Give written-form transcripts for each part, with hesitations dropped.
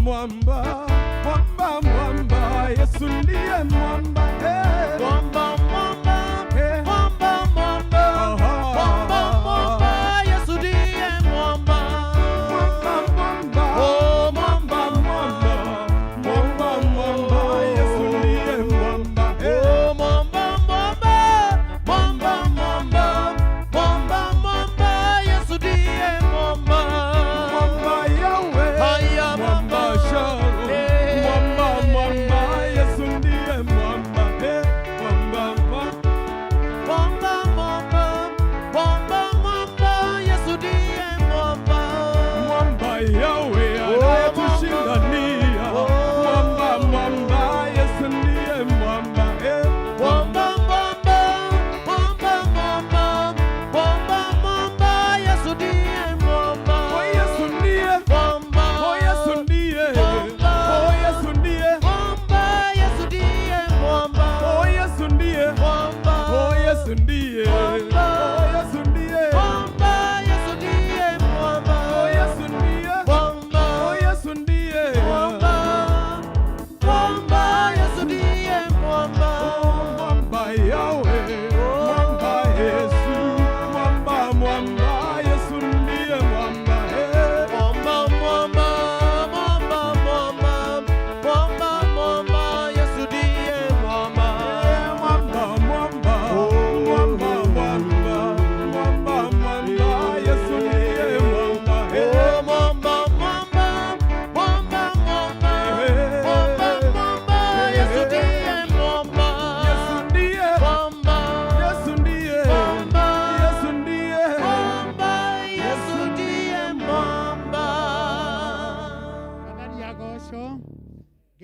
Mwamba,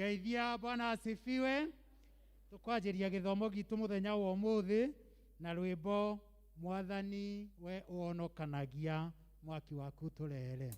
Ngeithia Bwana asifiwe. Tukwajiria githomo gitu muthenya wa umuthi na rwimbo Mwathani we uonokanagia mwaki waku turere.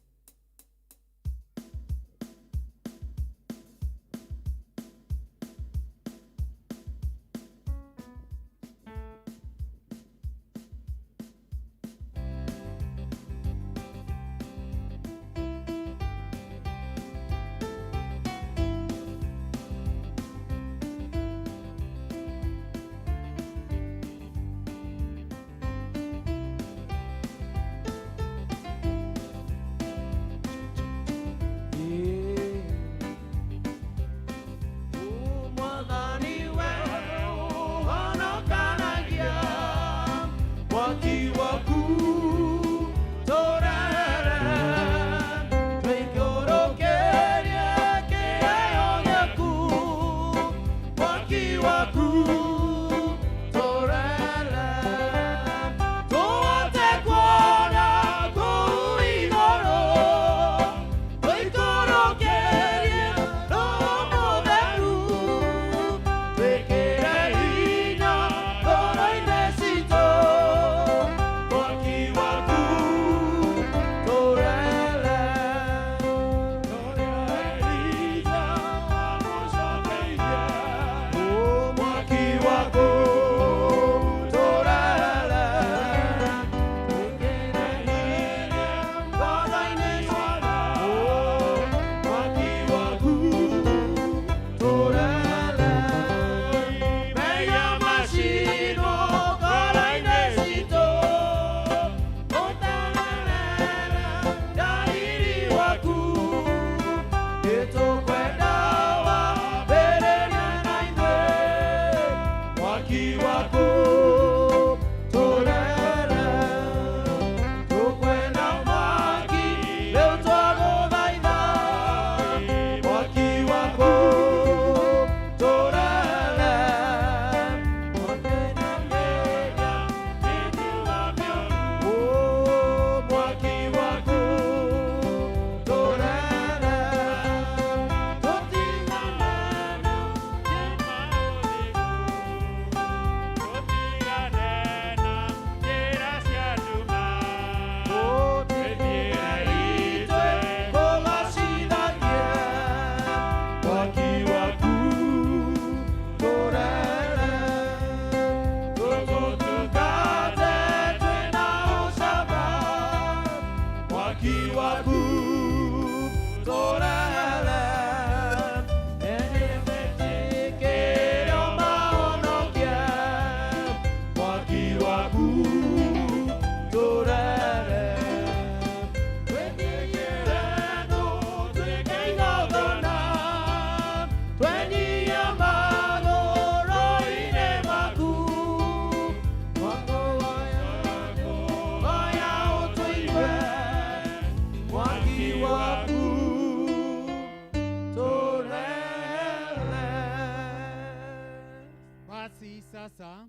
Sasa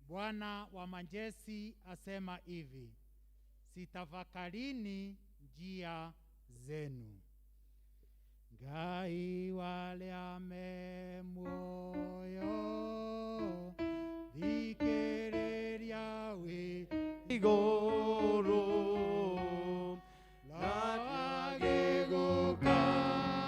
Bwana wa majeshi asema hivi: sitafakarini njia zenu. Ngai wale amemoyo thikiriria we igoro lage gukahela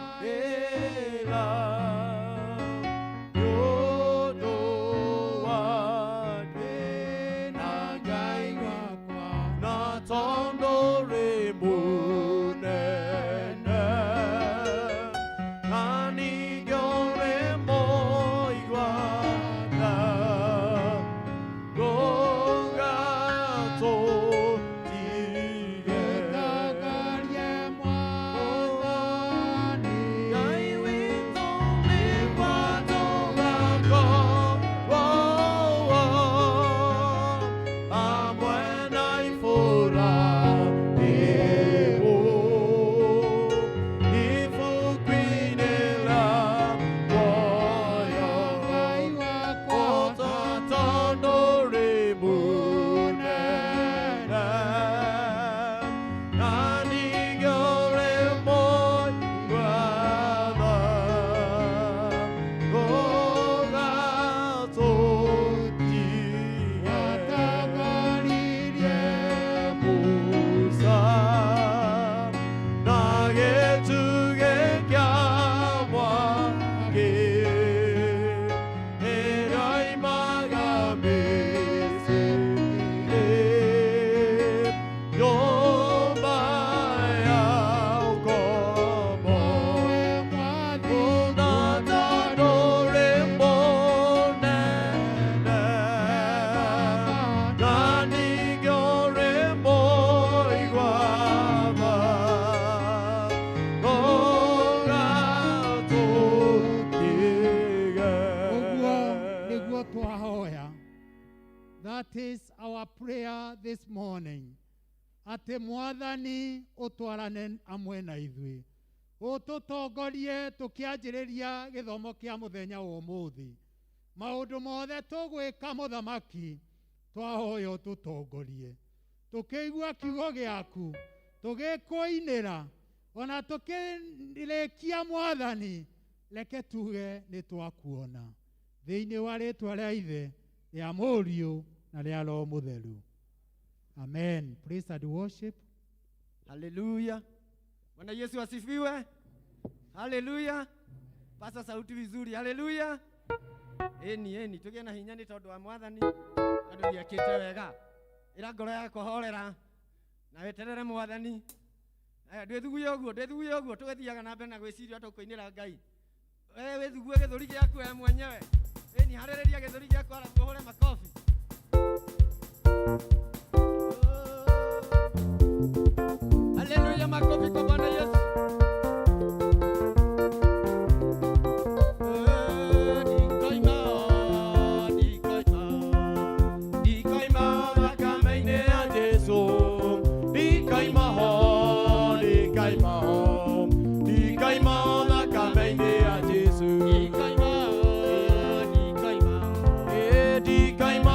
Oh nĩguo twahoya. That is our prayer this morning. Atĩ Mwathani ũtwarane amwe na ithuĩ. Ũtũtongorie tũkĩanjĩrĩria gĩthomo kĩa mũthenya wa ũmũthĩ. Maũndũ mothe tũgwĩka Mũthamaki, twahoya ũtũtongorie. Tũkĩigua kiugo gĩaku, tũgĩkũinĩra, ona tũkĩrĩkia Mwathani, reke tuge nĩ twakuona. Thĩinĩ wa rĩĩtwa rĩa Ithe, rĩa Mũriũ na rĩa Roho Mũtheru. Amen. Praise and worship. Hallelujah. Bwana Yesu asifiwe. Hallelujah. Pasa sauti vizuri. Hallelujah. Eni tugie na hinya ni tondu wa Mwathani. Andu ndiakite wega. Ira ngoro yakwa horera. Na weterere Mwathani. Aya ndwithuguye uguo tugathiaga na mbere na gwiciria tukuinira Ngai. Wewe withugue githuri giaku we mwenyewe. Eni harĩrĩria githuri giaku arabu hore makofi. Hallelujah, makofi kwa Bwana Yesu. Kaima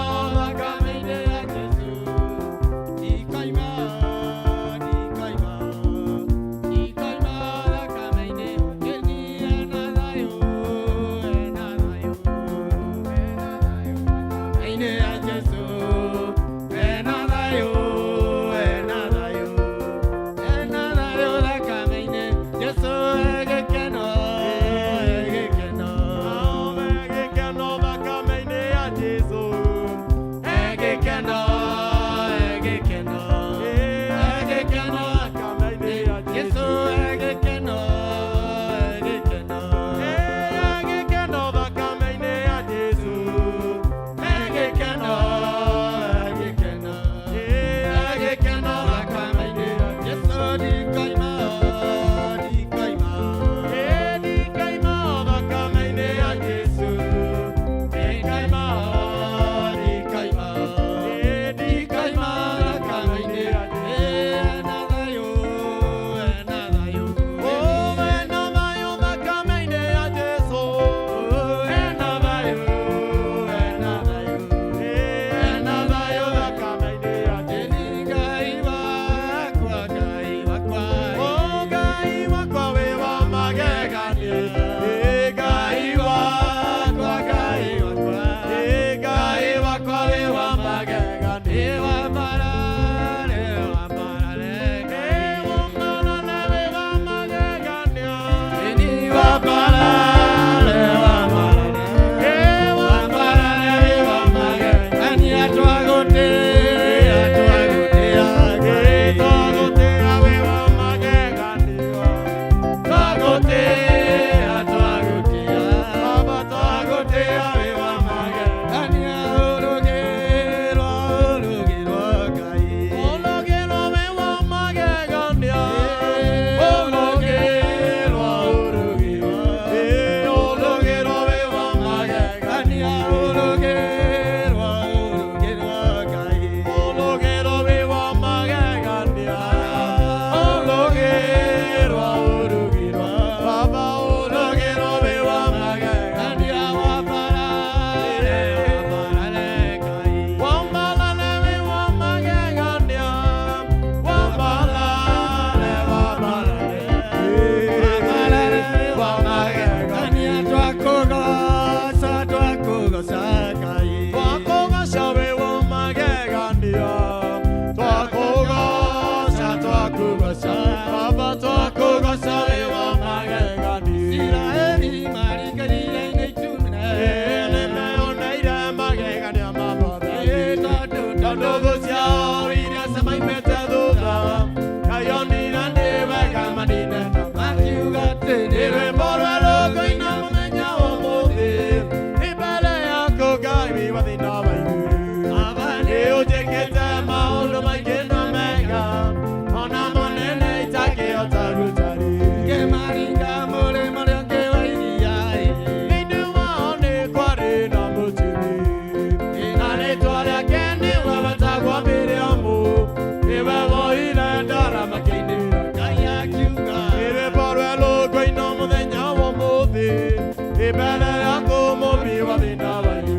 mathĩna wanyu.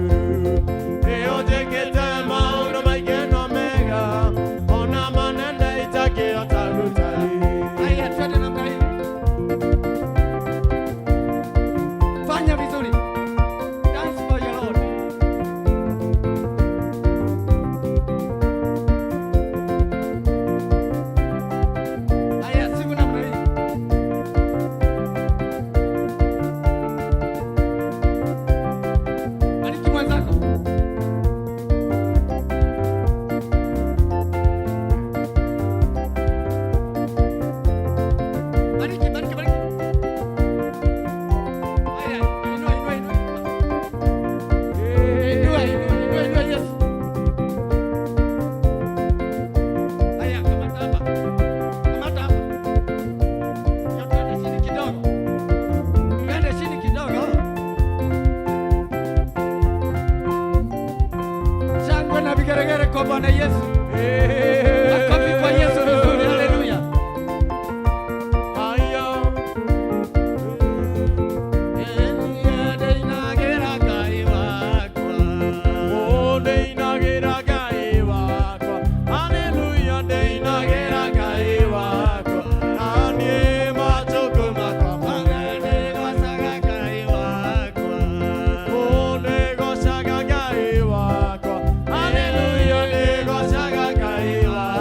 Nĩ ũnjĩkĩte maũndũ maingĩ na mega, ona manene itakĩhota gũtaria. Haya, twende namna hii. Fanya vizuri. Dance for your Lord. Haya, siku namna hii. Bariki mwenzako. Bariki, bariki, bariki. Haya, inua, inua, inua. Inua, inua, inua, inua, yes. Haya, kamata hapa. Kamata hapa. Ya, twende chini kidogo. Twende chini kidogo. Shangwe na vigeregere kwa Bwana Yesu. Makofi kwa Yesu vizuri. Haleluya. Haya. Ndĩinagĩra Ngai wakwa. Oh, ndĩinagĩra Ngai wakwa. Hallelujah, ndĩinagĩra Ngai wakwa. Na niĩ matukũ makwa Nĩgocaga Ngai wakwa. oh, nĩgocaga Ngai wakwa. Hallelujah, nĩgocaga Ngai wakwa.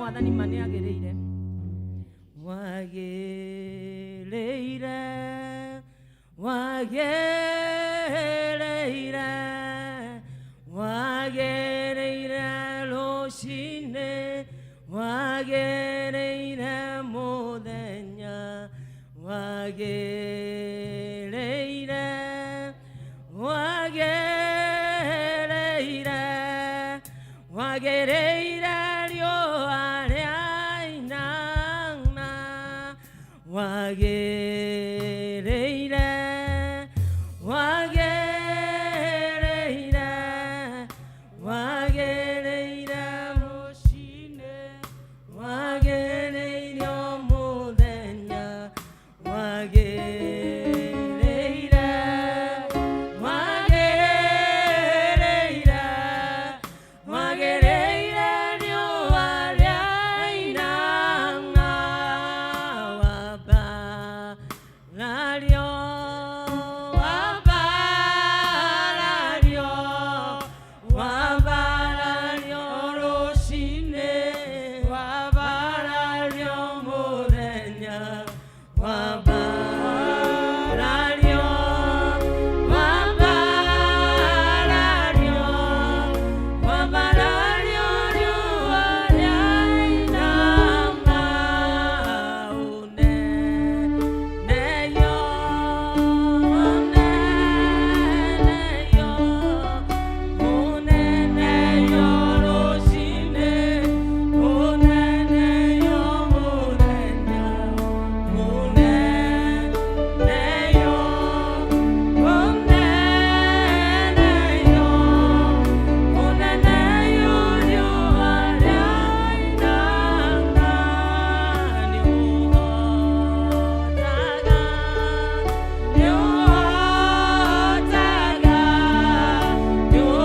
mwathani mane agereire wagereire wagereire wagereire rucine wagereire muthenya wagereire wagereire wagereire riũa rĩainana wagereire wagereire wagereire rũcinĩ wagereire mũthenya wagereire wagereire wagereire riũa rĩainana wambarario wambarario wambarario rũcinĩ wambarario mũthenya wambarario wambarario wambarario riũa rĩainama uneneyo uneneyo uneneyo rũcinĩ uneneyo mũthenya uneneyo uneneyo uneneyo riũa rĩainana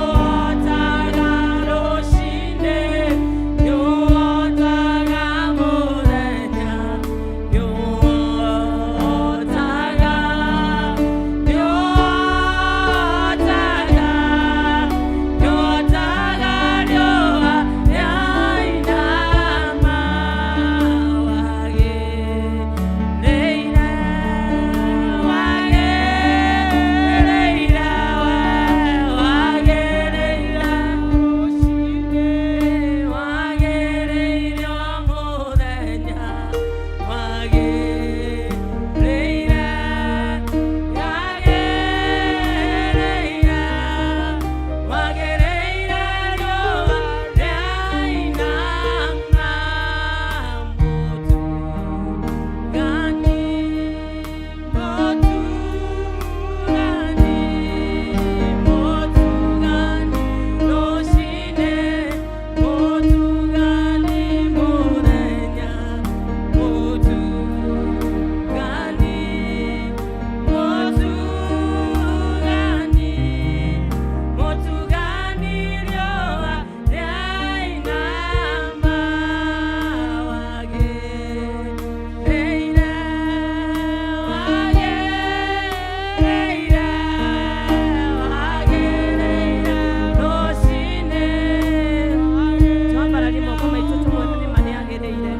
nĩũhotaga rũcinĩ nĩũhotaga mũthenya nĩũhotaga nĩũhotaga nĩũhotaga riũa rĩainama wagereire wagereire wagereire rũcinĩ wagereire mũthenya wagereire wagereire wagereire riũa rĩainama mũtugani mũtugani rũcinĩ mũtugani mũthenya mũtugani mũtugani mũtugani riũa rĩainama wagereire wagereire wagereire rũcinĩ twambararie moko maitũ tũmwathani mane agereire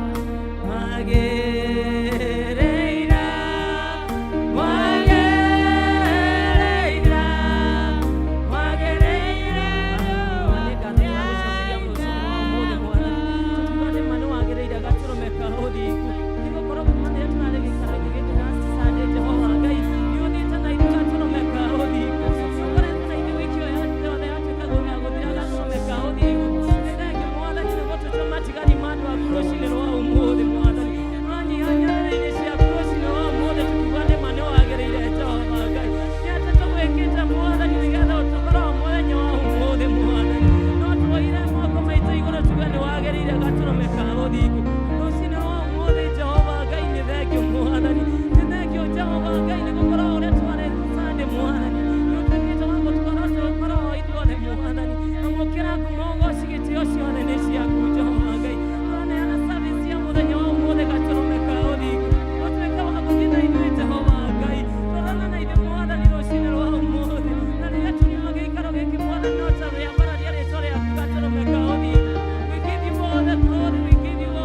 wagereire wagereire wagereire nĩngathiĩ gũcokeria mũciĩ wa ũmũthĩ mwathani tũtugane mane wagereire gatũrũme ka ũthingu nĩgũkorwo kuma rĩrĩa tũrarĩ gĩikaro-inĩ gĩkĩ na Sunday Jehova Ngai nĩũthiĩte na ithuĩ gatũrũme ka ũthingu ũkoretwo na ithuĩ wiki ĩyo yothe yatuĩka ya gũthira gatũrũme ka ũthingu nĩ thengio mwathani nĩgũtũtua matigari ma andũ aku rũcinĩ rwa ũmũthĩ mwathani ũranyihia nyarĩrĩ-inĩ ciaku rũcinĩ rwa ũmũthĩ tukiuga nĩ ma nĩwagĩrĩire Jehova Ngai nĩ atĩ tũgwĩkĩte mwathani nĩgetha ũtũkorwo mũthenya wa ũmũthĩ mwathani no tuoire moko maitũ igũrũ tuge nĩwagĩrĩire gatũrũme ka ũthingu rũcinĩ rwa ũmũthĩ Jehova Ngai nĩ thengio mwathani nĩ thengio Jehova Ngai nĩgũkorwo ũrĩa twarĩ Sunday mwathani nĩũtuĩkĩte wa gũtũkorwo tũkorwo ithuothe mwathani amũkĩra ngumo ũgoci gĩtĩo ciothe nĩ ciaku Jehova Ngai tũraneana service ya mũthenya wa ũmũthĩ gatũrũme ka ũthingu ũtuĩke wa gũthiĩ na ithuĩ Jehova Ngai twarana na ithuĩ mwathani rũcinĩ rwa ũmũthĩ na rĩrĩa tũriuma gĩikaro gĩkĩ mwathani no ta rĩambararia rĩtwa rĩaku gatũrũme ka ũthingu we give you all the glory we give you all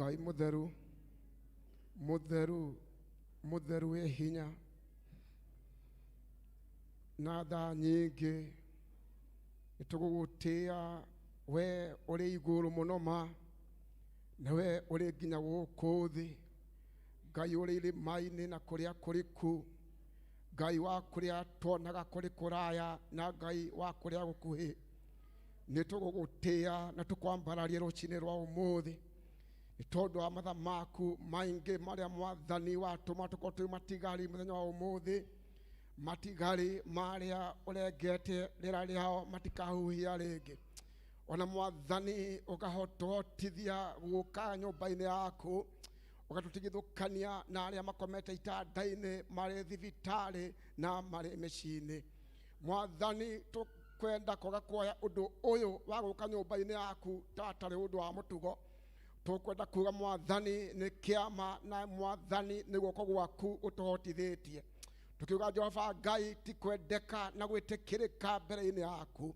Ngai mutheru mutheru mutheru we hinya na tha nyingi nitugugutia we uri iguru muno ma na we uri nginya guku thi Ngai uri irima-ini na kuria kuriku Ngai wa kuria tuonaga kuri kuraya na Ngai wa kuria gukuhi nitugugutia na tukwambararia rucini rwa umuthi ni tondu wa matha maku maingi maria mwathani watuma tukorwo twi matigari muthenya wa umuthi matigari maria urengete rira riao matikahuhia ringi ona mwathani ukahotithia guka nyumba-ini yaku ugatutigithukania na aria makomete itanda-ini mari thibitari na mari micini mwathani tukwenda koga kuoya undu uyu wa guka nyumba-ini yaku tatari undu wa mutugo tukwenda kuga mwathani ni kiama na mwathani ni guoko gwaku utuhotithitie tukiuga Jehova Ngai ti kwendeka na gwitikirika mbere-ini yaku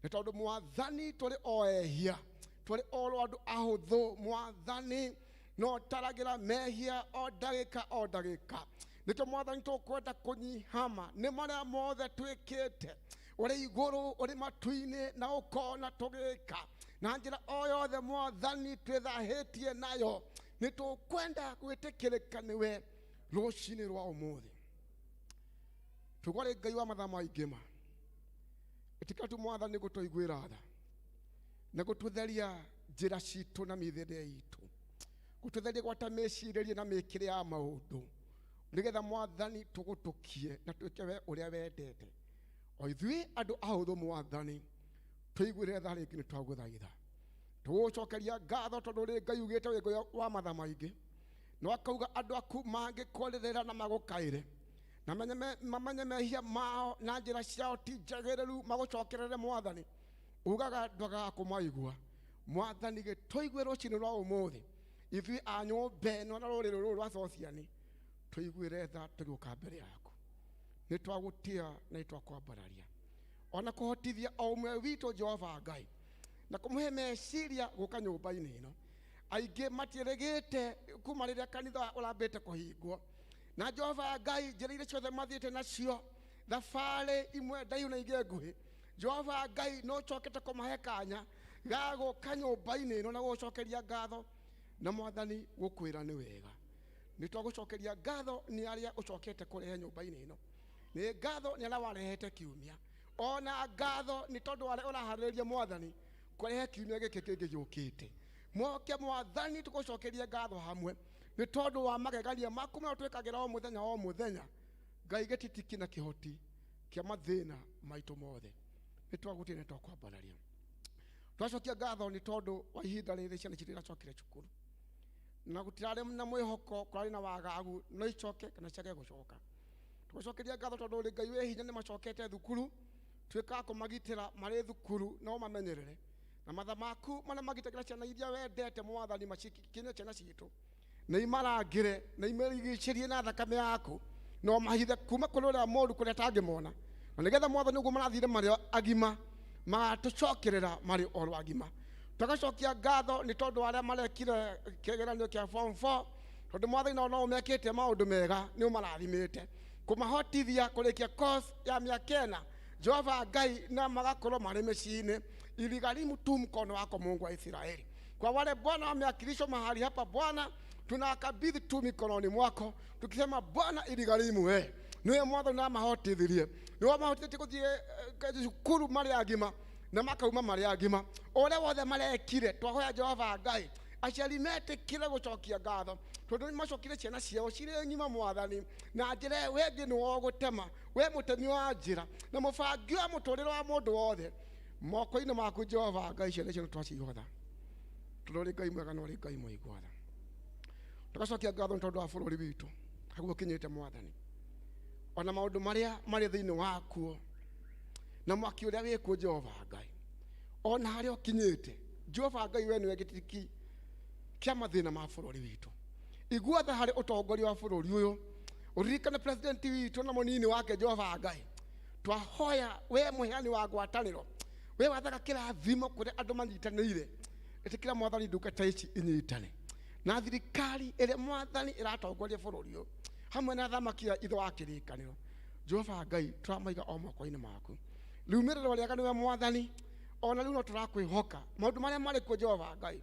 ni tondu mwathani turi oehia turi oro andu ahuthu mwathani no taragira mehia o ndagika nito mwathani tukwenda kunyihama ni maria mothe twikite uri iguru uri matu-ini na ukona tugika na njira o yothe mwathani twithahitie nayo nitukwenda gwitikirika niwe rucini rwa umuthi tugore Ngai wa mathaa maingima itikatu mwathani gutuiguira tha na gututheria njira citu na mithende itu gututheria gwata meciririe na mikire ya maundu nigetha mwathani tugutukie na twike we uria wendete o ithui andu ahuthu mwathani tuiguire tha ringi ni twaguthaitha tugucokeria ngatho tondu ri Ngai ugite wi Ngai wa mathaa maingi no akauga andu aku mangikuririra na magukaire na mamenye mehia mao na njira ciao ti njagiriru magucokerere mwathani ugaga ndwaga kumaigua mwathani gituigue rucini rwa umuthi ithui a nyumba ino na ruriro ruru rwa SOSIAN tuiguire tha tugiuka mbere yaku ni twagutia na itwakwambararia ona kuhotithia o umwe witu Jehova Ngai na kumuhe meciria guka nyumba-ini ino aingi matiregete kuma riria kanitha urambite kuhingwo na Jehova Ngai njira iria ciothe mathiite nacio thabari imwe ndaihu na ingi nguhi Jehova Ngai no cokete kumahe kanya ga guka nyumba-ini ino na gucokeria ngatho na mwathani gukwira ni wega ni twagucokeria ngatho ni aria ucokete kurehe nyumba-ini ino ni ngatho ni aria warehete kiumia ona ngatho ni tondu wale urahariria mwathani kurehe kiumia giki kingi giukite moke mwathani tugucokeria ngatho hamwe ni tondu wa magegania maku ma twikagira o muthenya Ngai gititiki na kihoti kia mathina maitu mothe ni twagutie ni twakwambararia twacokia ngatho ni tondu wa ihinda riri ciana cirira cokire cukuru na gutirari na mwihoko kurari na wagagu no icoke kana ciage gucoka tugucokeria ngatho tondu ri Ngai we hinya ni macokete thukuru twika kumagitira mari thukuru no mamenyerere na matha maku mana magitagira ciana iria wendete mwathani macikikinye ciana citu na imarangire na imerigicerie na thakame yaku no mahithe kuma kuria moru kuria tangimona na nigetha mwathani uguo marathire mari agima magatucokerera mari oro agima tugacokia ngatho ni tondu aria marekire kigeranio kia form 4 tondu mwathani no umekite maundu mega ni umarathimite kumahotithia kurikia course ya miaka 4 Jehova Ngai na magakorwo mari micini iligharimu tu mkono wako Mungu wa Israeli kwa wale Bwana wameakilishwa mahali hapa Bwana tunakabidhi tu mikononi mwako tukisema Bwana iligharimu we niwe mwathani na mahotithirie niwe mahotithie kuthie cukuru mari agima na makauma mari agima uria wothe marekire twahoya Jehova Ngai aciari metikire gucokia ngatho tondu ni macokire ciana ciao cire ngima mwathani na njira wengi ni wogutema we mutemi wa njira na mubangi wa muturiro wa mundu wothe moko-ini maku Jehova Ngai ciana ciao twacihotha tondu ri Ngai mwega no ri Ngai muigwatha tugacokia ngatho tondu wa bururi witu haguo kinyite mwathani ona maundu maria mari thiini wakuo na mwaki uria wikuo Jehova Ngai ona haria ukinyite Jehova Ngai we niwe gitiki kia mathina ma bururi witu igwatha hari utongoria wa bururi uyu uririkane president witu na munini wake Jehova Ngai twahoya we muheani wa ngwataniro we wathaga kirathimo kuri andu manyitanire itikira mwathani ndungata ici inyitane na thirikari ĩrĩa mwathani ĩratongoria bũrũri ũyũ hamwe na thamaki ithe wa kĩrĩkanĩro. Jehova Ngai tũramaiga o moko-inĩ maku. Riumĩrĩro rĩega nĩwe mwathani, ona rĩu no tũrakwĩhoka maũndũ marĩa marĩ kuo Jehova Ngai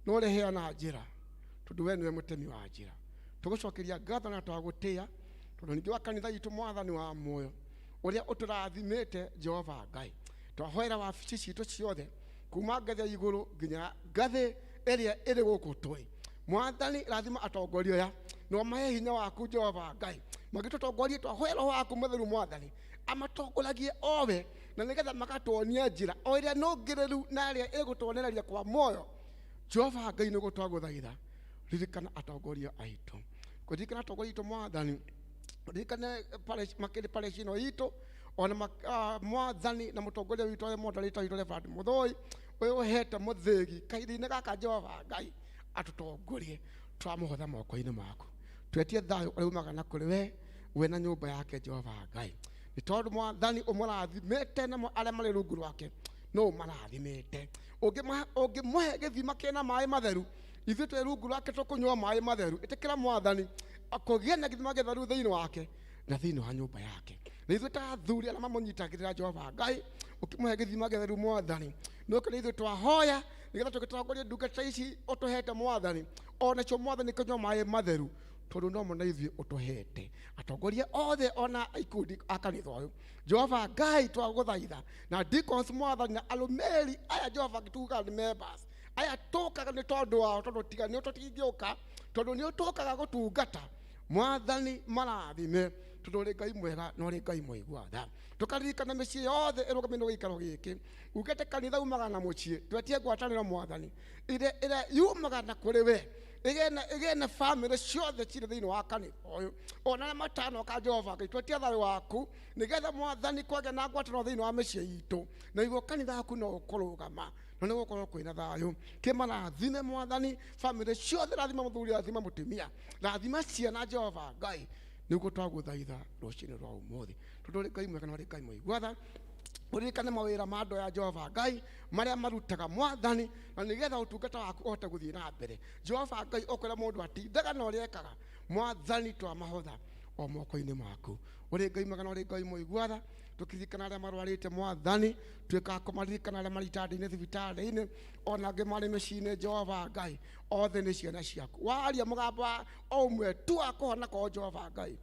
no ũreheana njĩra, tondũ we nĩwe mũtemi wa njĩra. Tũgũcokeria ngatho na twagũtĩĩa tondũ ningĩ wa kanitha witũ mwathani wa muoyo ũrĩa ũtũrathimĩte Jehova Ngai. Twahoera wabici citũ ciothe kuma ngathĩ ya igũrũ nginya ngathĩ ĩrĩa ĩrĩ gũkũ tũĩ. Mwathani rathima atongoria aya no mahe hinya waku Jehova Ngai, magĩtũtongorie twahoera waku mũtheru mwathani amatongoragie owe, na nĩgetha magatuonia njĩra o ĩrĩa nũngĩrĩru na ĩrĩa ĩgũtuonereria kwa muoyo. Jehova Ngai nĩguo twagũthaitha, ririkana atongoria aitũ, kũririkana atongoria aitũ mwathani, ririkane makĩrĩ parish ĩno itũ, ona mwathani na mũtongoria witũ ũrĩa moderate witũ Reverend Muthoi ũyũ ũhete mũthĩgi kahinda-inĩ gaka Jehova Ngai atũtongorie. Tũramũhotha moko-inĩ maku, twetie thayũ ũrĩa umaga na kũrĩ we na nyũmba yake Jehova Ngai, nĩ tondũ mwathani ũmũrathimĩte na arĩa marĩ rungu rwake no ũmarathimĩte. Ũngĩmũhe gĩthima kĩna maĩ matheru, ithuĩ twĩ rungu rwake tũkũnyua maĩ matheru. Ĩtĩkĩra mwathani akũgĩe na gĩthima gĩtheru thĩinĩ wake na thĩinĩ wa nyũmba yake. Na ithuĩ ta athuri arĩa mamũnyitagĩrĩra Jehova Ngai, ũkĩmũhe gĩthima gĩtheru mwathani, no kana ithuĩ twahoya nĩgetha tũgĩtongorie ndungata ici ũtũhete mwathani, onacio mwathani kũnyua maĩ matheru, tondũ no mo na ithuĩ ũtũhete. Atongoria othe ona ikundi a kanitha ũyũ Jehova Ngai twagũthaitha, na deacons mwathani na arũmĩrĩri aya Jehova tugaga nĩ members aya tũkaga nĩ tondũ wao, tondũ tiga nĩ tũtingĩũka, tondũ nĩ tũkaga gũtungata mwathani marathime, tondũ ũrĩ Ngai mwega na ũrĩ Ngai mũigua tha. Tũkaririkana mĩciĩ yothe ĩrũgamĩrĩirwo gĩikaro gĩkĩ, ugĩte kanitha umaga na mũciĩ, twetie ngwatanĩro mwathani ĩrĩa yumaga na kũrĩ we, ĩgĩe na family ciothe cirĩ thĩinĩ wa kanitha ũyũ, ona arĩa matanoka Jehova Ngai, twetie thayũ waku nĩgetha mwathani kwagĩa na ngwatanĩro thĩinĩ wa mĩciĩ itũ, na igũo kanitha waku no ũkũrũgama na nĩ gũkorwo kwĩna thayũ. Kĩmarathime mwathani family ciothe, rathima mũthuri, rathima mũtumia, rathima ciana Jehova Ngai, nĩguo twagũthaitha rũcinĩ rwa ũmũthĩ, tondũ ũrĩ Ngai mwega na ũrĩ Ngai mũigua tha. Ũririkane mawĩra ma andũ ya Jehova Ngai marĩa marutaga mwathani, na nĩgetha ũtungata waku ũhote gũthiĩ na mbere. Jehova Ngai ũkwĩra mũndũ atindaga na ũrĩa ekaga mwathani twamahotha o moko-inĩ maku. Ũrĩ Ngai mwega na ũrĩ Ngai mũigua tha. Tũkĩririkana arĩa marwarĩte mwathani, twĩkaga kũmaririkana arĩa marĩ itandainĩ thibitarĩ-inĩ, ona angĩ marĩ mĩciĩ-inĩ Jehova Ngai, othe nĩ ciana ciaku. Waria mũgambo o ũmwe tu wa kũhona kwao Jehova Ngai,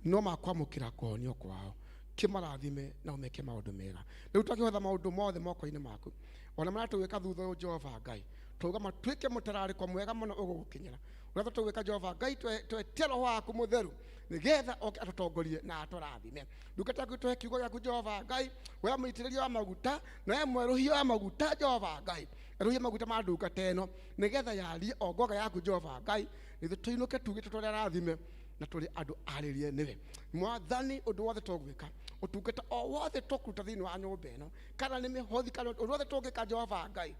no makwamũkĩra kũhonio kwao. Kĩmarathime na ũmeke maũndũ mega. Rĩu twakĩhotha maũndũ mothe moko-inĩ maku, ona marĩa tũgwĩka thutha ũyũ Jehova Ngai, twauga matuĩke mũtararĩko mwega mũno ũgũgũkinyĩra. Ũrĩa tũgwĩka Jehova Ngai, twetie Roho waku mũtheru nĩgetha oke atũtongorie na atũrathime. Ndungata yaku tũhe kiugo gĩaku Jehova Ngai, we mũitĩrĩria wa maguta na we mwerũhia wa maguta Jehova Ngai, erũhia maguta ma ndungata ĩno nĩgetha yarie o ngoga yaku Jehova Ngai, nĩthuĩ tũinũke tugĩte tũrĩa rathime na tũrĩ andũ arĩrie nĩwe mwathani. Ũndũ wothe tũgwĩka, ũtungata o wothe tũkũruta thĩinĩ wa nyũmba ĩno, kana nĩ mĩhothi kana ũndũ wothe tũngĩka Jehova Ngai,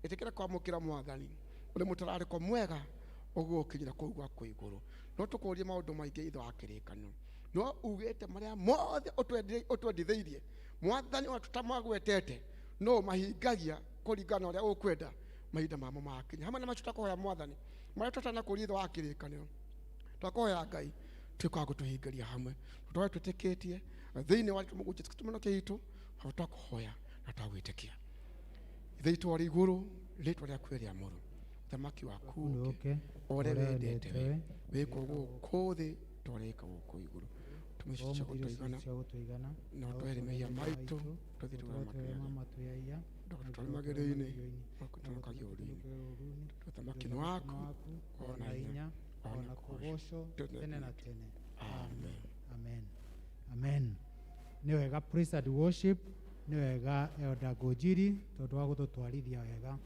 ĩtĩkĩre kwamũkĩra mwathani ũrĩ mũtararĩko mwega ũgũgũkinyĩra kũu gwaku igũrũ. No tũkũũrie maũndũ maingĩ ithe wa kĩrĩkanĩro, no ugĩte marĩa mothe ũtwendithĩirie mwathani, ona tũtamagwetete no mahingagia kũringana na ũrĩa ũkwenda mahinda mamo makinya. Hamwe na macio tũkũhoya mwathani marĩa tũtanakũũria ithe wa kĩrĩkanĩro, twakũhoya Ngai twĩkaga gũtũhingĩria hamwe, tũtwaye twĩtĩkĩtie thĩinĩ wa mũgũnja tũkĩmonokia itũ, twakũhoya na twagwĩtĩkia. Ithe itũ warĩ igũrũ, rĩtwa rĩaku rĩamũrwo, thamaki waku ũũke ũrĩa wendete we, wĩkwo gũkũ thĩ twarĩka gũkũ igũrũ. Tũmĩcicia gũtũigana na ũtwehere mehia maitũ, tũthiĩ tũramatũyaia ndũgatũtware magerio-inĩ, tũtũhonokagie ũũru-inĩ. Thamaki nĩ waku, ona hinya ona kũgocwo tene na tene. Amen. Amen. Amen. Nĩ wega praise and worship, nĩ wega Elder Ngũnjiri tondũ wa gũtũtwarithia wega.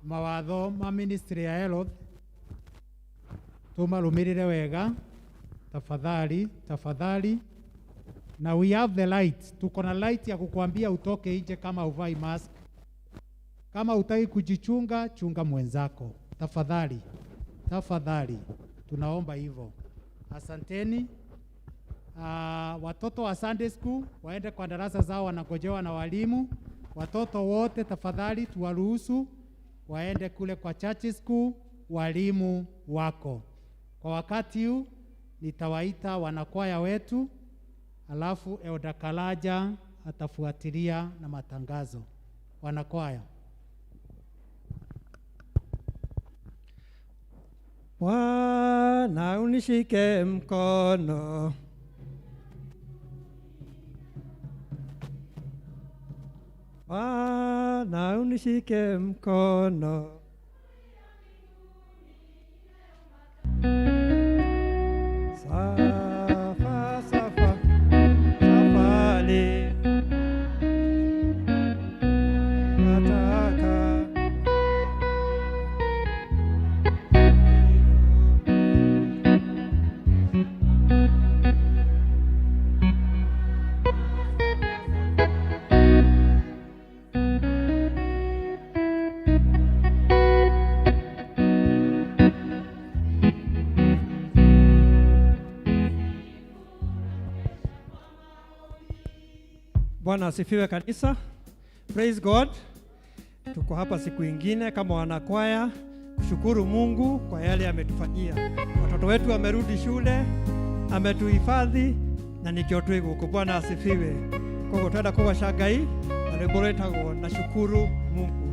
Mawatho ma ministry ya health tũmarũmĩrĩre wega tafadhali. Na we have the light, tuko na light ya kukuambia utoke nje kama uvai mask. Kama utaki kujichunga, chunga mwenzako. Tafadhali tunaomba hivyo. Asanteni. Watoto wa Sunday school waende kwa darasa zao, wanagojewa na walimu. Watoto wote tafadhali tuwaruhusu waende kule kwa church school, walimu wako. Kwa wakati huu nitawaita wanakwaya wetu, alafu Elda Kalaja atafuatilia na matangazo. Wanakwaya. Bwana unishike mkono, Bwana unishike mkono, safa safa safari nataka Bwana asifiwe kanisa. Praise God. Tuko hapa siku ingine kama wanakwaya kushukuru Mungu kwa yale ametufanyia. Watoto wetu wamerudi shule, ametuhifadhi na nikio twiguko. Bwana asifiwe. Kwa hiyo twenda kwa shagai na reboretagwo na shukuru Mungu.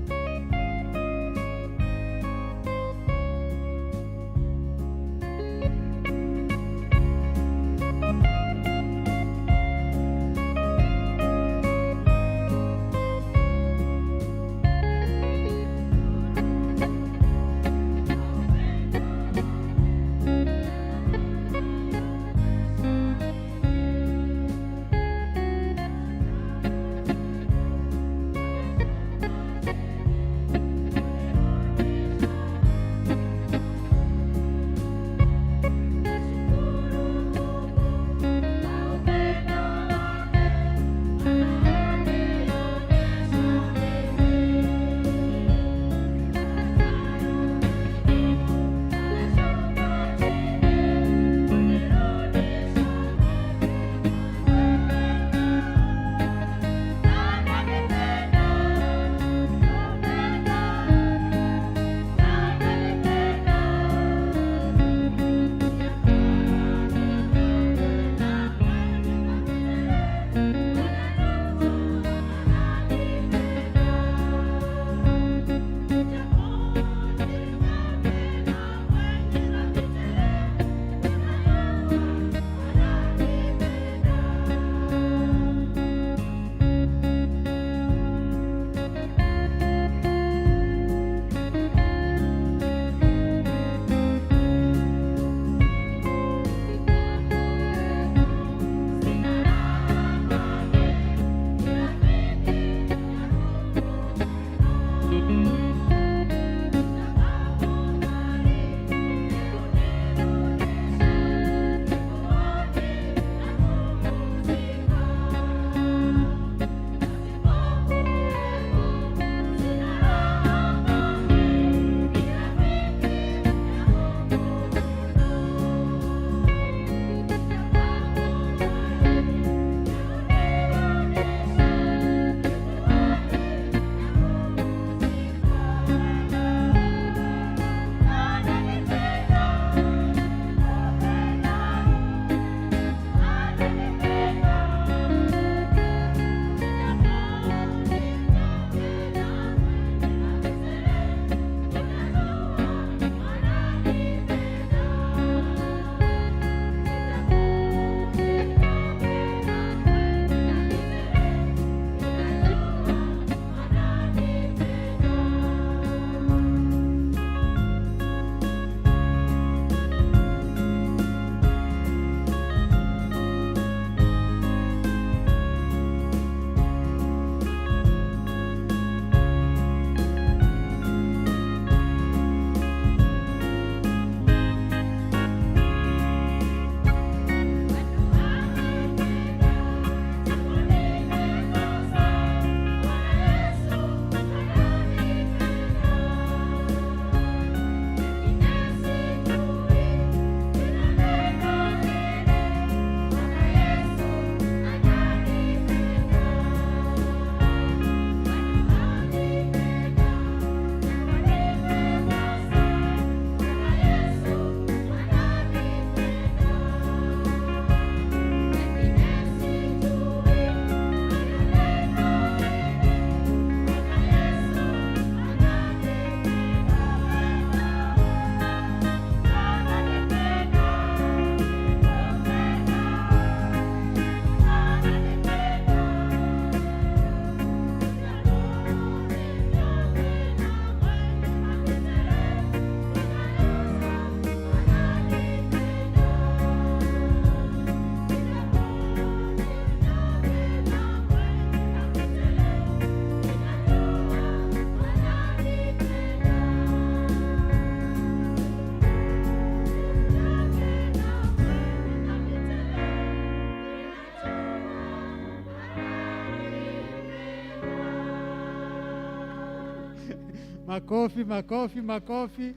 Makofi, makofi, makofi.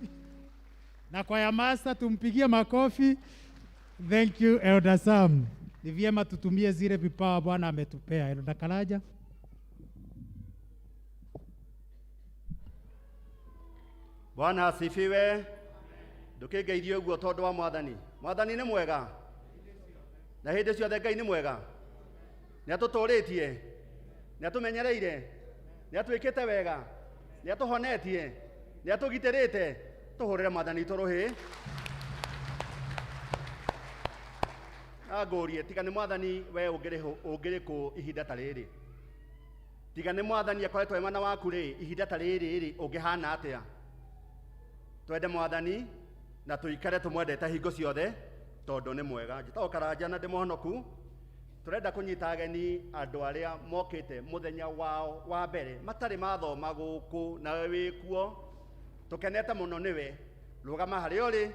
Na kwa ya master tumpigie makofi. Thank you Elder Sam. Ni vyema tutumie zile vipawa Bwana ametupea. Elder Kalaja. Bwana asifiwe. Ndukigeithio guo tondu wa Mwathani. Mwathani ni mwega. Na hindi ciothe Ngai ni mwega. Ni atuturitie. Ni atumenyereire. Ni atwikite wega. Ni atuhonetie. Ni atugitirite. Tuhurire Mwathani turuhi. Agorie tiga ni Mwathani we ungiri ku ihinda ta riri. Tiga ni Mwathani akoretwo mwana waku ri ihinda ta riri ungihana atia. Twende Mwathani na tuikare tumwendete hingo ciothe tondu ni mwega. Njitagwo Karanja na ndi muhonoku. Turenda kunyita ageni andu aria mokite muthenya wao wa mbere matari mathoma guku na wi kuo. Tukenete muno niwe. Rugama hari uri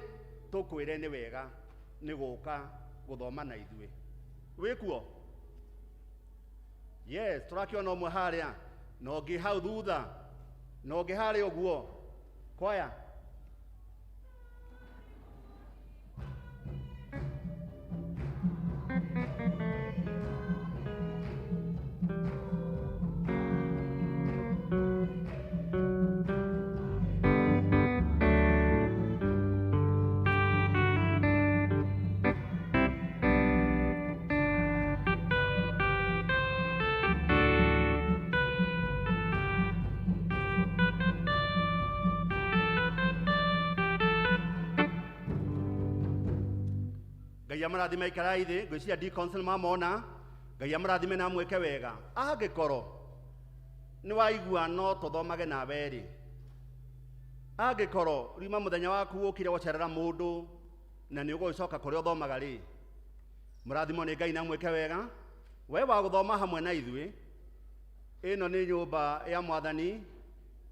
tukwire ni wega ni guka guthoma na ithui. Wi kuo? Yes, turakiona umwe haria no ngi hau thutha no ngi haria uguo. Kwaya Ngai amarathime ikara ithi ngwiciria D-Council mamona Ngai amarathime na mweke wega angikoro ni waigua no tuthomage na weri angikoro rima muthenya waku ukire wacerera mundu na ni ugucoka kuri uthomaga ri murathimo ni Ngai na mweke wega we wa guthoma hamwe na ithui ino ni nyumba ya Mwathani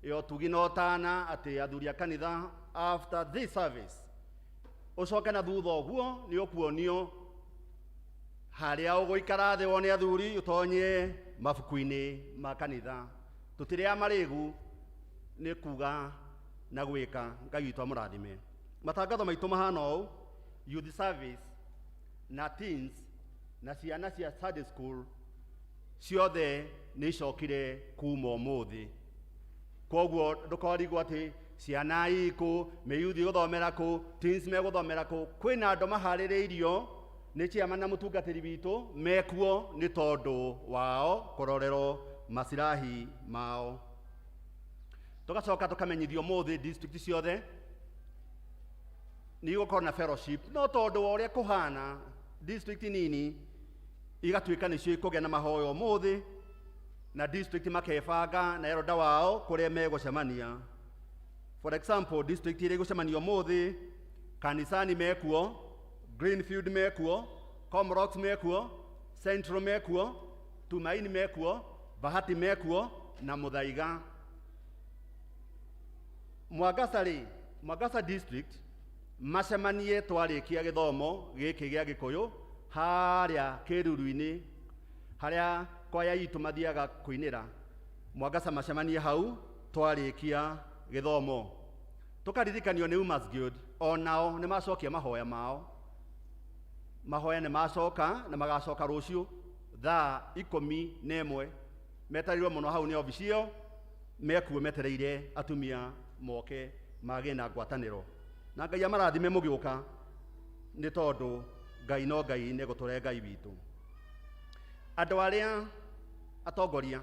yo tugi no tana ati athuri a kanitha after this service ucoke na thutha uguo ni ukuonio haria uguikara thi wone athuri utonye mabuku-ini ma kanitha tutire amarigu ni kuga na gwika Ngai witu amurathime. Matangatho maitu mahana u youth service na teens na ciana cia Sunday school ciothe ni icokire kuma umuthi. Koguo ndukorigwo ati ciana iku meyuthi guthomera ku teens me guthomera ku kwina andu mahaririirio ni ciama na mutungatiri witu mekuo ni tondu wao kurorero masirahi mao. Tugacoka tukamenyithio muthi district ciothe ni gukorwo na fellowship no tondu wa uria kuhana district nini igatuika nicio ikugia na mahoyo muthi na district makebanga na eroda wao kuria megucemania. For example, district iri gucemanio muthi kanisani mekuo, Greenfield mekuo, Comrocks mekuo, Central mekuo, Tumaini mekuo, Bahati mekuo na Muthaiga. Mwagasa district macemanie twarikia githomo giki gia Gikuyu haria kiruru-ini haria kwaya itu mathiaga kuinira. Mwagasa macemanie hau twarikia githomo tukaririkanio ni Umas Guild onao ni macokia mahoya mao. Mahoya ni macoka na magacoka ruciu thaa 11 metarirwo muno hau ni obicio mekuo metereire atumia moke mage na ngwataniro na Ngai amarathime mugiuka ni tondu Ngai no Ngai ni guture Ngai witu. Andu aria atongoria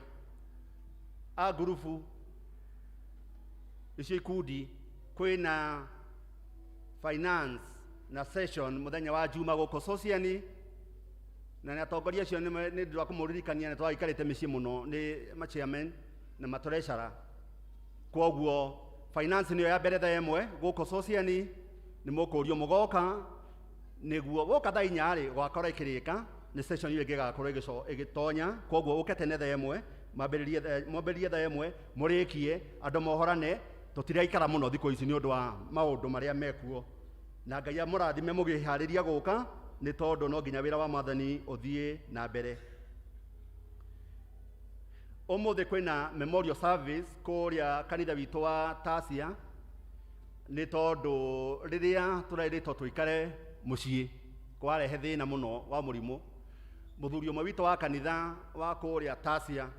a gurubu icio ikundi kwina finance na session muthenya wa Juma guko SOSIAN na ni atongoria acio ni ndira kumuririkania ni twaikarite micii muno ni chairman na matreasurer. Koguo finance niyo ya mbere thaa 1 guko SOSIAN ni mukurio mugoka niguo woka thaa 4 ri gwakora ikirika ni session iyo ingigakorwo igitonya. Koguo uke tene thaa 1 mwambiririe thaa 1 murikie andu mohorane tutiraikara muno thiku ici ni undu wa maundu maria mekuo na Ngai amurathime mugihariria guka ni tondu no nginya wira wa Mwathani uthie na mbere. Ũmũthĩ kwĩna memorial service kũrĩa kanitha witũ wa Tasia, nĩ tondũ rĩrĩa tũrairĩtwo tũikare mũciĩ kwarehe thĩna mũno wa mũrimũ, mũthuri ũmwe witũ wa kanitha wa kũrĩa Tasia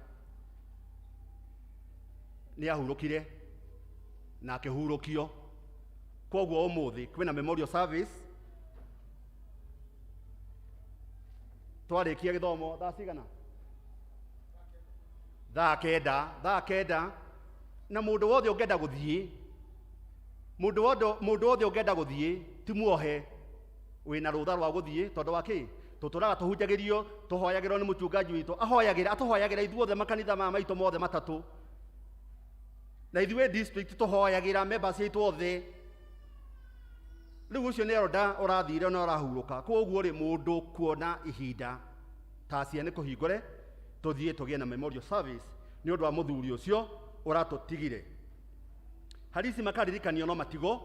nĩ ahurũkire na akĩhurũkio. Koguo ũmũthĩ kwĩna memorial service. Twarĩkia gĩthomo thaa cigana? Thaa kenda. Na mũndũ wothe ũngĩenda gũthiĩ, mũndũ wothe ũngĩenda gũthiĩ ti muohe wĩna rũtha rwa gũthiĩ. Tondũ wa kĩ? Tũtũraga tũhunjagĩrio, tũhoyagĩrwo nĩ mũtungaji witũ, atũhoyagĩra ithuothe makanitha maitũ mothe matatũ, na ithuĩ district tũhoyagĩra members aitũ othe. Rĩu ũcio nĩ elder ũrathire na ũrahurũka. Koguo rĩ, mũndũ kuona ihinda Tasia nĩ kũhingũre tũthiĩ tũgĩe na memorial service nĩ ũndũ wa mũthuri ũcio ũratũtigire. Harisi makaririkanio no matigo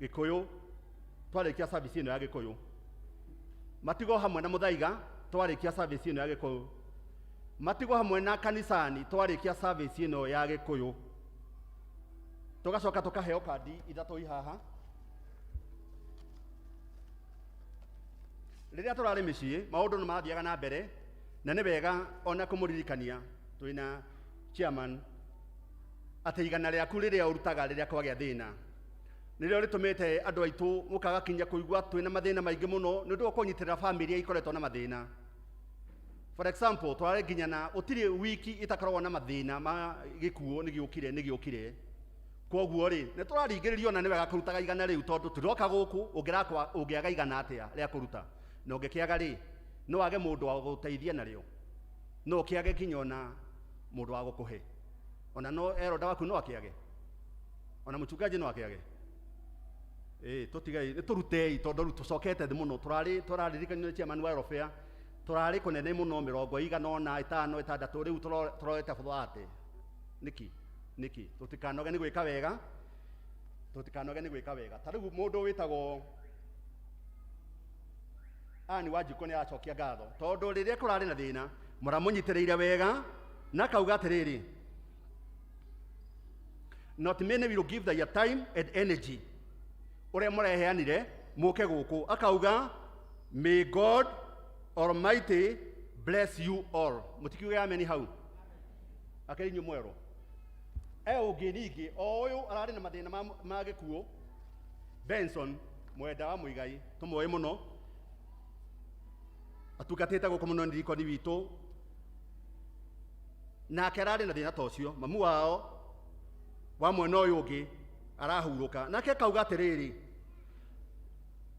Gĩkũyũ twarĩkia service ĩno ya Gĩkũyũ. Matigo hamwe na mũthaiga twarĩkia service ĩno ya Gĩkũyũ. Matigo hamwe na kanisani twarĩkia service ĩno ya Gĩkũyũ. Tũgacoka tũkaheo kandi ithatũ ihaha. Rĩrĩa tũrarĩ mĩciĩ maũndũ nĩ mathiaga na mbere, na nĩ wega ona kũmũririkania twĩna chairman atĩ igana rĩaku rĩrĩa ũrutaga rĩrĩa kwagĩa thĩna nĩrĩo rĩtũmĩte andũ aitũ mũkaga kinya kũigua twĩna mathĩna maingĩ mũno nĩ ũndũ wa kũnyitĩrĩra famĩlĩ iria ikoretwo na mathĩna. For example, twarĩ nginya na ũtirĩ wiki itakoragwo na mathĩna ma gĩkuũ nĩ gĩũkire. Koguo rĩ, nĩ tũraringĩrĩrio na nĩ wega kũrutaga igana rĩu tondũ tũroka gũkũ ũngĩaga igana atĩa rĩa kũruta. Na ũngĩkĩaga rĩ, no wage mũndũ wa gũteithia narĩo, no ũkĩage kinya ona mũndũ wa gũkũhe, ona no elder waku no akĩage, ona mũchungaji no akĩage. Tũtigai tũrutei tondũ rĩu tũcokete thĩ mũno. Tũraririkanio nĩ chairman wa welfare, tũrarĩ kũnene mũno 150 6 rĩu tũrorete bũthate. Nĩki tũtikanoge nĩ gwĩka wega. Ta rĩu mũndũ wĩtagwo Ani Wanjikũ nĩ aracokia ngatho tondũ rĩrĩa kũrarĩ na thĩna mũramũnyitĩrĩire wega na kauga atĩrĩrĩ, not many will give their time and energy ũrĩa mũreheanire mũke gũkũ. Akauga may God Almighty bless you all. Mũtikiuge ameni hau akĩrinyu mwerũ. Ũngĩ ningĩ o ũyũ ararĩ na mathĩna ma gĩkuũ, Benson mwenda wa Mũigai tũmũĩ mũno, atungatĩte gũkũ mũno nĩ ndikoni witũ, nake ararĩ na thĩna ta ũcio. Mamu wao wa mwena ũyũ ũngĩ arahurũka, nake kauga atĩrĩrĩ,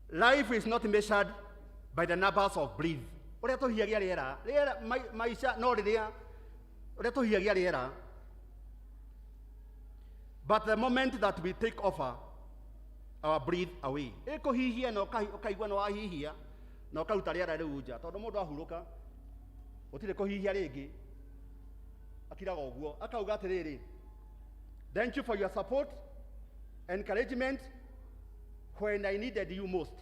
life is not measured by the numbers of breath. Ũrĩa tũhihagia rĩera maica no rĩrĩa ũrĩa tũhihagia rĩera, but the moment that we take over our breath away. Kũhihia na ũkaigua na wahihia na ũkaruta rĩera rĩu nja, tondũ mũndũ ahurũka ũtirĩ kũhihia rĩngĩ, akiraga ũguo. Akauga atĩrĩrĩ, thank you for your support, encouragement when I needed you most.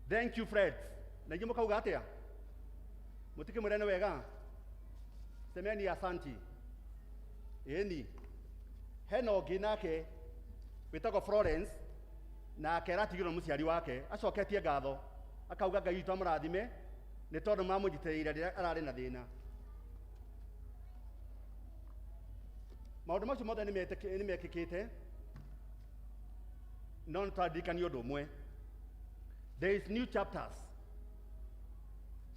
Thank you friends. Na inyuĩ mũkauga atĩa? Mũtikĩmwĩra nĩ wega, semeni asanti. Ĩni hena ũngĩ nake wĩtagwo Florence, nake aratigirwo mũciari wake, acoketie ngatho, akauga Ngai witũ amũrathime nĩ tondũ mamũnyitĩrĩire rĩrĩa ararĩ na thĩna. Maũndũ macio mothe nĩ mekĩkĩte, no nĩtũraririkania ũndũ ũmwe, there is new chapters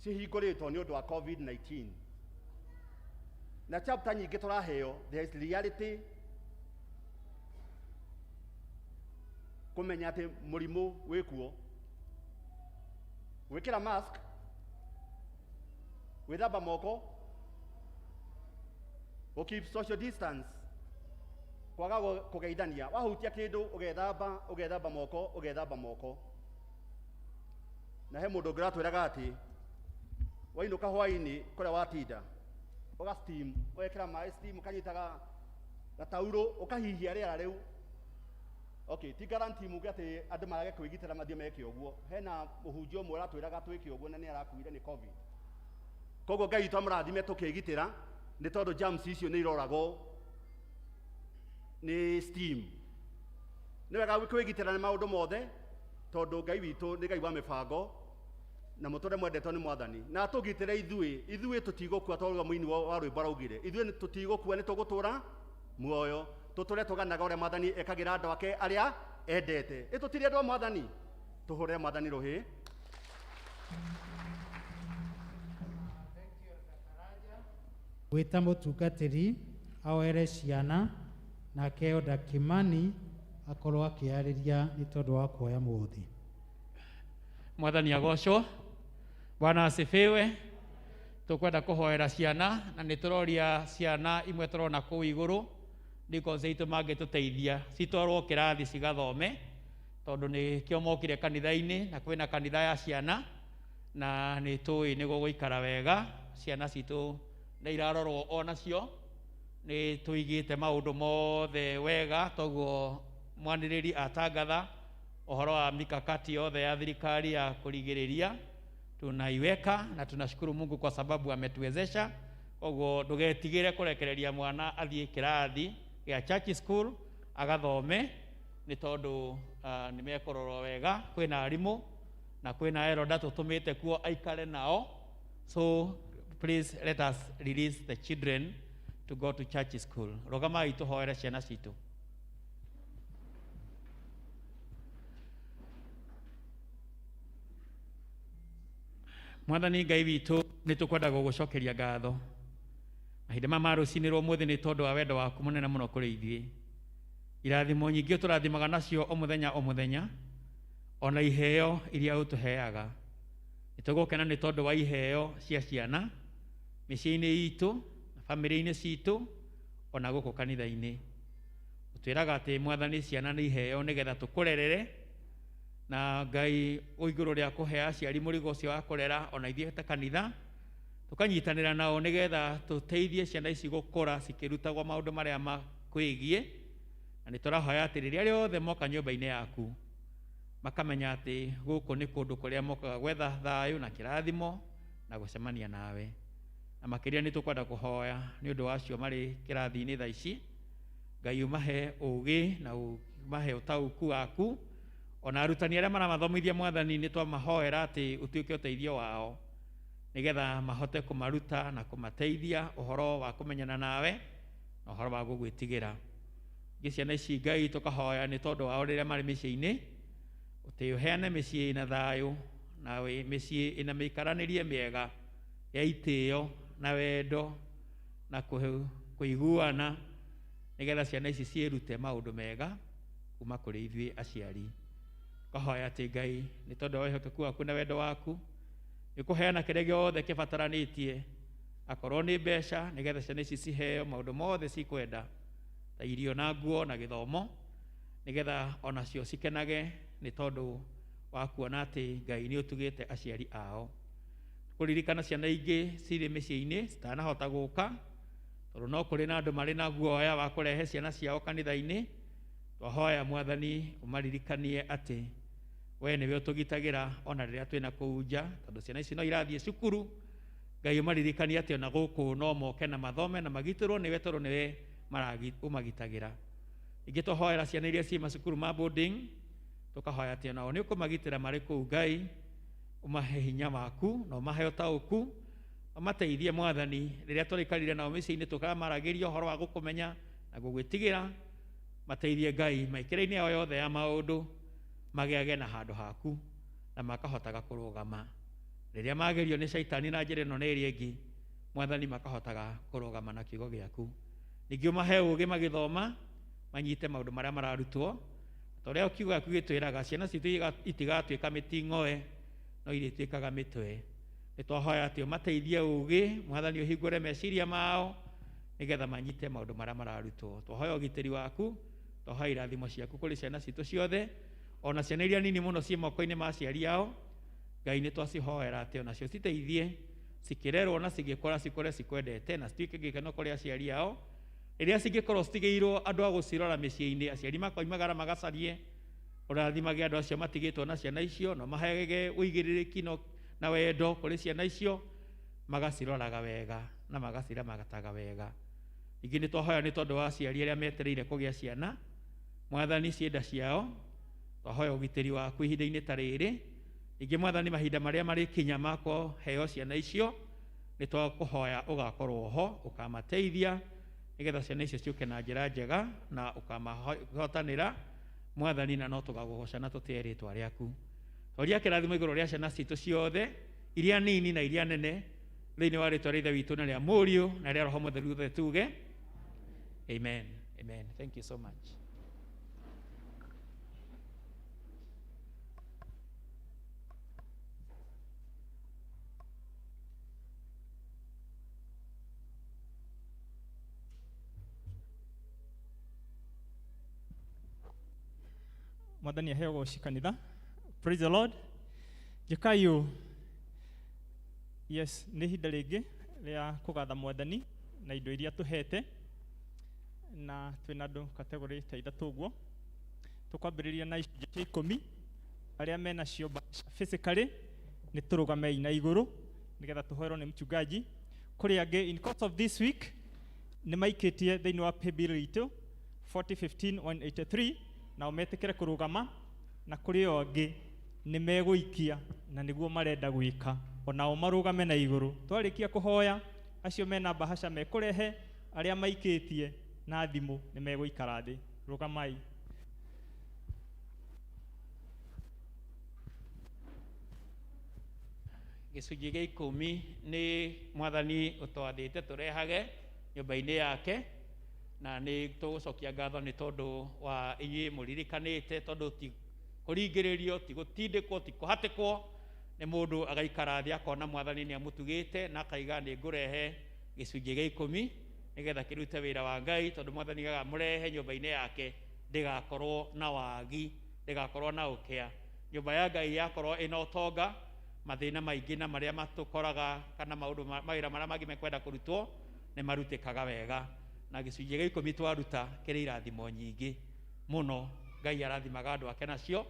cihingũrĩtwo nĩ ũndũ wa COVID-19, na chapter nyingĩ tũraheo. There is reality, kũmenya atĩ mũrimũ wĩkuo, gwĩkĩra mask, gwĩthamba moko, keep social distance, kwaga kũgeithania, wahutia kĩndũ ũgethamba moko. Na he mũndũ ũngĩ ũratwĩraga atĩ wainũka hwaĩ-inĩ kũrĩa watinda ũga steam, ũgekĩra maĩ steam, ũkanyitaga gataurũ ũkahihia rĩera rĩu. Okay, ti guarantee muge atĩ andũ marage kwĩgitĩra mathiĩ meke ũguo. Hena mũhunjia ũmwe ũratwĩraga twĩke ũguo na nĩ arakuire nĩ COVID. Koguo Ngai witũ amũrathime tũkĩgitĩra nĩ tondũ germs icio nĩ iroragwo nĩ steam. Nĩ wega kwĩgitĩra nĩ maũndũ mothe tondũ Ngai witũ nĩ Ngai wa mĩbango na mũtũũre mwendetwo nĩ Mwathani. Na atũgitĩre ithuĩ tũtigũkua tondũ mũini wa rwĩmbo raugire, ithuĩ tũtigũkua nĩ tũgũtũũra muoyo, tũtũũre tũganaga ũrĩa Mwathani ekagĩra andũ ake arĩa endete. Tũtirĩ andũ a Mwathani, tũhũrĩre Mwathani rũhĩ. Gwĩta mũtungatĩri aoere ciana nake Elda Kimani akorwo akĩarĩria nĩ tondũ wa kuoya mũthĩ. Mwathani agocwo. Bwana asifiwe. Tukwenda kuhoera ciana na nĩtũroria ciana imwe tũrona kũu igũrũ ndiko zeitũ mangĩtũteithia citwarwo kĩrathi cigathome tondũ nĩkĩo mokire kanitha-inĩ na kwĩna kanitha ya ciana na nĩtũĩ nĩgũgũikara wega. Ciana citũ nĩ irarorwo onacio, nĩ tũigĩte maũndũ mothe wega, toguo mwanĩrĩri atangatha uhoro wa mikakati yothe ya thirikari ya kurigĩrĩria tunaiweka na tunashukuru Mungu kwa sababu ametuwezesha. Koguo ndũgetigĩre kũrekereria mwana athiĩ kĩrathi gĩa church school agathome nĩ tondũ nĩmekũrorwo wega. Kwĩna arimũ na kwĩna Elda tũtũmĩte kuo aikare nao. So please let us release the children to go to church school. Rogamai tũhoere ciana citũ. Mwathani Ngai witũ nĩtũkwenda gũgũcokeria ngatho mahinda maya ma rũcinĩ rwa ũmũthĩ nĩ tondũ wa wendo waku mũnene mũno kũrĩ ithuĩ. Irathimo nyingĩ ũtũrathimaga nacio o mũthenya ona iheo iria ũtũheaga. Nĩtũgũkena nĩ tondũ wa iheo cia ciana mĩciĩ-inĩ itũ, bamĩrĩ-inĩ citũ ona gũkũ kanitha-inĩ. Ũtwĩraga atĩ Mwathani ciana nĩ iheo nĩgetha tũkũrerere na Ngai ũigũrũ rĩa kũhe aciari mũrigo ũcio wa kũrera ona ithuĩ ta kanitha tũkanyitanĩra nao nĩgetha tũteithie ciana ici gũkũra cikĩrutagwo maũndũ marĩa makwĩgiĩ. Na nĩtũrahoya atĩ rĩrĩa rĩothe moka nyũmba-inĩ yaku makamenya atĩ gũkũ nĩ kũndũ kũrĩa mokaga gwetha thayũ na kĩrathimo na gũcemania nawe. Na makĩria nĩtũkwenda kũhoya nĩ ũndũ wacio marĩ kĩrathi-inĩ thaa ici. Ngai umahe ũgĩ na umahe ũtaũku waku. Ona arutani arĩa maramathomithia Mwathani nĩtwamahoera atĩ ũtuĩke ũteithio wao nĩgetha mahote kũmaruta na kũmateithia ũhoro wa kũmenyana nawe na ũhoro wa gũgwĩtigĩra. Ingĩ ciana ici Ngai tũkahoya nĩ tondũ wao rĩrĩa marĩ mĩciĩ-inĩ ũtĩ ũheane mĩciĩ ĩna thayũ na mĩciĩ ĩna mĩikaranĩrie mĩega ya itĩo na wendo na kũiguana nĩgetha ciana ici ciĩrute maũndũ mega kuma kũrĩ ithuĩ aciari. Kahoya atĩ Ngai nĩ tondũ wa ũhoteku waku na wendo waku nĩkũheana kĩrĩa gĩothe kĩbataranĩtie, akorwo nĩ mbeca nĩgetha ciana ici ciheo maũndũ mothe cikwenda ta irio na nguo na gĩthomo nĩgetha onacio cikenage nĩ tondũ wa kuona atĩ Ngai nĩ ũtugĩte aciari ao. Kũririkana ciana ingĩ cirĩ mĩciĩ-inĩ citanahota gũka tondũ no kũrĩ na andũ marĩ na guoya wa kũrehe ciana ciao kanitha-inĩ. Twahoya Mwathani ũmaririkanie atĩ we nĩwe ũtũgitagĩra ona rĩrĩa twĩna kũu nja, tondũ ciana ici no irathiĩ cukuru. Ngai ũmaririkanie atĩ ona gũkũ no moke na mathome na magitĩrwo nĩwe tondũ nĩwe ũmagitagĩra. Ingĩ twahoera ciana iria ciĩ macukuru ma boarding tũkahoya atĩ onao nĩ ũkũmagitĩra marĩ kũu. Ngai ũmahe hinya waku na ũmahe ũtaũku, ũmateithie Mwathani rĩrĩa tũrĩkarire nao mĩciĩ-inĩ tũkamaragĩria ũhoro wa gũkũmenya na gũgwĩtigĩra. Mateithie Ngai maikĩra-inĩ yao yothe ya maũndũ magĩage na handũ haku na makahotaga kũrũgama rĩrĩa magerio nĩ Shaitani na njĩra ĩno na ĩrĩa ĩngĩ. Mwathani makahotaga kũrũgama na kiugo gĩaku. Ningĩ ũmahe ũgĩ magĩthoma manyite maũndũ marĩa mararutwo, torĩa kiugo gĩaku gĩtwĩraga ciana citũ itigatuĩka mĩting'oe no irĩtuĩkaga mĩtwe. Nĩtwahoya atĩ ũmateithie ũgĩ Mwathani, ũhingũre meciria mao nĩgetha manyite maũndũ marĩa mararutwo. Twahoya ũgitĩri waku, twahoya irathimo ciaku kũrĩ ciana citũ ciothe, ona ciana iria nini mũno ciĩ moko-inĩ ma aciari ao. Ngai nĩtwacihoera atĩ onacio citeithie cikĩrerwo na cigĩkora cikũre cikwendete na cituĩke gĩkeno kũrĩ aciari ao. Rĩrĩa cingĩkorwo citigĩirwo andũ a gũcirora mĩciĩ-inĩ, aciari makoimagara magacarie. Ũrathimage andũ acio matigĩtwo na ciana icio na mahege ũigĩrĩrĩki na wendo kũrĩ ciana icio, magaciroraga wega na magacira magataga wega. Ningĩ nĩ twahoya nĩ tondũ wa aciari arĩa metereire kũgĩa ciana, Mwathani cienda ciao, twahoya ũgitĩri waku ihinda-inĩ ta rĩrĩ. Ningĩ Mwathani mahinda marĩa marĩ kinya ma kũheo ciana icio, nĩ twakũhoya ũgakorwo ho ũkamateithia nĩgetha ciana icio ciũke na njĩra njega na ũkamahotanĩra Mwathani, na no tũgagũgoca na tũtĩe rĩĩtwa rĩaku. Twaria kĩrathimo igũrũ rĩa ciana citũ ciothe, iria nini na iria nene, thĩinĩ wa rĩĩtwa rĩa Ithe witũ na rĩa Mũriũ na rĩa Roho Mũtheru thothe tuge amen. Amen. Thank you so much. Mwathani aheo kanitha. Praise the Lord. Jikayo. Yes, nĩ ihinda rĩngĩ rĩa kũgatha Mwathani na indo iria tũhete, na twĩna andũ kategori ta ithatũ ũguo. Tũkwambĩrĩria na icunjĩ cia 10 arĩa mena cio physically, nĩ tũrũgamei na igũrũ nĩgetha tũhoerwo nĩ mchungaji. Kũrĩ angĩ in course of this week nĩ maikĩtie thĩinĩ wa paybill itũ 4015-183 na umetekere kurugama, na kuri ongi ni megũikia na niguo marenda gwika, onao marugame na iguru. Twarikia kuhoya acio mena bahasha mekurehe, aria maikitie na thimu ni megũikara thi. Rugamai. Gĩcunjĩ gĩa 10 nĩ Mwathani ũtwathĩte tũrehage nyũmba-inĩ yake, na nĩ tũgũcokia ngatho nĩ tondũ wa inyuĩ mũririkanĩte, tondũ ti kũringĩrĩrio, ti gũtindĩkwo, ti kũhatĩkwo, nĩ mũndũ agaikara thĩ akona Mwathani nĩ amũtugĩte na akaiga nĩ ngũrehe gĩcunjĩ gĩa 10 nĩgetha kĩrute wĩra wa Ngai, tondũ Mwathani agamũrehe nyũmba-inĩ yake ndĩgakorwo na wagi, ndĩgakorwo na ũkĩa. Nyũmba ya Ngai yakorwo ĩna ũtonga, mathĩna maingĩ na marĩa matũkoraga kana maũndũ mawĩra marĩa mangĩ mekwenda kũrutwo nĩ marutĩkaga wega. Na gĩcunjĩ gĩa 10 twaruta kĩrĩ irathimo nyingĩ mũno. Ngai arathimaga andũ ake nacio,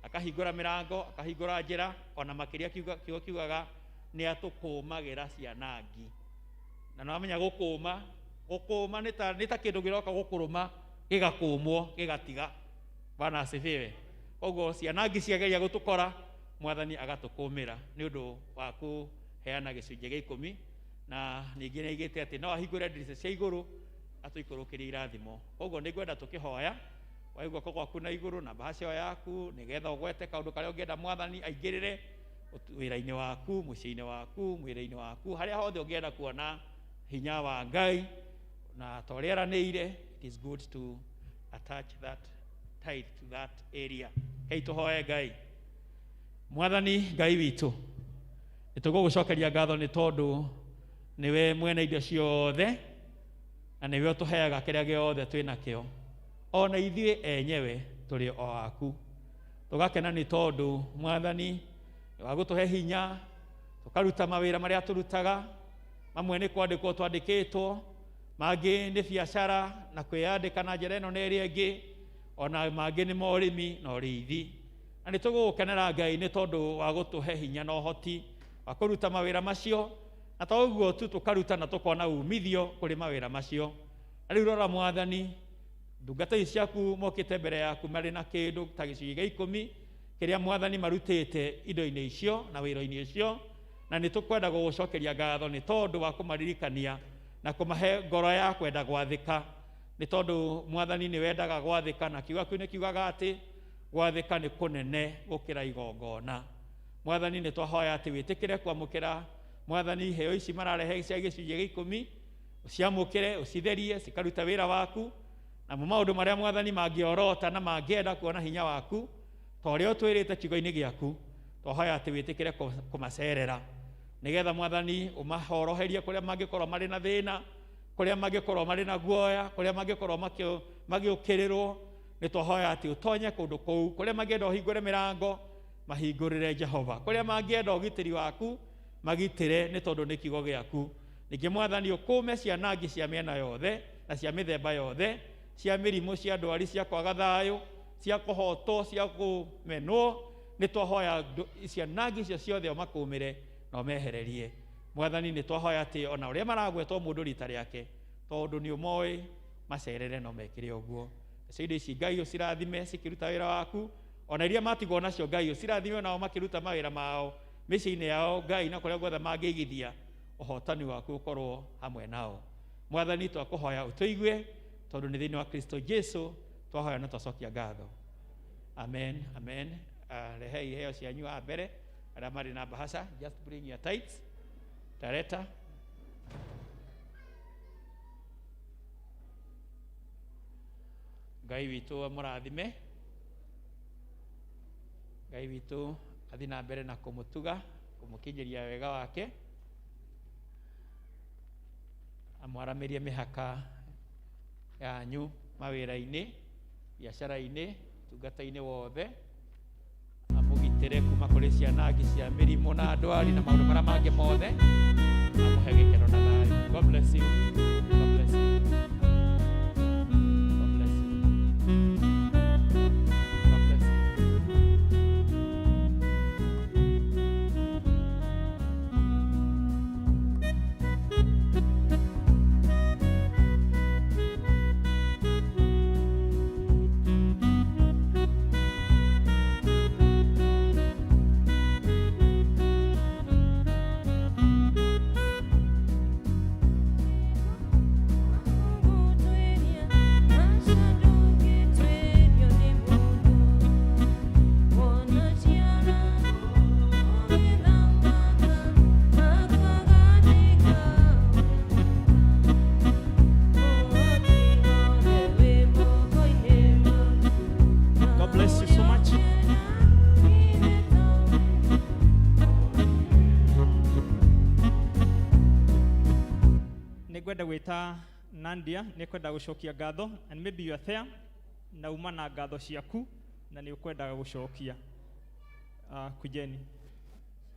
akahingũra mĩrango, akahingũra njĩra, ona makĩria kiugo kiugaga nĩ atũkũmagĩra cianangi. Na nĩwamenya gũkũma nĩ ta kĩndũ gĩroka gũkũrũma gĩgakũmwo gĩgatiga. Bwana asifiwe. Koguo cianangi ciageria gũtũkora, Mwathani agatũkũmĩra nĩ ũndũ wa kũheana gĩcunjĩ gĩa 10. Na ningĩ nĩaigĩte atĩ no ahingũre ndirica cia igũrũ atũikũrũkĩrie irathimo. Koguo nĩngwenda tũkĩhoya waigua guoko gwaku na igũrũ na bahasha yaku, nĩgetha ũgwete kaũndũ karĩa ũngĩenda Mwathani aingĩrĩre wĩra-inĩ waku, mũciĩ-inĩ waku, mwĩrĩ-inĩ waku, harĩa hothe ũngĩenda kuona hinya wa Ngai na tũrĩaranĩire. It is good to attach that tithe to that area. Kei tũhoe Ngai. Mwathani Ngai witũ, nĩtũgũgũcokeria ngatho nĩ tondũ niwe mwene indo ciothe na niwe ũtũheaga kĩrĩa gĩothe twĩnakĩo, ona ithuĩ enyewe tũrĩ o aku. Tũgakena nĩ tondũ Mwathani wa gũtũhe hinya tũkaruta mawĩra marĩa tũrutaga, mamwe nĩ kwandĩkwo twandĩkĩtwo, mangĩ nĩ biacara na kwĩyandĩka na njĩra ĩno na ĩrĩa ĩngĩ, ona mangĩ nĩ morĩmi na ũrĩithi. Na nĩ tũgũgũkenera Ngai nĩ tondũ wa gũtũhe hinya na ũhoti wa kũruta mawĩra macio, na to ũguo tu tũkaruta na tũkona umithio kũrĩ mawĩra macio. Na rĩu rora Mwathani, ndungata ici ciaku mokĩte mbere yaku marĩ na kĩndũ ta gĩcunjĩ gĩa 10 kĩrĩa Mwathani marutĩte indo-inĩ icio na wĩra-inĩ ũcio, na nĩ tũkwenda gũgũcokeria ngatho nĩ tondũ wa kũmaririkania na kũmahe ngoro ya kwenda gwathĩka, nĩ tondũ Mwathani nĩ wendaga gwathĩka, na kiugo kĩu nĩ kiugaga atĩ gwathĩka nĩ kũnene gũkĩra igongona. Mwathani nĩ twahoya atĩ wĩtĩkĩre kwamũkĩra Mwathani heo ici mararehe cia gĩcunjĩ gĩa 10, ũciamũkĩre, ũcitherie, cikaruta wĩra waku, na maũndũ marĩa Mwathani mangĩorota na mangĩenda kuona hinya waku ta ũrĩa ũtwĩrĩte kiugo-inĩ gĩaku, twahoya atĩ wĩtĩkĩre kũmacerera, nĩgetha Mwathani ũmahoroherie kũrĩa mangĩkorwo marĩ na thĩna, kũrĩa mangĩkorwo marĩ na guoya, kũrĩa mangĩkorwo magĩũkĩrĩrwo. Nĩ twahoya atĩ ũtonye kũndũ kũu, kũrĩa mangĩenda ũhingũre mĩrango mahingũrĩre Jehova, kũrĩa mangĩenda ũgitĩri waku magitĩre, nĩ tondũ nĩ kiugo gĩaku. Ningĩ Mwathani ũkũme cianangi cia mĩena yothe na cia mĩthemba yothe, cia mĩrimũ, cia ndwari, cia kwaga thayũ, cia kũhotwo, cia kũmenwo. Nĩ twahoya cianangi icio ciothe ũmakũmĩre na ũmehererie. Mwathani nĩ twahoya atĩ ona ũrĩa maragwetwo mũndũ rita rĩake tondũ nĩ ũmoĩ macerere no mekĩre ũguo. Indo ici Ngai ũcirathime cikĩruta wĩra waku, ona iria matigwo nacio Ngai ũcirathime nao makĩruta mawĩra mao mĩciĩ-inĩ yao Ngai, na kũrĩa guothe mangĩigithia ũhotani waku ũkorwo hamwe nao. Mwathani twakũhoya ũtũigue tondũ nĩ thĩinĩ wa Kristo Jesu twahoya na twacokia ngatho. Amen, amen. Rehei iheo cianyu a mbere arĩa marĩ na bahasha, just bring your tithes. Tareta. Ngai witũ mũrathime, Ngai witũ athiĩ na mbere na kũmũtuga, kũmũkinyĩria wega wake, amwaramĩrie mĩhaka yanyu mawĩra-inĩ, biacara-inĩ, tungata-inĩ wothe, amũgitĩre kuma kũrĩ cianangi cia mĩrimũ na ndwari na maũndũ marĩa mangĩ mothe, amũhe gĩkeno na thayũ. God bless you. God bless you. God bless you. God bless Nĩngwenda gwĩta Nadia, nĩkwenda gũcokia ngatho, and maybe you are there na uma na ngatho ciaku na nĩ ũkwendaga gũcokia. Kujeni,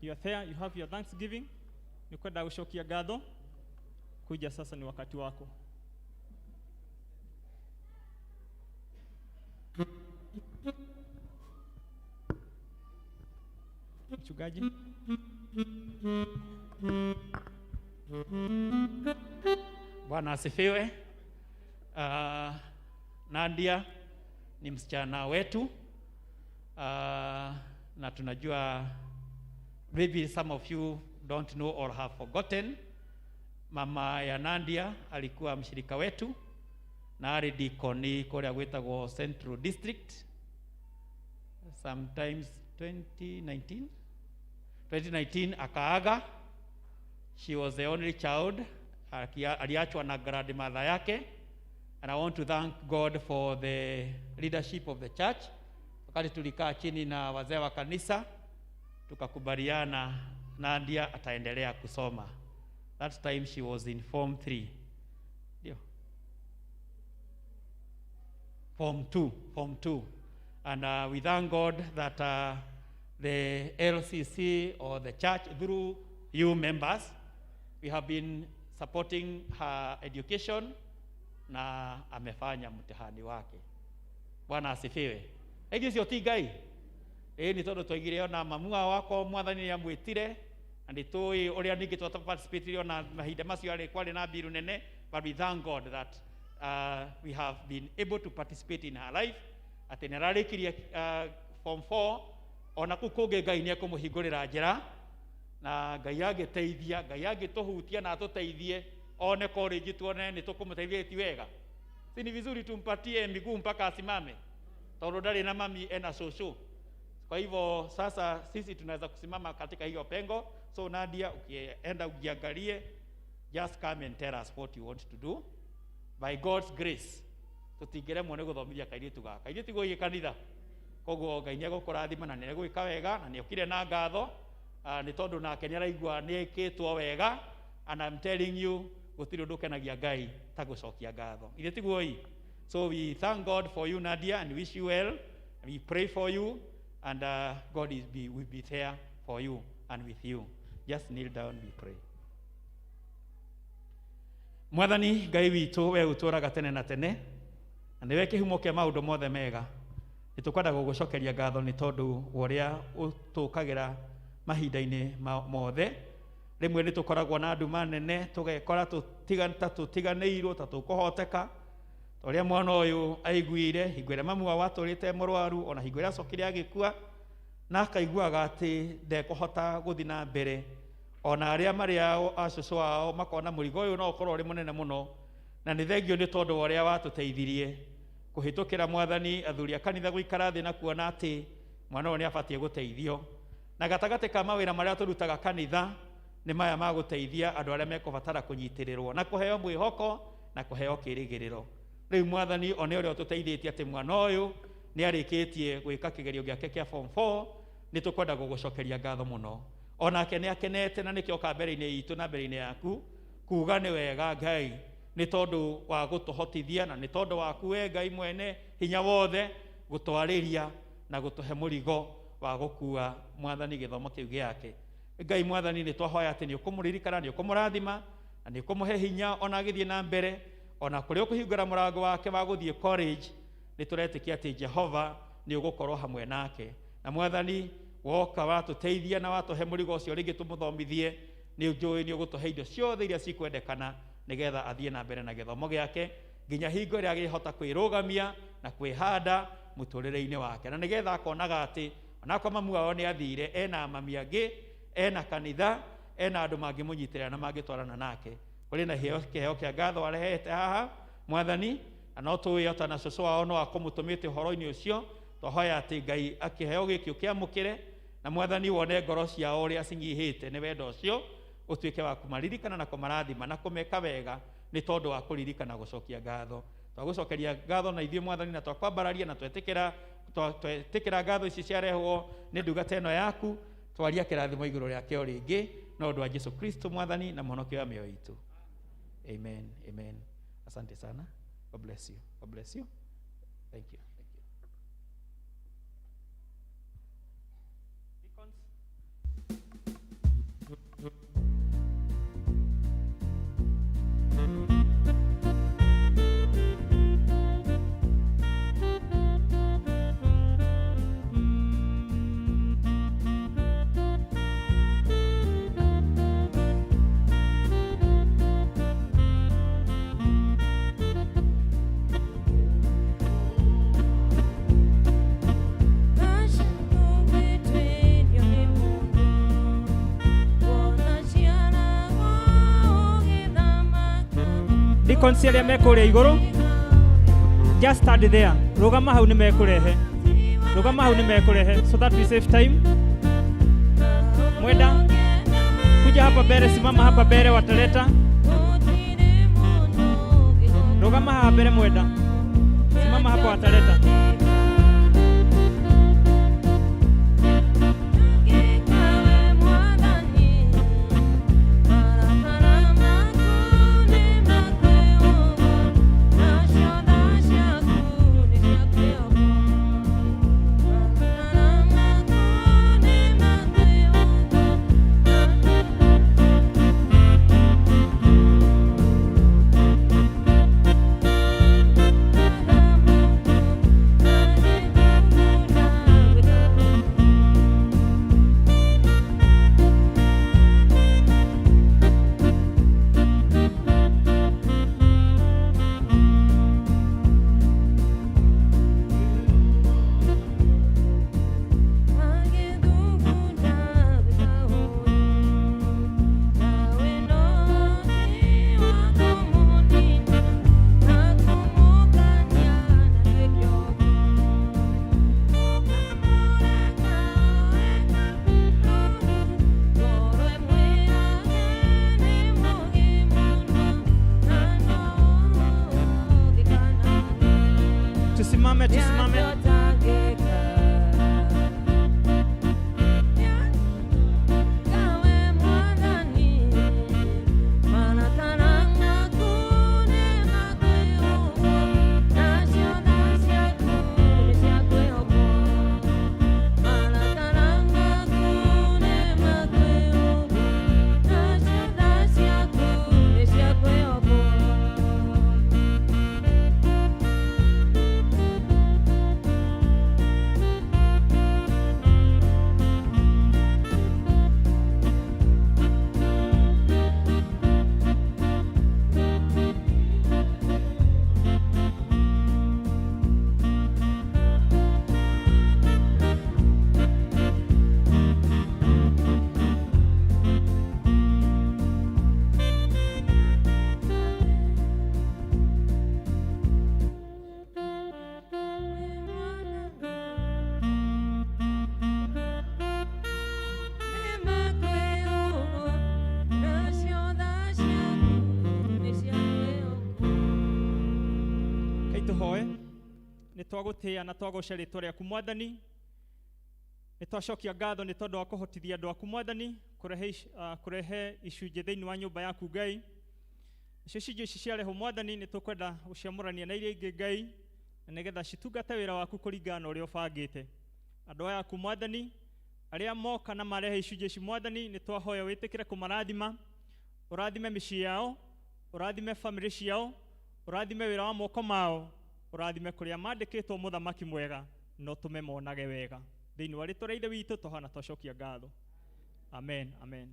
you are there, you have your thanksgiving, nĩkwenda gũcokia ngatho, kuja sasa, ni wakati wako. Mchungaji. Bwana asifiwe. Nadia ni msichana wetu, na tunajua maybe some of you don't know or have forgotten, mama ya Nadia alikuwa mshirika wetu na ari dikoni kũrĩa gwĩtagwo Central District sometimes 2019 akaaga. She was the only child, aliachwa na grandmother yake, and I want to thank God for the leadership of the church. Wakati tulikaa chini na wazee wa kanisa tukakubaliana Nadia ataendelea kusoma. That time she was in Form 3. Ndio. Form 2. And we thank God that the LCC or the church, through you members, we have been supporting her education na amefanya mtihani wake. Bwana asifiwe. Egi cio ti Ngai. Ni tondu twaigire ona mamua wako Mwathani ni amwitire, and itoi uria ningi twata participate na mahinda macio ari kwari na biru nene, but we thank God that we have been able to participate in her life. Ati nirarikirie Form 4, ona kukunge Ngai ni akumuhingurira njira, na Ngai agĩteithia, Ngai agĩtũhutia na atũteithie one college tuone ni tukumuteithia ti wega. Si ni vizuri tumpatie miguu mpaka asimame, tondũ ndari na mami ena shosho. Kwa hivyo sasa sisi tunaweza kusimama katika hiyo pengo. So Nadia, ukienda ujiangalie, just come and tell us what you want to do. By God's grace tutingĩremwo nĩ gũthomithia kairĩtu gaka. Kairĩtu gũgĩ kanitha, koguo Ngai nĩ agũkũrathima na nĩ agwĩka wega na nĩ ũkire na ngatho, nĩ tondũ nake nĩ araigua nĩ ĩkĩtwo wega, and I'm telling you gũtirĩ ũndũ ũkenagia Ngai ta gũcokia ngatho. Ithe tiguo ii. So we thank God for you Nadia and wish you well. We pray for you, and God will be there for you and with you. Just kneel down, we pray. Mwathani Ngai witũ, we ũtũũraga tene na tene, na nĩwe kĩhumo kĩa maũndũ mothe mega. Nĩtũkwenda gũgũcokeria ngatho nĩ tondũ ũrĩa ũtũkagĩra mahinda-inĩ mothe, rimwe nĩ tũkoragwo na nduma nene tũgekora tũtiganĩirwo ta tũkũhoteka ũrĩa mwana ũyũ aiguire hingo ĩrĩa mamu wao atũrĩte mũrwaru ona hingo ĩrĩa acokire agĩkua na akaiguaga atĩ ndekũhota gũthiĩ na mbere ona arĩa marĩ ao a cũcũ wao makona mũrigo ũyũ no ũkorwo ũrĩ mũnene mũno na nĩ thengio nĩ tondũ wa ũrĩa watũteithirie kũhĩtũkĩra mwathani athuri a kanitha gũikara thĩ na kuona atĩ mwana ũyũ nĩ abatiĩ gũteithio na gatagatĩ ka mawĩra marĩa tũrutaga kanitha nĩ maya ma gũteithia andũ arĩa mekũbatara kũnyitĩrĩrwo na kũheo mwĩhoko na kũheo kĩĩrĩgĩrĩro. Rĩu mwathani one ũrĩa ũtũteithĩtie atĩ mwana ũyũ nĩ arĩkĩtie gwĩka kĩgerio gĩake kĩa form 4 nĩ tũkwenda gũgũcokeria ngatho mũno. Onake nĩ akenete na nĩkĩo ka mbere-inĩ itũ na mbere-inĩ yaku kuuga nĩ wega Ngai nĩ tondũ wa gũtũhotithia na nĩ tondũ waku we Ngai mwene hinya wothe gũtwarĩria na gũtũhe mũrigo wa gũkua mwathani gĩthomo kĩu gĩake. Ngai mwathani nĩ twahoya atĩ nĩ ũkũmũririkana nĩ ũkũmũrathima na nĩ ũkũmũhe hinya ona agĩthiĩ na mbere ona kũrĩa ũkũhingũra mũrango wake wa gũthiĩ college nĩ tũretĩkia atĩ Jehova nĩ ũgũkorwo hamwe nake na mwathani woka watũteithia na watũhe mũrigo ũcio rĩngĩ tũmũthomithie nĩ njũĩ nĩ ũgũtũhe indo ciothe iria cikwendekana nĩgetha athiĩ na mbere na gĩthomo gĩake nginya hingo ĩrĩa agĩhota kwĩrũgamia na kwĩhanda mũtũrĩre-inĩ wake na nĩgetha akonaga atĩ onakwa mamu wao nĩ athire ena mami angĩ ena kanitha ena andũ mangĩmũnyitĩrĩra na mangĩtwarana nake. Kũrĩ na kĩheo kĩa ngatho arehete haha mwathani na no tũĩ ota na cũcũ wao no akũmũtũmĩte ũhoro-inĩ ũcio twahoya atĩ Ngai akĩheo gĩkĩ ũkĩamũkĩre na mwathani wone ngoro ciao ũrĩa cinyihĩte nĩ wendo ũcio ũtuĩke wa kũmaririkana na kũmarathima na kũmeka wega nĩ tondũ wa kũririkana gũcokia ngatho. Twagũcokeria ngatho na ithuĩ mwathani na twakwambararia na twetĩkĩra ngatho ici ciarehwo nĩ ndungata ĩno yaku twaria kĩrathimo igũrũ rĩake o rĩngĩ na ũndũ wa Jesũ Kristo mwathani na mũhonokia wa mĩoyo itũ. Amen. Amen. Asante sana. God bless you. God bless you. Thank you. Deacons arĩa me kũrĩa igũrũ, just stand there. Rũgama hau nĩ mekũrehe. Rũgama hau nĩ mekũrehe so that we save time. Mwenda kuja hapa mbele, simama hapa mbele, wataleta. Rũgama hapa mbele mwenda, simama hapa, wataleta. twagũtĩĩa na twagũca rĩĩtwa rĩaku Mwathani. Nĩ twacokia ngatho nĩ tondũ wa kũhotithia andũ aku Mwathani kũrehe icunjĩ thĩinĩ wa nyũmba yaku Ngai. Nacio icunjĩ ici ciarehwo Mwathani nĩ tũkwenda gũciamũrania na iria ingĩ Ngai, na nĩgetha citungate wĩra waku kũringana na ũrĩa ũbangĩte. Andũ aya aku Mwathani arĩa moka na marehe icunjĩ ici Mwathani, nĩ twahoya wĩtĩkĩre kũmarathima, ũrathime mĩciĩ yao, ũrathime bamĩrĩ ciao, ũrathime wĩra wa moko mao, ũrathime kũrĩa mandĩkĩtwo mũthamaki mwega, no tũme monage wega. Thĩinĩ wa rĩĩtwa rĩa Ithe witũ tũhana twacokia ngatho. Amen, amen.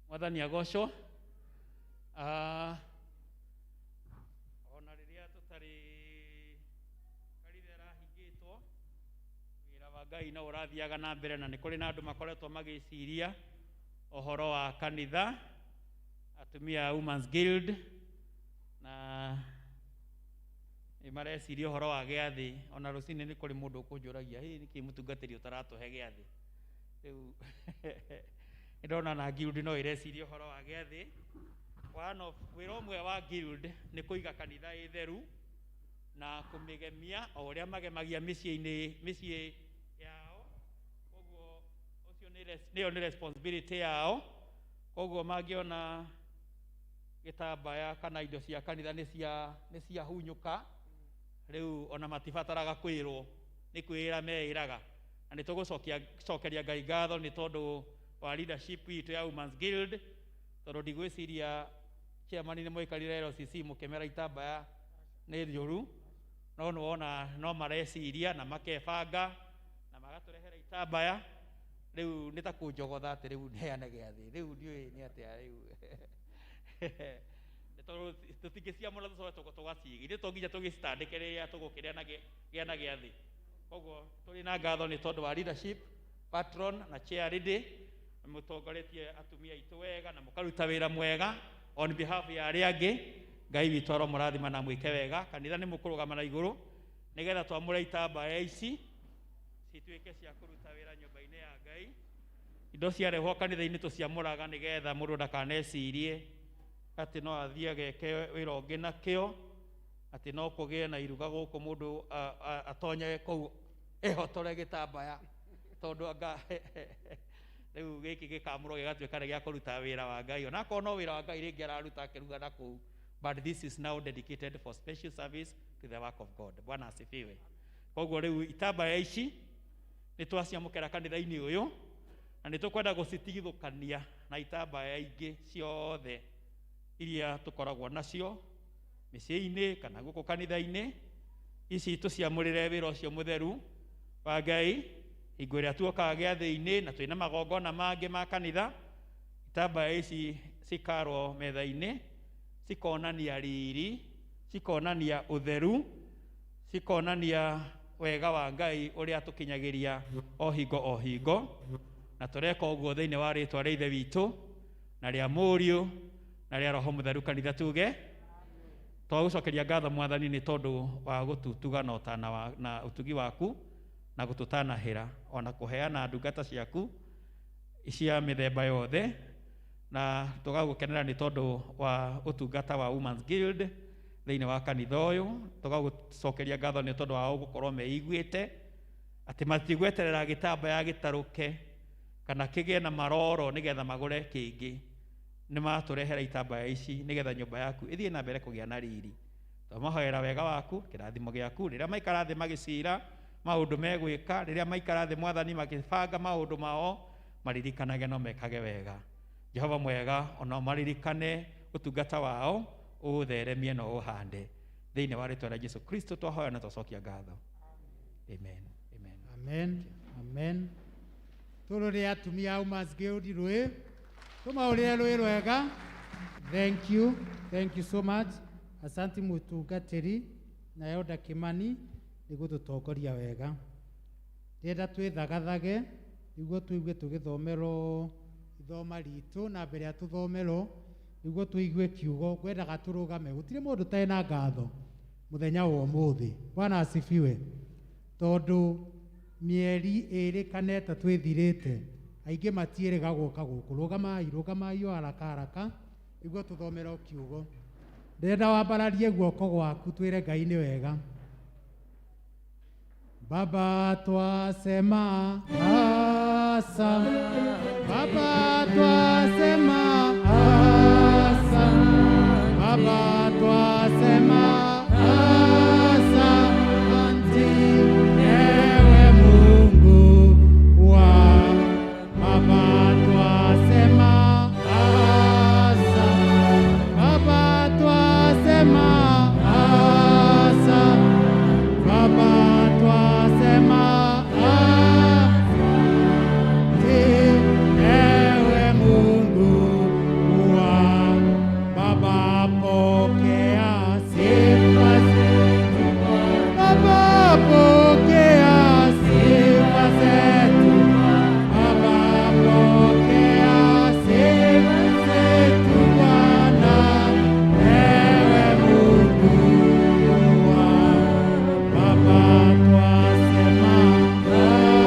Mwathani agocwo. Ona rĩrĩa tũtarĩ kanitha ĩrahingĩtwo, wĩra wa Ngai no ũrathiaga na mbere, na nĩ kũrĩ na andũ makoretwo magĩciria ũhoro wa kanitha, atumia a Women's Guild, na mareciria ũhoro wa gĩathĩ. Ona rũcinĩ nĩ kũrĩ mũndũ ũkũnjũragia, nĩkĩ mũtungatĩri ũtaratũhe gĩathĩ? Rĩu ndona na guild no ĩreciria ũhoro wa gĩathĩ. Wĩra ũmwe wa guild nĩ kũiga kanitha ĩ theru na kũmĩgemia o ũrĩa magemagia mĩciĩ yao. Koguo ũcio nĩyo nĩ responsibility yao. Koguo mangĩona gĩtambaya kana indo cia kanitha nĩ ciahunyũka, rĩu ona matibataraga kwĩrwo, nĩ kwĩĩra meĩraga. Na nĩ tũgũcokeria Ngai ngatho nĩ tondũ wa leadership itũ ya Women's Guild, tondũ ndigwĩciria chairman nĩ mũikarire LCC mũkĩmera itambaya nĩ njũru, no nĩwona no mareciria na makebanga na magatũrehera itambaya. Rĩu nĩ ta kũnjogotha atĩ rĩu neane gĩathĩ, rĩu ndiũĩ nĩ atĩa rĩu. Tondũ tũtingĩciamũra tũcoke tũgaciga, ithuĩ to nginya tũgĩcitandĩke rĩrĩa tũgũkĩrĩa na gĩathĩ. Koguo tũrĩ na ngatho nĩ tondũ wa leadership, patron na chair lady, mũtongoretie atumia aitũ wega na mũkaruta wĩra mwega on behalf ya arĩa angĩ. Ngai witũ aromũrathima na mwĩke wega. Kanitha nĩ mũkũrũgama na igũrũ nĩgetha twamũre itambaya ici cituĩke cia kũruta wĩra nyũmba-inĩ ya Ngai. Indo ciarehwo kanitha-inĩ tũciamũraga nĩgetha mũndũ ndakanecirie atĩ no athiĩ ageke wĩra ũngĩ nakĩo, atĩ no kũgĩe na iruga gũkũ mũndũ atonye kũu ehotore gĩtambaya, tondũ rĩu gĩkĩ gĩkamũrwo gĩgatuĩka nĩ gĩa kũruta wĩra wa Ngai. Onakorwo no wĩra wa Ngai rĩngĩ araruta akĩruga na kũu, but this is now dedicated for special service to the work of God. Bwana asifiwe. Koguo rĩu itambaya ici nĩ twaciamũkĩra kanitha-inĩ ũyũ, na nĩ tũkwenda gũcitigithũkania na itambaya ingĩ ciothe iria tũkoragwo nacio mĩciĩ-inĩ kana gũkũ kanitha-inĩ. Ici tũciamũrĩre wĩra ũcio mũtheru wa Ngai hingo ĩrĩa tuokaga gĩathĩ-inĩ na twĩna magongona mangĩ ma kanitha. Itambaya ici cikarwo metha-inĩ, cikonania riri, cikonania ũtheru, cikonania wega wa Ngai ũrĩa tũkinyagĩria o hingo, na tũreka ũguo thĩinĩ wa rĩĩtwa rĩa Ithe witũ na rĩa Mũriũ na rĩa Roho Mũtheru. Kanitha tuge twagũcokeria ngatho Mwathani nĩ tondũ wa gũtutuga na ũtana na ũtugi waku na gũtũtanahĩra ona kũheana ndungata ciaku cia mĩthemba yothe, na tũgagũkenera nĩ tondũ wa ũtungata wa Women's Guild thĩinĩ wa kanitha ũyũ. Tũgagũcokeria ngatho nĩ tondũ wa gũkorwo meiguĩte atĩ matigweterera gĩtambaya gĩtarũke kana kĩgĩe na maroro nĩgetha magũre kĩngĩ. Nĩ matũrehera itambaya ici nĩgetha nyũmba yaku ĩthiĩ na mbere kũgĩa na riri. Twamahoera wega waku, kĩrathimo gĩaku rĩrĩa maikara thĩ magĩcira maũndũ megwĩka, rĩrĩa maikara thĩ Mwathani magĩbanga maũndũ mao, maririkanage no mekage wega. Jehova mwega, ona maririkane ũtungata wao, ũtheremie na ũhande. Thĩinĩ wa rĩĩtwa rĩa Jesũ Kristo twahoya na twacokia ngatho. Amen. Amen. Amen. Amen. Tũrũrĩ atumia a Women's Guild rũĩ, tũmaũrĩre rũĩ rwega. Thank you. Thank you so much. Asanti mũtungatĩri na Elder Kimani nĩ gũtũtongoria wega. Ndĩrenda twĩthagathage nĩguo tũigue tũgĩthomerwo ithoma ritũ, na mbere ya tũthomerwo nĩguo tũigue kiugo. Ngwendaga tũrũgame, gũtirĩ mũndũ ũtarĩ na ngatho mũthenya wa ũmũthĩ. Bwana asifiwe. Tondũ mĩeri ĩrĩ kana ĩtatũ ĩthirĩte aingĩ matiĩrĩga gũka gũkũ. Rũgamai o haraka nĩguo tũthomere o kiugo. Ndĩrenda wambararie guoko gwaku twĩre Ngai nĩ wega. Baba twasema asante. Baba twasema asante. Baba twasema asante. Ewe Mungu wa Baba twasema asante. Baba twasema asante. Baba twasema asante. Ewe Mungu wa Baba, pokea sifa zetu. Baba, pokea sifa zetu. Baba, pokea sifa zetu Bwana. Ewe Mungu wa Baba, twasema asante.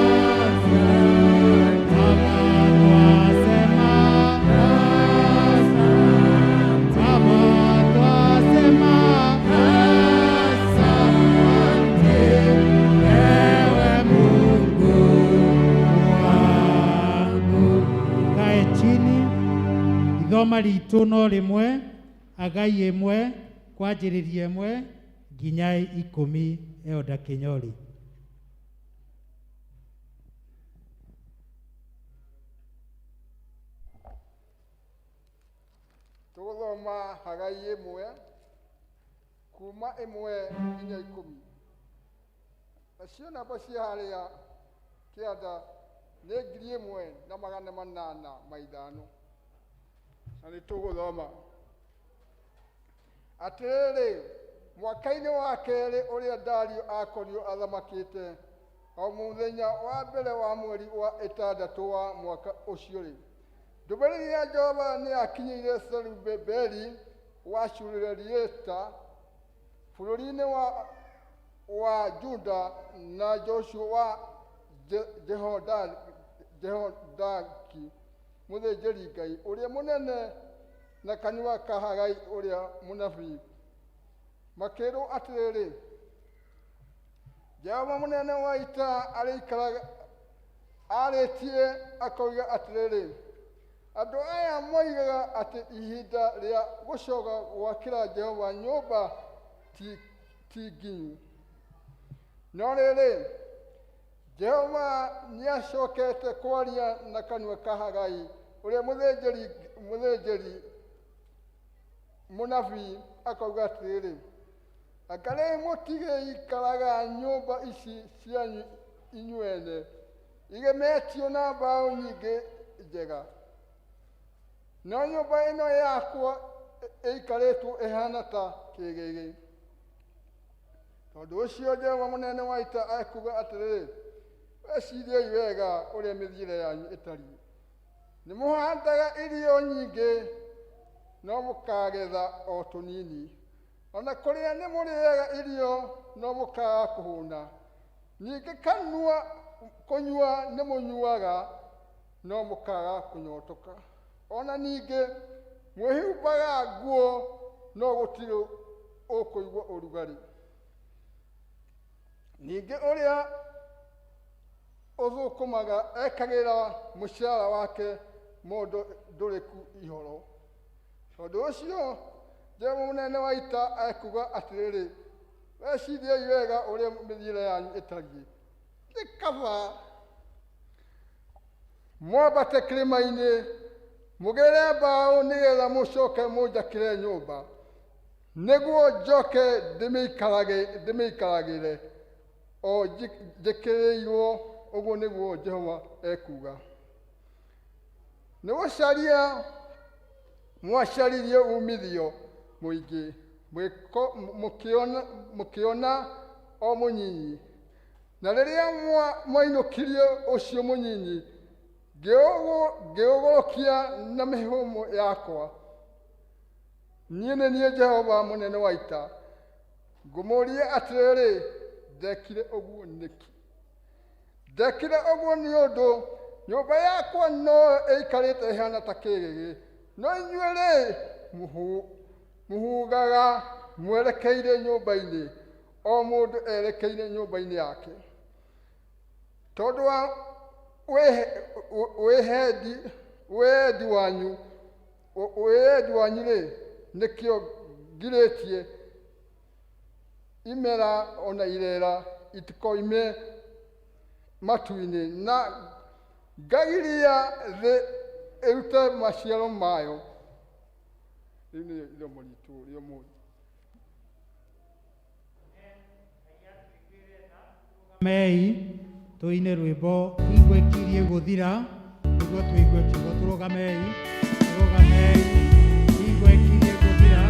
Baba, twasema asante. Baba, twasema asante. Ewe Mungu wangu. Kae chini. Ithoma ritũ no rĩmwe, agai ĩmwe, kwanjĩrĩria ĩmwe, nginya 10. Elder Kĩnyori. Tũgũthoma Hagai 1 kuma 1 nginya 10. Nacio namba cia harĩa kĩanda nĩ 1,805. Na nĩ tũgũthoma atĩrĩrĩ, mwaka-inĩ wa kerĩ ũrĩa Dario akorirwo athamakĩte, o mũthenya wa mbere wa mweri wa 6 wa mwaka ũcio-rĩ, ndũmĩrĩri ya Jehova nĩ yakinyĩire Zerubabeli wa Shurelieta bũrũri-inĩ wa Juda na Joshua wa Jehodaki mũthĩnjĩri Ngai ũrĩa mũnene na kanua ka Hagai ũrĩa mũnabii, makĩrwo atĩrĩrĩ, Jehova mũnene wa ita arĩtie akoiga atĩrĩrĩ, andũ aya moigaga atĩ ihinda rĩa gũcoka gwakĩra Jehova nyũmba ti nginyu. No rĩrĩ, Jehova nĩacokete kwaria na kanua ka Hagai ũrĩa mũthĩnjĩri mũnabii, akoiga atĩrĩrĩ, angarĩ mũtigĩikaraga nyũmba ici cianyu inyuene igemetio na mbaũ nyingĩ njega, no nyũmba ĩno yakwa ĩikarĩtwo ĩhana ta kĩgĩgĩ. Tondũ ũcio Jehova mũnene wa ita ekuga atĩrĩrĩ, weciriei wega ũrĩa mĩthiĩre yanyu ĩtariĩ. Nĩ mũhandaga irio nyingĩ no mũkagetha o tũnini, ona kũrĩa nĩ mũrĩaga irio no mũkaga kũhũna, ningĩ kũnyua nĩ mũnyuaga no mũkaga kũnyotoka, ona ningĩ mwĩhumbaga nguo no gũtirĩ ũkũigua ũrugarĩ. Ningĩ ũrĩa ũthũkũmaga ekagĩra mũcara wake mũndũ ndũrĩ ku ihoro. Tondũ ũcio Jehova mũnene wa ita ekuga atĩrĩrĩ, weciriei wega ũrĩa mĩthiĩre yanyu ĩtariĩ. Nĩ kaba mwambate kĩrĩma-inĩ mũgĩre mbaũ nĩgetha mũcoke mũnjakĩre nyũmba, nĩguo njoke ndĩmĩikaragĩre o njĩkĩrĩirwo. Ũguo nĩguo Jehova ekuga. Nĩ gũcaria mwacaririe umithio mũingĩ, mũkĩona o mũnyinyi, na rĩrĩa mwainũkirie ũcio mũnyinyi, ngĩũgũrũkia na mĩhũmũ yakwa. Niĩ nĩ niĩ Jehova mũnene wa ita, ngũmũũria atĩrĩrĩ, ndekire ũguo nĩkĩ? Ndekire ũguo nĩ ũndũ nyũmba yakwa no ĩikarĩte ĩhana ta kĩgĩgĩ, no inyuĩ rĩ mũhugaga mwerekeire nyũmba-inĩ, o mũndũ erekeire nyũmba-inĩ yake. Tondũ wa wĩendi wanyu rĩ, nĩkĩo ngirĩtie imera ona irera itikoime matu-inĩ, na ngagiria thĩ ĩrute maciaro mayo. Rĩu nĩyo iromo ritũ rĩa ũmũthĩ. Mei tuine rwimbo igwekirie guthira niguo tuigue kiugo. Turugamei igwekirie guthira.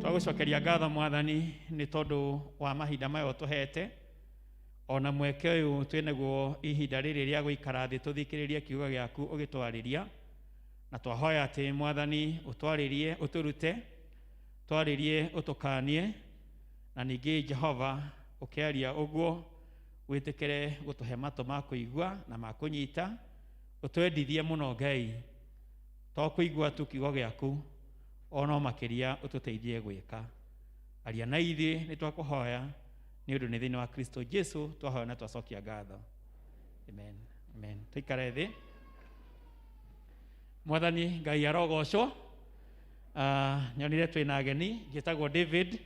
Twagucokeria ngatho Mwathani nĩ tondũ wa mahinda maya ũtũhete, ona mweke ũyũ twĩnaguo ihinda rĩrĩ rĩa gũikara thĩ tũthikĩrĩrie kiugo gĩaku ũgĩtwarĩria, na twahoya atĩ Mwathani ũtwarĩrie, ũtũrute, twarĩrie, ũtũkanie, na ningĩ Jehova ũkĩaria ũguo wĩtĩkĩre gũtũhe matũ ma kũigua na ma kũnyita, ũtwendithie mũno Ngai, to kũigua tu kiugo gĩaku, ono makĩria ũtũteithie gwĩka. Aria na ithuĩ nĩ twakũhoya nĩ ũndũ nĩ thĩinĩ wa Kristo Jesu twahoya na twacokia ngatho. Amen. Amen. Tuikare thĩ. Mwathani Ngai arogocwo. Nyonire twĩna ageni njĩtagwo David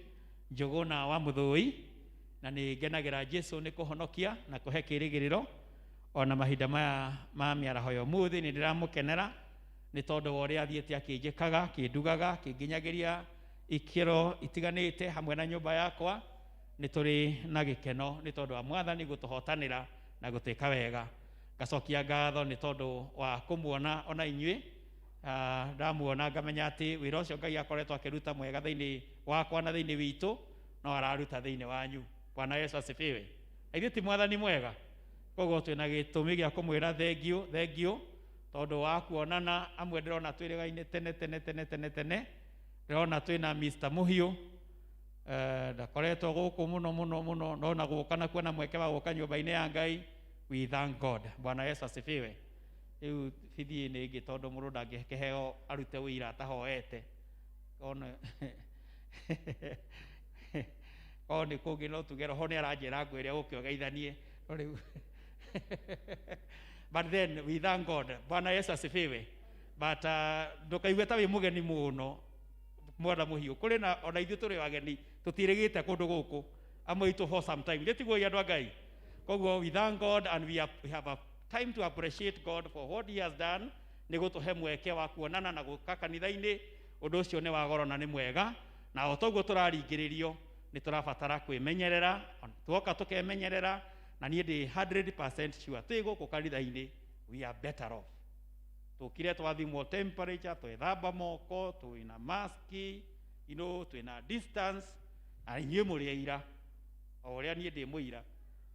Njũgũna wa Mũthũi, na nĩ ngenagĩra Jesu nĩ kũhonokia na kũhe kĩĩrĩgĩrĩro. Ona mahinda maya ma mĩaraho ya ũmũthĩ nĩ ndĩramũkenera nĩ tondũ wa ũrĩa athiĩte akĩnjĩkaga, kĩndugaga, kĩnginyagĩria ikĩro itiganĩte hamwe na nyũmba yakwa. Nĩ tũrĩ na gĩkeno nĩ tondũ wa Mwathani gũtũhotanĩra na gũtwĩka wega. Ngacokia ngatho nĩ tondũ wa kũmuona ona inyuĩ. Ndamuona ngamenya atĩ wĩra ũcio Ngai akoretwo akĩruta mwega thĩinĩ wakwa na thĩinĩ witũ no araruta thiini wanyu. Bwana Yesu asifiwe. Ithuĩ ti mwathani mwega? Koguo twĩna gĩtũmi gĩa kũmwĩra thengiũ tondũ wa kuonana. Amwe ndĩrona twĩrĩgaine tene. Ndĩrona twĩna Mr. Mũhiũ ndakoretwo gũkũ mũno no na gũka na kuona mweke wa gũka nyũmba-inĩ ya Ngai. We thank God. Bwana Yesu asifiwe. Rĩu bithi nĩ ĩngĩ tondũ mũndũ ndangĩkĩheo arute wĩira atahoete. Nĩ kũngĩ no tuge roho nĩ aranjĩra ngwĩre ũke ũgeithanie no rĩu. But then we thank God. Bwana Yesu asifiwe. But ndũkaigue ta wĩ mũgeni mũno mwana Mũhiũ. Kũrĩ na ona ithuĩ tũrĩ ageni tũtirĩgĩte kũndũ gũkũ. Amwe itũ for some time. Ndĩtiguo andũ a Ngai. Koguo we thank God and we have a time to appreciate God for what he has done. Nĩ gũtũhe mweke wa kuonana na gũka kanitha-inĩ. Ũndũ ũcio nĩ wa goro na nĩ mwega. Na o toguo tũraringĩrĩrio nĩ tũrabatara kwĩmenyerera. Tuoka tũkemenyerera na niĩ ndĩ 100% sure twĩ gũkũ kanitha-inĩ we are better off. Tũkire twathimwo temperature, twĩthamba moko, twĩna mask, twĩna distance, na inyuĩ mũrĩ aira o ũrĩa niĩ ndĩ mũira.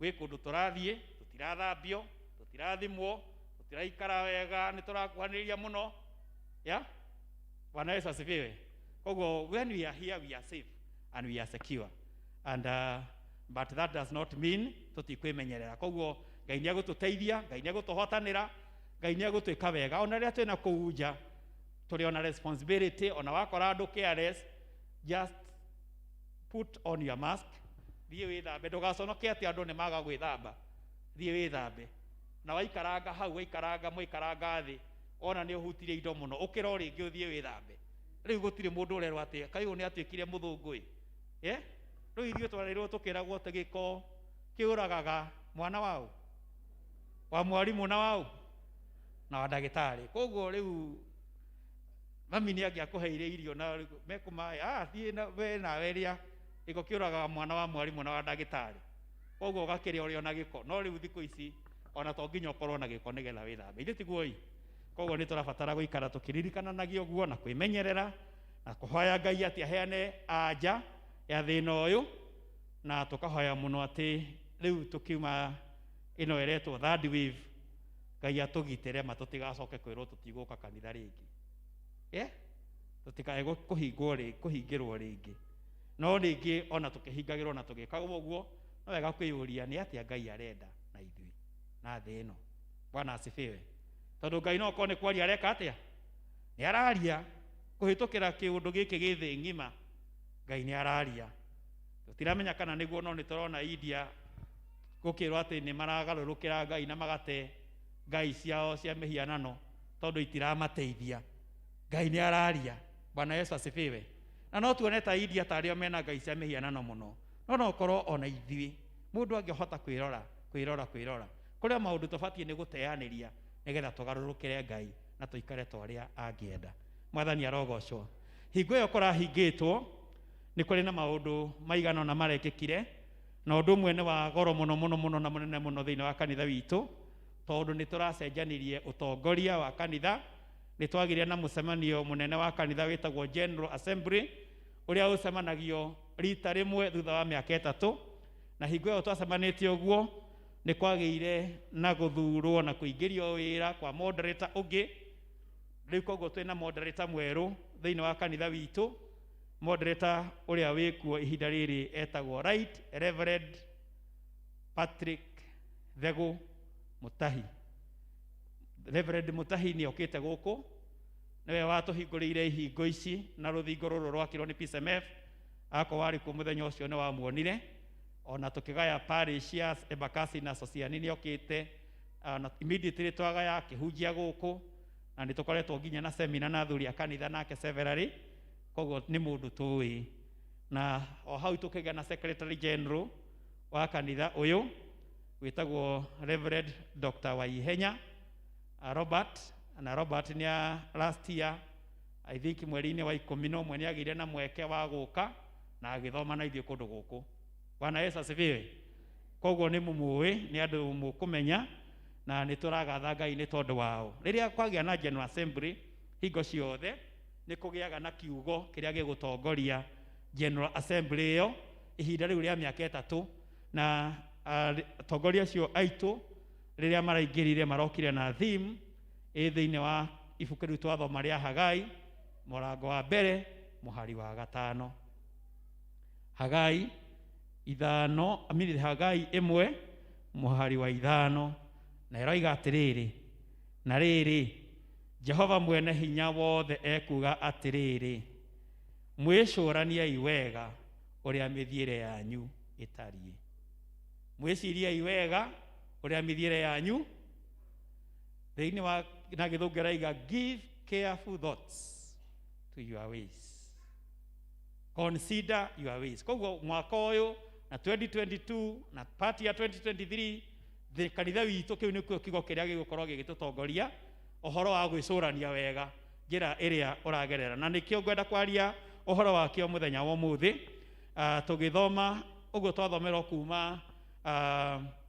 Gwĩ kũndũ tũrathiĩ tũtirathambio, tũtirathimwo, tũtiraikara wega, nĩ tũrakuhanĩrĩria mũno. Bwana Yesu asifiwe. Koguo when we are here we are safe and we are secure. And but that does not mean tũtikwĩmenyerera. Koguo Ngai nĩ agũtũteithia, Ngai nĩ agũtũhotanĩra, Ngai nĩ agũtwĩka wega. Ona rĩrĩa twĩna kũu nja tũrĩ ona responsibility. Ona wakora andũ careless, just put on your mask. Thiĩ wĩthambe, ndũgaconoke atĩ andũ nĩ maga gwĩthamba. Thiĩ wĩthambe. Na waikaranga hau, mwaikaranga thĩ, ona nĩ ũhutirie indo mũno, ũkĩra o rĩngĩ ũthiĩ wĩthambe. Rĩu gũtirĩ mũndũ ũrerwo atĩ kaĩ ũyũ nĩ atuĩkire mũthũngũ. Rĩu ithuĩ twarĩrwo tũkĩragwo atĩ gĩko kĩũragaga mwana wao wa mwarimũ na wao na wa ndagĩtarĩ. Koguo rĩu mami nĩ angĩakũheire irio na mekũmaĩ thiĩ we nawe rĩa gĩko kĩũragaga mwana wa mwarimũ na wa ndagĩtarĩ. Koguo ũgakĩrĩa ũrĩ ona gĩko. No rĩu thikũ ici ona to nginya ũkorwo na gĩko nĩgetha wĩthambe. Ithuĩ tiguo. Koguo nĩ tũrabatara gũikara tũkĩririkananagia ũguo na kwĩmenyerera na kũhoya Ngai atĩ aheane anja ya thĩna ũyũ, na tũkahoya mũno atĩ rĩu tũkiuma ĩno ĩretwo third wave, Ngai atũgitĩre ma tũtigacoke kwĩrwo tũtigũka kanitha rĩngĩ. Tũtikae kũhingĩrwo rĩngĩ. No rĩngĩ ona tũkĩhingagĩrwo na tũgĩkaga ũguo, no wega kwĩyũria nĩ atĩa Ngai arenda na ithuĩ na thĩ ĩno. Bwana asifiwe. Tondũ Ngai no korwo nĩ kwaria areka atĩa? Nĩ araria kũhĩtũkĩra kĩũndũ gĩkĩ gĩ thĩ ng'ima. Ngai nĩ araria. Tũtiramenya kana nĩguo, no nĩ tũrona India gũkĩrwo atĩ nĩ maragarũrũkĩra Ngai na magate ngai ciao cia mĩhianano tondũ itiramateithia. Ngai nĩ araria. Bwana Yesu asifiwe. Na no tuone ta India tarĩo mena ngai cia mĩhianano mũno. No korwo ona ithuĩ mũndũ angĩhota kwĩrora kũrĩa maũndũ tũbatiĩ nĩ gũteanĩria nĩgetha tũgarũrũkĩre Ngai na tũikare ta ũrĩa angĩenda. Mwathani arogocwo. Hingo ĩyo kũrahingĩtwo nĩ kũrĩ na maũndũ maigana na marekĩkire, na ũndũ ũmwe nĩ wa goro mũno na mũnene mũno thĩinĩ wa kanitha witũ, tondũ nĩ tũracenjanirie ũtongoria wa kanitha. Nĩ twagĩire na mũcemanio mũnene wa kanitha wĩtagwo General Assembly, ũrĩa ũcemanagio rita rĩmwe thutha wa mĩaka 3, na hingo ĩyo twacemanĩtie ũguo nĩ kwagĩire na gũthurwo na kũingĩrio wĩra kwa moderator ũngĩ. Rĩu koguo twĩna moderator mwerũ thĩinĩ wa kanitha witũ. Moderator ũrĩa wĩkuo ihinda rĩrĩ etagwo Right Reverend Patrick Thegũ Mũtahi. Reverend Mũtahi nĩ okĩte gũkũ, nĩwe watũhingũrĩire ihingo ici na rũthingo rũrũ rwakirwo nĩ P.C.E.A. Akorwo warĩ kuo mũthenya ũcio nĩ wamuonire. Ona tũkĩgaya parish ya Embakasi na SOSIAN nĩ okĩte, na immediately twagaya akĩhunjia gũkũ, na nĩ tũkoretwo nginya na seminar na athuri a kanitha nake severally. Koguo nĩ mũndũ tũĩ. Na o hau tũkĩgĩa na Secretary General wa kanitha ũyũ wĩtagwo Reverend Dr. Waihenya Robert. Na Robert nĩ last year I think mweri-inĩ wa 11 nĩ agĩire na mweke wa gũka na agĩthoma na ithuĩ kũndũ gũkũ. Bwana Yesu asifiwe. Koguo nĩ mũmũĩ, nĩ andũ mũkũmenya, na nĩ tũragatha Ngai nĩ tondũ wao. Rĩrĩa kwagĩa na General Assembly hingo ciothe nĩ kũgĩaga na kiugo kĩrĩa gĩgũtongoria General Assembly ĩyo ihinda riu ria miaka 3 na atongoria acio aitu riria maraingirire marokire na theme thiini wa ibuku riu twathoma ria Hagai murango wa mbere muhari wa 5. Hagai 5 Hagai 1 muhari wa 5 na iroiga atiriri na riri Jehova mwene hinya wothe ekuga atiriri mwicuraniai wega uria mithiire yanyu itarie. Mwiciriai wega uria mithiire yanyu thiini wa na githungu raiga give careful thoughts to your ways, consider your ways. Koguo mwaka uyu na 2022 na part ya 2023 the kanitha witu kiu nikuo kigo kiria gigukorwo gigitutongoria uhoro wa gwicurania wega njira iria uragerera, na nikio ngwenda kwaria uhoro wakio muthenya wa muthi. Tugithoma uguo twathomerwo kuma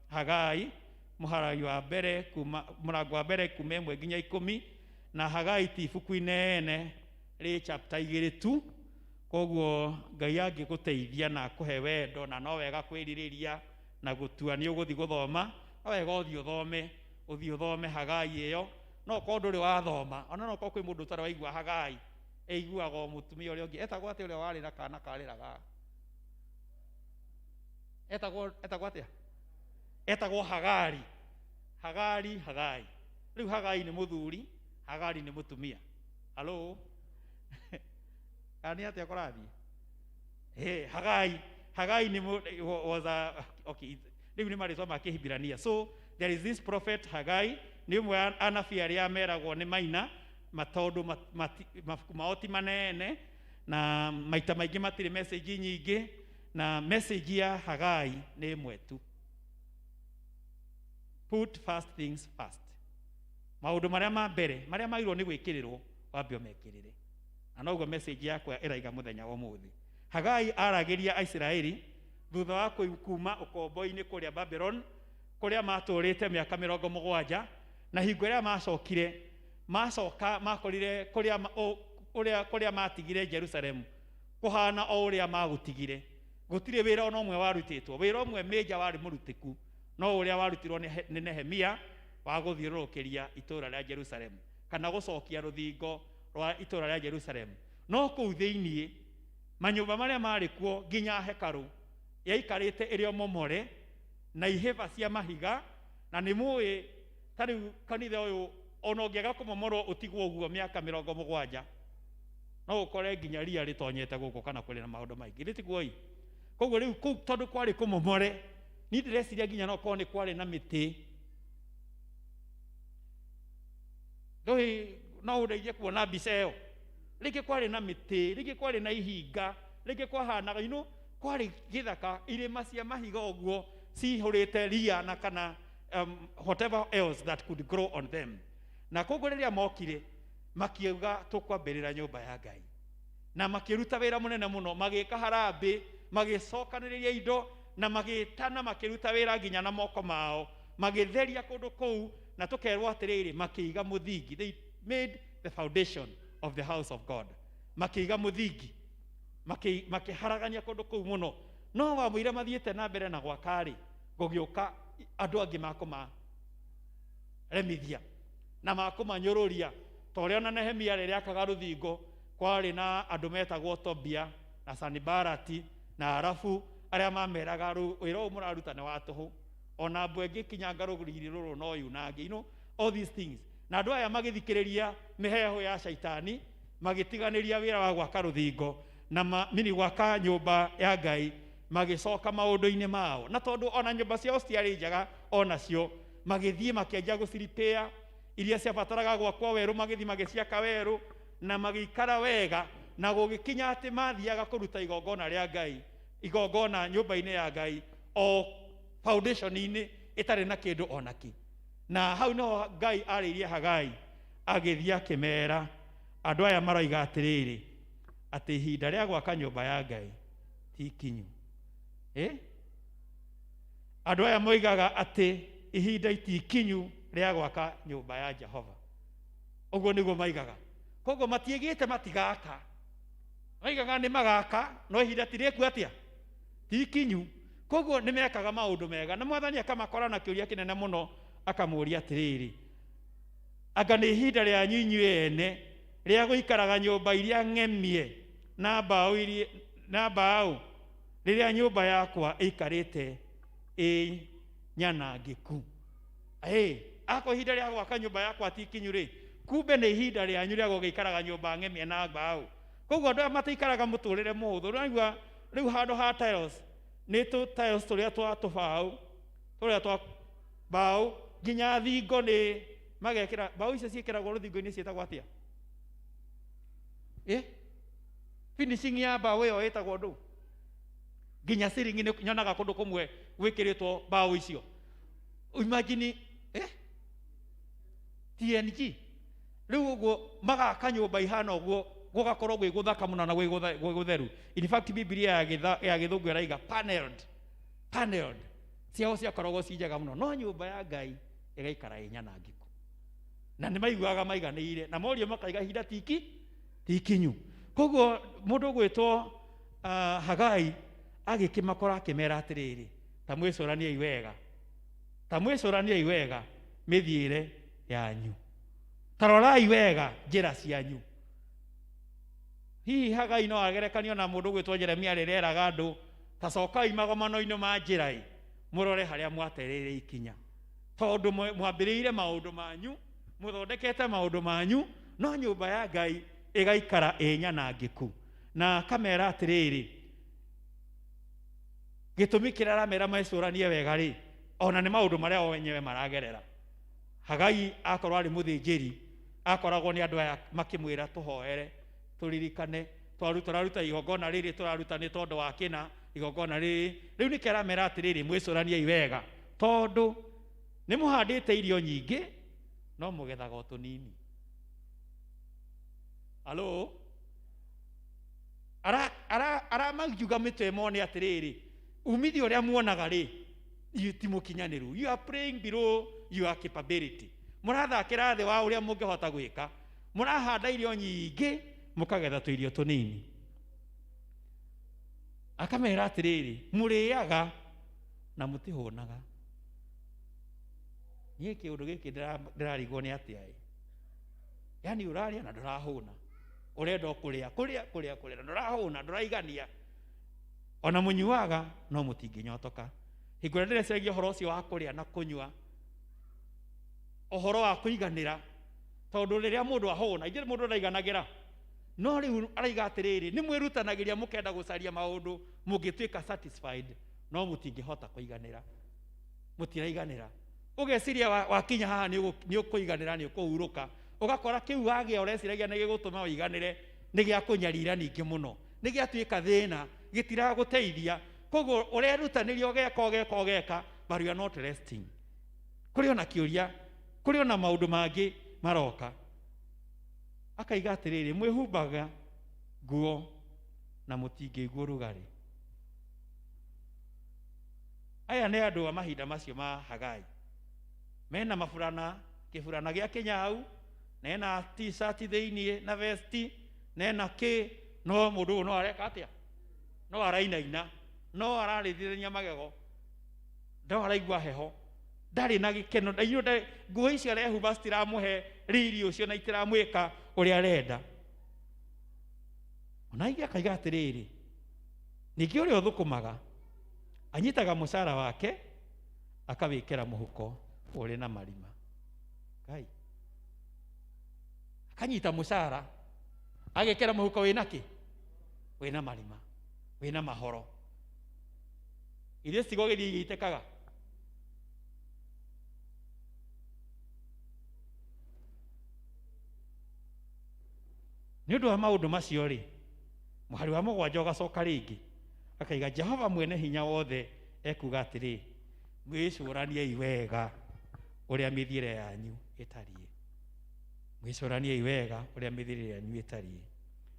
Hagai muhari wa mbere kuma murango wa mbere kuma 1 nginya 10 na Hagai ti ibuku inene ri chapter 2 tu. Koguo Ngai angiguteithia na kuhe wendo na no wega kwiririria na gutua ni uguthi guthoma no wega uthi uthome Hagai iyo no ko nduri wathoma ona no ko kwi mundu utara waigua Hagai eiguaga mutumia uria ungi etagwo ati uria wari na kana kariraga etagwo atia etagwo Hagai riu Hagai ni muthuri Hagai ni mutumia. Hello ani atia korathi Hagai ni was a okay riu ni marisoma Kihibirania. So there is this prophet Hagai ni mwe anabii aria meragwo ni maina matondu maoti manene na maita maingi matire message nyingi na message ya Hagai ni imwe tu. Put first things first. Maundu maria ma mbere maria magirwo ni gwikirirwo wambio mekirire. Na noguo message yakwa iraiga muthenya wa muthi. Hagai aragiria Israeli thutha wa kuma ukombo-ini kuria Babylon kuria maturite miaka 70 na hingo iria macoka makorire kuria matigire Jerusalem kuhana o uria magutigire. Gutire wira ona umwe warutitwo, wira umwe meja wari murutiku no uria warutirwo ni Nehemia wa guthiururukiria itura ria Jerusalem kana gucokia ruthingo rwa itura ria Jerusalem. No kuu thiini manyumba maria mari kuo nginya hekaru yaikarite irio momore na iheba cia mahiga na ni muwi tari kanitha uyu ona ungiaga kumomorwo utigwo uguo miaka 70 no ukore nginya ria ritonyete guku kana kuri na maundu maingi ritiguoi. Koguo riu kuu tondu kwari kumomore ni ndireciria nginya no kone kwari na miti ndoi no ureije kuona mbica iyo rĩngĩ kwari na mĩtĩ rĩngĩ kwari na ihinga rĩngĩ kwahanaga kwari gĩthaka irĩma cia mahiga ũguo cihũrĩte ria na kana whatever else that could grow on them. Na koguo rĩrĩa mokire makiuga tũkwambĩrĩra nyũmba ya Ngai na makĩruta wĩra mũnene mũno magĩka harambĩ magĩcokanĩrĩria indo na magĩtana makĩruta wĩra nginya na moko mao magĩtheria kũndũ kũu na tũkerwo atĩrĩrĩ makĩiga mũthingi. They made the foundation of the house of God. Makiiga muthingi makiharagania kundu kuu muno no wa muira mathiete na mbere na gwakari gugiuka andu angi makoma remithia na makoma nyururia toria na Nehemia riria akaga ruthingo kwari na andu metagwo Tobia na Sanibarati na Arafu aria mameraga wira uyu muraruta ni wa tuhu ona mbwengi kinyanga ruguriri ruru no yunangi all these things. Na andu aya magithikiriria miheho ya shaitani magitiganiria wira wa gwaka ruthingo na mini gwaka nyumba ya Ngai magicoka maundu-ini mao na tondu ona nyumba ciao ciari njaga ona cio magithie makianjia guciripia iria ciabataraga gwakwo weru magithie magiciaka weru na magikara wega na gugikinya ati mathiaga kuruta igongona ria Ngai igongona nyumba-ini ya Ngai o foundation-ini itari na kindu onaki. Na hau no Ngai aririe Hagai agithia akimera andu aya maroiga atiriri ati ihinda ria gwaka nyumba ya Ngai ti kinyu. Andu aya moigaga ati ihinda iti kinyu ria gwaka nyumba ya Jehova. Uguo niguo maigaga. Koguo matiigite matigaka. Maigaga ni magaka no ihinda ti riku atia ti kinyu koguo nĩ mekaga maũndũ mega na mwathani akamakora na kĩũria kĩnene mũno akamũũria atĩrĩrĩ anga nĩ ihinda rĩanyu inyuĩ ene rĩa gũikaraga nyũmba iria ng'emie na mbaũ rĩrĩa nyũmba yakwa ĩikarĩte nyanangĩku. Ako ihinda rĩa gwaka nyũmba yakwa ti kinyu rĩ, kumbe nĩ ihinda rĩanyu rĩa gũgĩikaraga nyũmba ng'emie na mbaũ. Koguo andũ mataikaraga mũtũrĩre mũhũthũ. Ũraigua rĩu handũ ha tiles nĩ tiles tũrĩa twa tũbaũ tũrĩa twa mbaũ nginya thingo nĩ magekĩra mbaũ icio ciĩkĩragwo rũthingo-inĩ ciĩtagwo atĩa? Finishing ya mbaũ ĩyo ĩtagwo ndũ nginya ceiling nĩ nyonaga kũndũ kũmwe gwĩkĩrĩtwo mbaũ icio. Imagine TNG rĩu ũguo magaka nyũmba ihana ũguo gũgakorwo gwĩ gũthaka mũno na gwĩ gũtheru. In fact Biblia ya gĩthũngũ ĩraiga paneled ciao ciakoragwo ci njega mũno, no nyũmba ya Ngai ĩgaikara ĩnyanangĩku na nĩ maiguaga maiganĩire na morio makaiga ihinda ti kinyu. Koguo mũndũ gwĩtwo Hagai agĩkĩmakora akĩmera atĩrĩrĩ ta mwĩcũraniei wega mĩthiĩre yanyu, ta rorai wega njĩra cianyu. Hihi Hagai no agerekanio na mũndũ gwĩtwo Jeremia rĩrĩa eraga andũ ta cokai magomano-inĩ ma njĩra mũrore harĩa mwaterĩire ikinya, tondũ mwambĩrĩire maũndũ manyu mũthondekete maũndũ manyu no nyũmba ya Ngai ĩgaikara ĩnyanangĩku. Na akamera atĩrĩrĩ gĩtũmi kĩrĩa aramera mecũranie wega rĩ, ona nĩ maũndũ marĩa o wenyewe maragerera. Hagai akorwo arĩ mũthĩnjĩri akoragwo nĩ andũ aya makĩmwĩra tũhoere tũririkane tũraruta igongona rĩrĩ tũraruta nĩ tondũ wa kĩna igongona rĩrĩ. Rĩu nĩkĩo aramera atĩrĩrĩ mwĩcũraniei wega tondũ nĩ mũhandĩte irio nyingĩ no mũgethaga o tũnini. Halo aramagiuga mĩtwe ĩmwe nĩ atĩrĩrĩ umithio ũrĩa muonaga rĩ ti mũkinyanĩru. You are praying below your capability. Mũrathakĩra thĩ wa ũrĩa mũngĩhota gwĩka. Mũrahanda irio nyingĩ mũkagetha tũirio tũnini. Akamera atĩrĩrĩ mũrĩaga na mũtihũnaga. Niĩ kĩũndũ gĩkĩ ndĩrarigwo nĩ atĩa yani ũrarĩa na ndũrahũna, ũrenda kũrĩa na ndũrahũna ndũraigania, ona mũnyuaga no mũtingĩnyotoka. Hingo ĩrĩa ndĩreciragia ũhoro ũcio wa kũrĩa na kũnyua, ũhoro wa kũiganĩra, tondũ rĩrĩa mũndũ ahũna ingĩ mũndũ ndaiganagĩra, no rĩu araiga atĩrĩrĩ nĩ mwĩrutanagĩria mũkenda gũcaria maũndũ mũngĩtuĩka satisfied no mũtingĩhota kũiganĩra, mũtiraiganĩra. Ũgeciria wakinya haha nĩ ũkũiganĩra nĩ ũkũhurũka, ũgakora kĩu wagĩa ũreciragia nĩ gĩgũtũma ũiganĩre nĩ gĩa kũnyarira ningĩ mũno, nĩ gĩatuĩka thĩna gĩtiragũteithia. Koguo ũrerutanĩria ũgeka but you are not resting. Kũrĩ ona kĩũria, kũrĩ ona maũndũ mangĩ maroka. Akaiga atĩrĩrĩ mwĩhumbaga nguo na mũtingĩigua ũrugarĩ. Aya nĩ andũ a mahinda macio ma Hagai, mena kĩburana gĩa kĩnyau, nena t-shirt thĩiniĩ na vesti, nena no mũndũ ũyũ no areka atĩa? No arainaina, no ararĩthĩrĩria magego, no araigua heho, ndarĩ na gĩkeno. Nguo icio arehumba citiramũhe riri ũcio na itiramwĩka ũrĩa arenda. Ona ingĩ akaiga atĩrĩrĩ ningĩ ũrĩa ũthũkũmaga anyitaga mũcara wake akawĩkĩra mũhuko ũrĩ na marima. Ngai akanyita mũcara agekĩra mũhuko wĩna kĩ? Wĩna marima, wĩna mahoro. Iria citigogĩria igĩitĩkaga. Nĩ ũndũ wa maũndũ macio rĩ, mũhari wa mũgwanja ũgacoka rĩngĩ akaiga Jehova mwene hinya wothe ekuga atĩrĩ mwĩcũraniei wega ũrĩa mĩthiĩre yanyu ĩtariĩ. Mwĩcũraniei wega ũrĩa mĩthiĩre yanyu ĩtariĩ.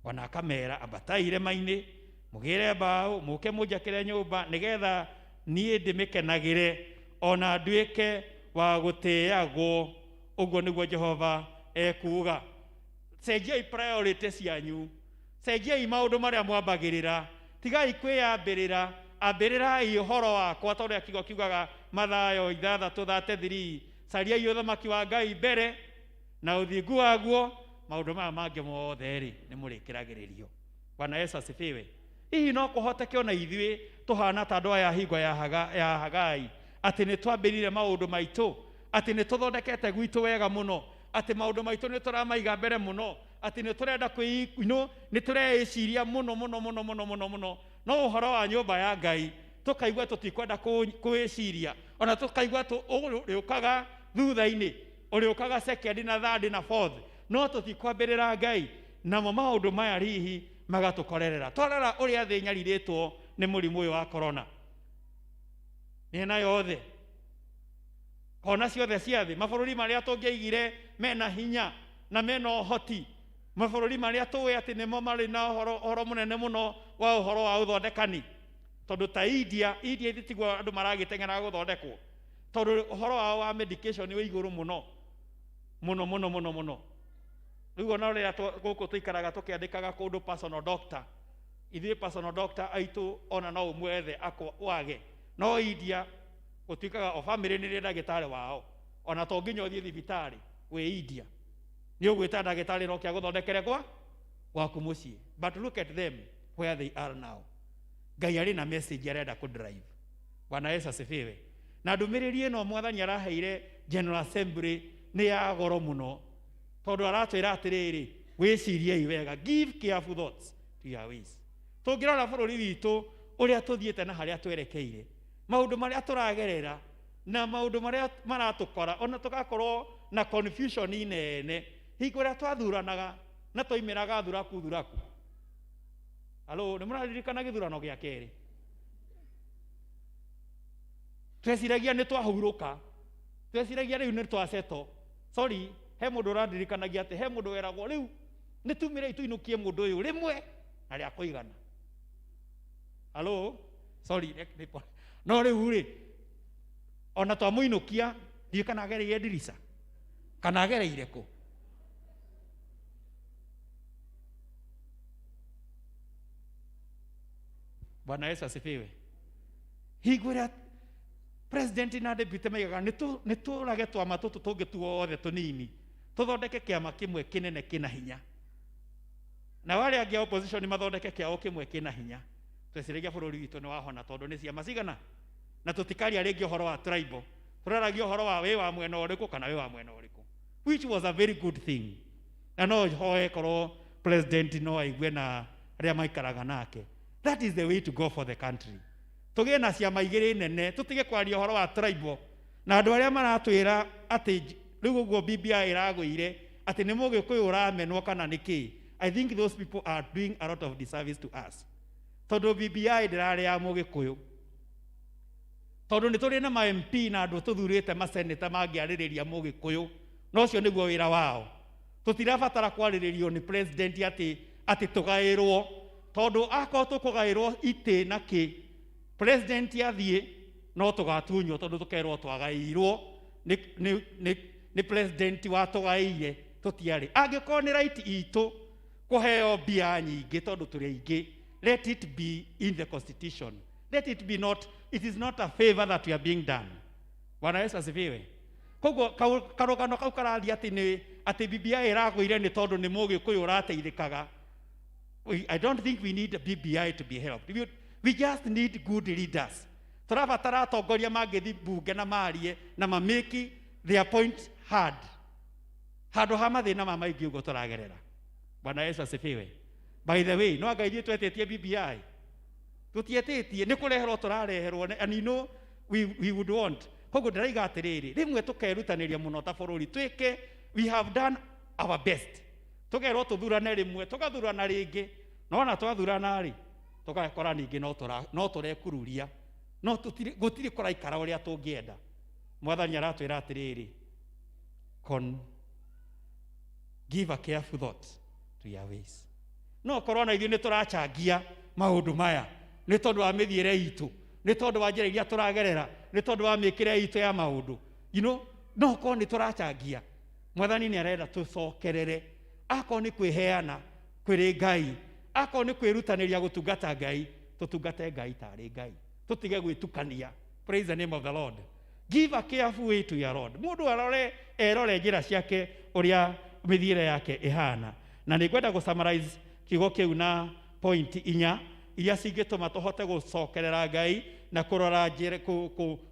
Ona akamera ambatai irĩma-inĩ mũgĩre mbaũ mũke mũnjakĩre nyũmba nĩgetha niĩ ndĩmĩkenagĩre ona nduĩke wa gũtĩagwo. Ũguo nĩguo Jehova ekuga. Cenjiai priority cianyu, cenjiai maũndũ marĩa mwambagĩrĩra, tigai kwĩyambĩrĩra ambĩrĩrai ũhoro wakwa ta ũrĩa kiugo kiugaga Mathayo 6:33 cariai ũthamaki wa Ngai mbere na ũthingu waguo, maũndũ maya mangĩ mothe rĩ nĩ mũrĩkĩragĩrĩrio. Bwana Yesu asifiwe. Hihi no kũhoteke ona ithuĩ tũhana ta andũ aya hingo ya Hagai, atĩ nĩ twambĩrĩire maũndũ maitũ, atĩ nĩ tũthondekete gwitũ wega mũno, atĩ maũndũ maitũ nĩ tũramaiga mbere mũno, atĩ nĩ tũrenda nĩ tũreĩciria mũno, no ũhoro wa nyũmba ya Ngai tũkaigua tũtikwenda kwĩciria, ona tũkaigua ũrĩũkaga thutha-inĩ, ũrĩũkaga second na third na fourth, no tũtikwambĩrĩra Ngai, namo maũndũ maya hihi magatũkorerera. Twarora ũrĩa thĩ nyarirĩtwo nĩ mũrimũ ũyũ wa corona, mĩena yothe, kona ciothe cia thĩ, mabũrũri marĩa tũngĩaigire mena hinya na mena ũhoti, mabũrũri marĩa tũĩ atĩ nĩmo marĩ na ũhoro mũnene mũno wa ũhoro wa ũthondekani, tondũ ta India ĩtigwo andũ maragĩteng'era gũthondekwo, tondũ ũhoro wao wa medication nĩ igũrũ mũno. Rĩu ona rĩrĩa gũkũ tũikaraga tũkĩandĩkaga kũndũ personal doctor, ithuĩ personal doctor aitũ ona no ũmwethe wage, no India gũtuĩkaga o family nĩ ndagĩtarĩ wao, ona to nginya ũthiĩ thibitarĩ wĩ India, nĩ ũgwĩta ndagĩtarĩ no kĩa gũthondekere gwaku mũciĩ. But look at them where they are now. Ngai arĩ na message arenda kũdrive. Bwana Yesu asifiwe. Na ndũmĩrĩri ĩno Mwathani araheire General Assembly nĩ ya goro mũno, tondũ aratwĩra atĩrĩrĩ, wĩciriei wega, give careful thoughts to your ways. Tũngĩrora bũrũri witũ ũrĩa tũthiĩte na harĩa twerekeire, maũndũ marĩa tũragerera na maũndũ marĩa maratũkora, ona tũgakorwo na confusion nene hingo ĩrĩa twathuranaga na twaimĩraga thuraku. Halo, nĩ mũraririkana gĩthurano gĩa kerĩ? Tweciragia nĩ twahurũka, tweciragia rĩu nĩ twaceto. Sorry, he mũndũ ũrandirikanagia atĩ he mũndũ weragwo rĩu nĩ tumĩrei tũinũkie mũndũ ũyũ rĩmwe na rĩa kũigana. Halo, sorry, no rĩu rĩ, ona twamũinũkia ndiĩ kana agereire ndirica kana agereire kũ. Bwana Yesu asifiwe. Hingo ĩrĩa president na deputy maigaga nĩ tũrage twama tũtũ tũngĩ tuothe tũnini, tũthondeke kĩama kĩmwe kĩnene kĩna hinya, na wale angĩ opposition mathondeke kĩao kĩmwe kĩna hinya, tweciragia bũrũri witũ nĩ wahona tondũ nĩ ciama cigana, na tũtikaria rĩngĩ ũhoro wa tribal, tũraragia ũhoro wa wĩ wa mwena ũrĩkũ kana wĩ wa mwena ũrĩkũ, which was a very good thing. Na no hoe korwo president no aigue na arĩa maikaraga nake. That is the way to go for the country. Tũgĩe na ciama igĩrĩ nene, tũtige kwaria ũhoro wa tribal, na andũ arĩa maratwĩra atĩ rĩu ũguo BBI ĩragũire atĩ nĩ mũgĩkũyũ ũramenwo kana nĩkĩ. I think those people are doing a lot of disservice to us. Tondũ BBI ndĩrarĩ ya mũgĩkũyũ, tondũ nĩ tũrĩ na ma-MP na andũ tũthurĩte maseneta mangĩarĩrĩria mũgĩkũyũ, na ũcio nĩguo wĩra wao. Tũtirabatara kwarĩrĩrio nĩ president atĩ tũgaĩrwo, tondũ akorwo tũkũgaĩrwo itĩ na kĩ, president athiĩ no tũgatunywo tondũ tũkerwo twagaĩirwo nĩ president watũgaĩire tũtiarĩ. Angĩkorwo nĩ right itũ kũheo mbia nyingĩ tondũ tũrĩ aingĩ, let it be in the constitution. Let it be not, it is not a favor that we are being done. Bwana Yesu asifiwe. Koguo karũgano kau karathi atĩ BBI ĩragũire nĩ tondũ nĩ mũgĩkũyũ ũrateithĩkaga. I don't think we need a BBI to be helped. We just need good leaders. Tũrabatara atongoria mangĩthi bunge na marie na mamake their point hard. Handũ ha mathĩna ma maingĩ ũguo tũragerera. Bwana Yesu asifiwe. By the way, no Ngai twetĩtie BBI. Tũtietĩtie, nĩ kũreherwo tũrareherwo, and you know we would want. Koguo ndĩraiga atĩrĩrĩ, rĩmwe tũkerutanĩria mũno ta bũrũri, twĩke, we have done our best. Tũgerwo tũthurane rĩmwe, tũgathurana rĩngĩ, no na twathurana rĩ, tũgakora ningĩ no tũrekururia, no gũtirĩ kũraikara ũrĩa tũngĩenda. Mwathani aratwĩra atĩrĩrĩ, give a careful thought to your ways. No korona ithuĩ nĩ tũrachangia maũndũ maya nĩ tondũ wa mĩthiĩre itũ, nĩ tondũ wa njĩra iria tũragerera, nĩ tondũ wa mĩkĩre itũ ya maũndũ, no korwo nĩ tũrachangia. Mwathani nĩ arenda tũcokerere, akorwo nĩ kwĩheana kwĩrĩ Ngai, akorwo nĩ kwĩrutanĩria gũtungata Ngai, tũtungate Ngai tarĩ Ngai. tutige gwitukania. Praise the name of the Lord. Give a careful way to your Lord. Mundu erore njira ciake uria mithiire yake ihana. Na nĩngwenda gũsummarize kiugo kĩu na point 4 iria cingĩtũma tũhote gũcokerera Ngai na kũrora njĩra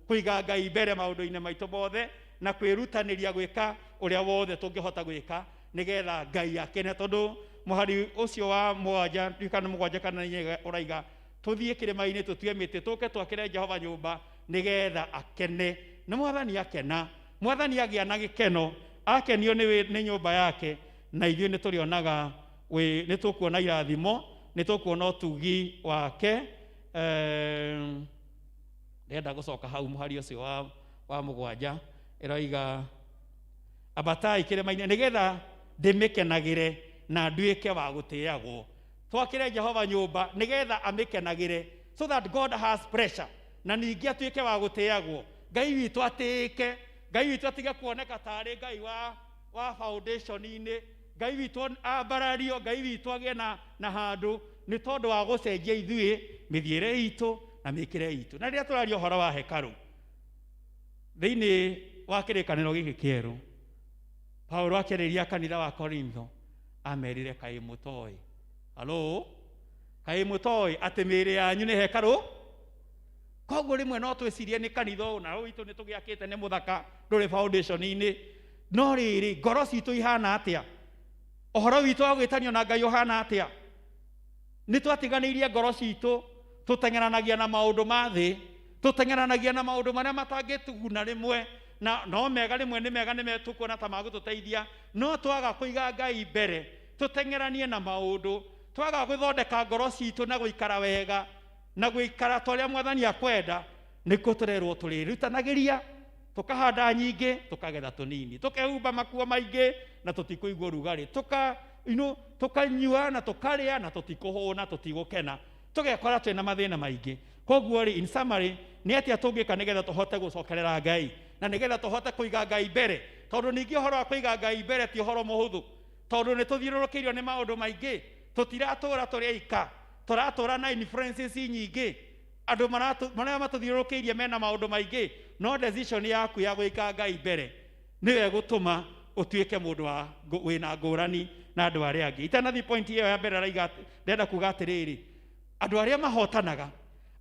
kũiga Ngai mbere maũndũ-inĩ maitũ mothe na kwĩrutanĩria gwĩka ũrĩa wothe tũngĩhota gwĩka nĩgetha Ngai akene, tondũ mũhari ũcio wa 7 kana 7 kana 4 ũraiga tũthiĩ kĩrĩma-inĩ tũtue mĩtĩ tũke twakĩre Jehova nyũmba nĩgetha akene. Nĩ Mwathani akena, Mwathani agĩa na gĩkeno, akenio nĩ nyũmba yake, na ithuĩ nĩ tũrĩonaga nĩ tũkuona irathimo, nĩ tũkuona ũtugi wake. Ndenda gũcoka hau mũhari ũcio wa 7 ĩroiga ambatai kĩrĩma-inĩ nĩgetha ndĩmĩkenagĩre na nduĩke wa gũtĩagwo. Twakĩre Jehova nyũmba nĩgetha amĩkenagĩre, so that God has pressure, na ningĩ atuĩke wa gũtĩagwo. Ngai witũ atĩĩke, Ngai witũ atige kuoneka tarĩ Ngai wa foundation-inĩ, Ngai witũ ambarario, Ngai witũ agĩe na handũ, nĩ tondũ wa gũcenjia ithuĩ mĩthiĩre itũ na mĩkĩre itũ. Na rĩrĩa tũraria ũhoro wa hekarũ thĩinĩ wa kĩrĩkanĩro gĩkĩ kĩerũ, Paulo akĩarĩria kanitha wa Korintho amerire kaĩ mũtoĩ, halo, kaĩ mũtoĩ atĩ mĩĩrĩ yanyu nĩ hekarũ? Koguo rĩmwe no twĩcirie nĩ kanitha ũũ na witũ nĩ tũgĩakĩte nĩ mũthaka ndũrĩ foundation-inĩ, no rĩrĩ ngoro citũ ihana atĩa? Ũhoro witũ wa gwĩtanio na Ngai ũhana atĩa? Nĩ twatiganĩirie ngoro citũ tũteng'eranagia na maũndũ ma thĩ, tũteng'eranagia na maũndũ marĩa matangĩtuguna rĩmwe, na no mega rĩmwe nĩ mega, nĩ metũkuona ta magũtũteithia, no twaga kũiga Ngai mbere, tũteng'eranie na maũndũ, twaga gũthondeka ngoro citũ na gũikara wega na gũikara ta ũrĩa Mwathani akwenda, nĩkuo tũrerwo tũrĩrutanagĩria, tũkahanda nyingĩ tũkagetha tũnini, tũkehumba makuo maingĩ na tũtikũigua rugarĩ, tũkanyua na tũkarĩa na tũtikũhũna, tũtigũkena, tũgekora twĩna mathĩna maingĩ. Koguo in summary nĩ atĩa tũngĩka nĩgetha tũhote gũcokerera Ngai na nĩgetha tũhote kũiga Ngai mbere, tondũ ningĩ ũhoro wa kũiga Ngai mbere ti ũhoro mũhũthũ, tondũ nĩ tũthiũrũrũkĩirio nĩ maũndũ maingĩ, tũtiratũũra tũrĩ aika, tũratũũra na influences nyingĩ, andũ marĩa matũthiũrũrũkĩirie mena maũndũ maingĩ, no decision yaku ya gũika Ngai mbere nĩwe gũtũma ũtuĩke mũndũ wĩna ngũrani na andũ arĩa angĩ. Itanathiĩ point ĩyo ya mbere araiga ndenda kuga atĩrĩrĩ, andũ arĩa mahotanaga,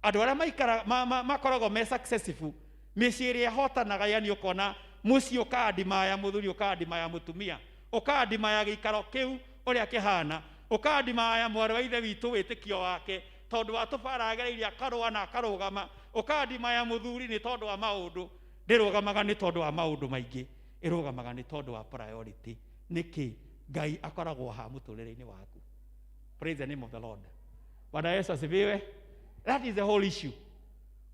andũ arĩa makoragwo me successful, mĩciĩ ĩrĩa ĩhotanaga, yani ũkona mũciĩ ũkaandimaya mũthuri, ũkaandimaya mũtumia, ũkaandimaya gĩikaro kĩu ũrĩa kĩhana, ũkaandimaya mwarĩ wa ithe witũ wĩtĩkio wake tondũ wa tũbara agereire akarũa na akarũgama, ũkaandimaya mũthuri nĩ tondũ wa maũndũ, ndĩrũgamaga nĩ tondũ wa maũndũ maingĩ, ĩrũgamaga nĩ tondũ wa priority. Nĩkĩ Ngai akoragwo ha mũtũrĩre-inĩ waku? Praise the name of the Lord. Bwana Yesu asifiwe. That is the whole issue.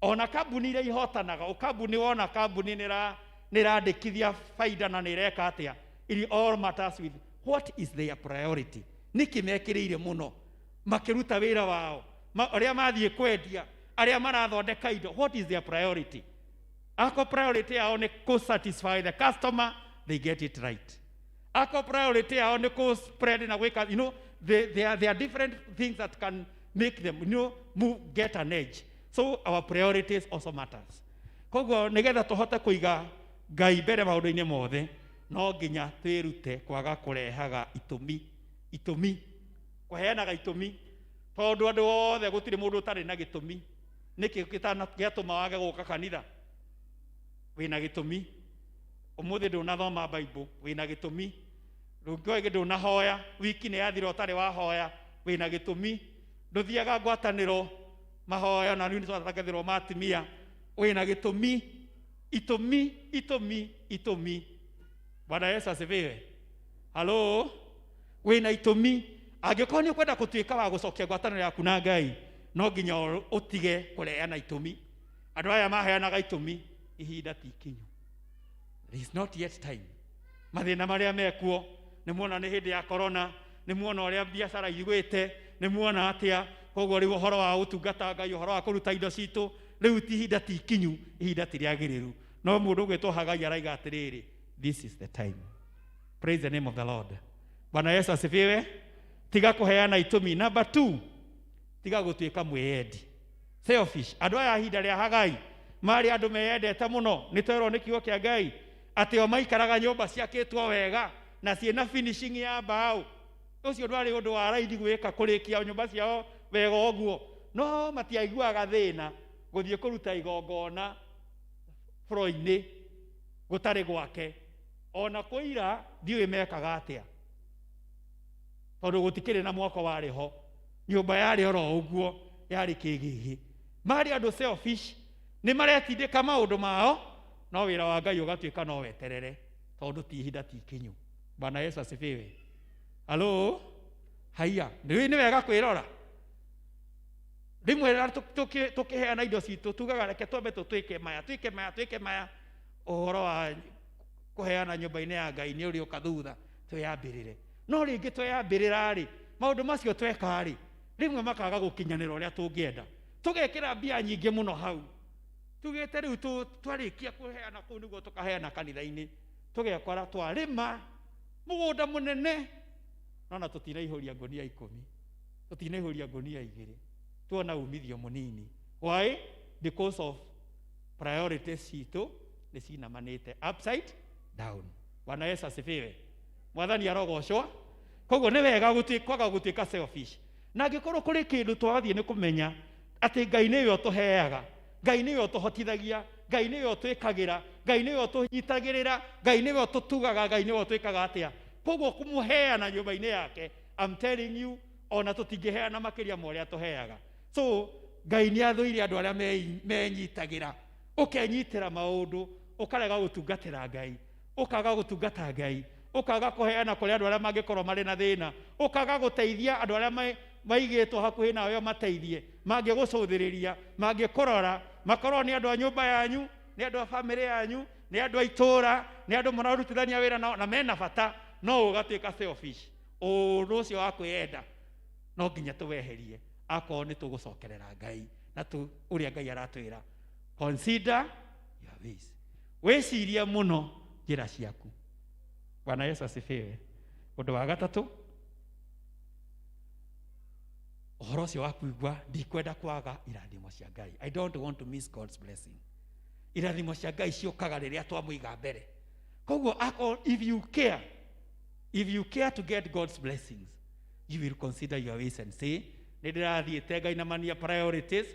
Ona kambuni iria ihotanaga, ukambuni wona kambuni nĩrandĩkithia faida na nĩreka atĩa, it all matters with what is their priority. Nĩkĩ mekĩrĩire mũno makĩruta wĩra wao, arĩa mathiĩ kwendia, arĩa marathondeka indo, what is their priority? Ako priority yao nĩ kũ satisfy the customer, they get it right. Ako priority yao nĩ kũ spread na gwĩka, there are different things that can make them, get an edge. So our priorities also matters. Koguo nĩgetha tũhote kũiga Ngai mbere maũndũ-inĩ mothe, no nginya twĩrute kwaga kũrehaga itũmi, kũheanaga itũmi, tondũ andũ othe gũtirĩ mũndũ ũtarĩ na gĩtũmi. Nĩkĩ gĩatũma wage gũka kanitha? Wĩna gĩtũmi. Ũmũthĩ ndũnathoma Bible, wĩna gĩtũmi. Rũngĩ ndũnahoya, wiki nĩ yathira ũtarĩ wahoya, wĩna gĩtũmi. Ndũthiaga ngwatanĩro mahoya na nĩ twatangĩthĩrwo matimia, wĩna gĩtũmi. Itũmi. Bwana Yesu asifiwe. Halo, wĩna itũmi. Angĩkorwo nĩ ũkwenda gũtuĩka wa gũcokia ngwatanĩro yaku na Ngai, no nginya ũtige kũreana itũmi. Andũ aya maheanaga itũmi, ihinda ti ikinyu. There is not yet time. Mathĩna marĩa mekuo, nĩ muona nĩ hĩndĩ ya corona, nĩ muona ũrĩa biacara igwĩte, nĩ muona atĩa, koguo rĩu ũhoro wa ũtungata Ngai, ũhoro wa kũruta indo citũ, rĩu ti ihinda ti ikinyu, ihinda ti rĩagĩrĩru. No mũndũ ũgwĩtwo Hagai araiga atĩrĩrĩ, this is the time. Praise the name of the Lord. Bwana Yesu asifiwe. Tiga kũheana itũmi. Number 2, tiga gũtuĩka mwĩyendi. selfish. Andũ aya ihinda rĩa Hagai marĩ andũ meyendete mũno, nĩ twerwo nĩ kiugo kĩa Ngai atĩ o maikaraga nyũmba ciakĩtwo wega na ciĩna finishing ya mbaũ. Ũcio ndwarĩ ũndũ wa raithi gwĩka kũrĩkia nyũmba ciao wega ũguo, no matiaiguaga thĩna gũthiĩ kũruta igongona bũrũri-inĩ gũtarĩ gwake. Ona kũira ndiũĩ mekaga atĩa, tondũ gũtikĩrĩ na mwako warĩ ho, nyũmba yarĩ oro ũguo, yarĩ kĩgĩgĩ. Marĩ andũ selfish, nĩ maretindĩka maũndũ mao, no wĩra wa Ngai ũgatuĩka no weterere, tondũ ti ihinda ti ikinyu. Bwana Yesu asifiwe. Halo, haiya, nĩ wega kwĩrora. Rĩmwe tũkĩheana indo citũ tugaga reke twambe twĩke maya, ũhoro wa kũheana nyũmba-inĩ ya Ngai nĩ ũrĩũka thutha twĩyambĩrĩre. No rĩngĩ tweyambĩrĩra-rĩ, maũndũ macio tweka-rĩ, rĩmwe makaga gũkinyanĩra ũrĩa tũngĩenda, tũgekĩra mbia nyingĩ mũno hau, tugĩte rĩu twarĩkia kũheana kũu nĩguo tũkaheana kanitha-inĩ, tũgekora twarĩma mũgũnda mũnene, no na tũtinaihũria ngũnia 10, tũtinaihũria ngũnia 2, tuona umithio mũnini. Why? Because of priorities citũ nĩ cinamanĩte upside down. Bwana Yesu asifiwe. Mwathani arogocwo. Koguo nĩ wega kwaga gũtuĩka selfish. Na angĩkorwo kũrĩ kĩndũ twathiĩ nĩ kũmenya atĩ Ngai nĩwe ũtũheaga, Ngai nĩwe ũtũhotithagia, Ngai nĩwe ũtwĩkagĩra, Ngai nĩwe ũtũnyitagĩrĩra, Ngai nĩwe ũtũtugaga, Ngai nĩwe ũtwĩkaga atĩa. Koguo kũmũheana nyũmba-inĩ yake, I'm telling you, ona tũtingĩheana makĩria ma ũrĩa tũheaga. So Ngai nĩ athũire andũ arĩa menyitagĩra, ũkenyitĩra maũndũ, ũkarega gũtungatĩra Ngai, ũkaga gũtungata Ngai, ũkaga kũheana kũrĩ andũ arĩa mangĩkorwo marĩ na thĩna, ũkaga gũteithia andũ arĩa maigĩtwo hakuhĩ nawe mateithie, mangĩgũcũthĩrĩria, mangĩkũrora, makorwo nĩ andũ a nyũmba yanyu, nĩ andũ a bamĩrĩ yanyu, nĩ andũ a itũũra, nĩ andũ mararutithania wĩra na mena bata, no ũgatuĩka selfish. Ũndũ ũcio wa kwĩyenda no nginya tũweherie, akorwo nĩ tũgũcokerera Ngai na ũrĩa Ngai aratwĩra. Consider your ways. Wĩcirie mũno njĩra ciaku. Bwana Yesu asifiwe. Ũndũ wa gatatũ, ũhoro ũcio wa kuigua ndikwenda kwaga irathimo cia Ngai. I don't want to miss God's blessing. Irathimo cia Ngai ciũkaga rĩrĩa twamũiga mbere. Koguo if you care to get God's blessings, you will consider your ways and say, nĩ ndĩrathiĩte ngainamania priorities,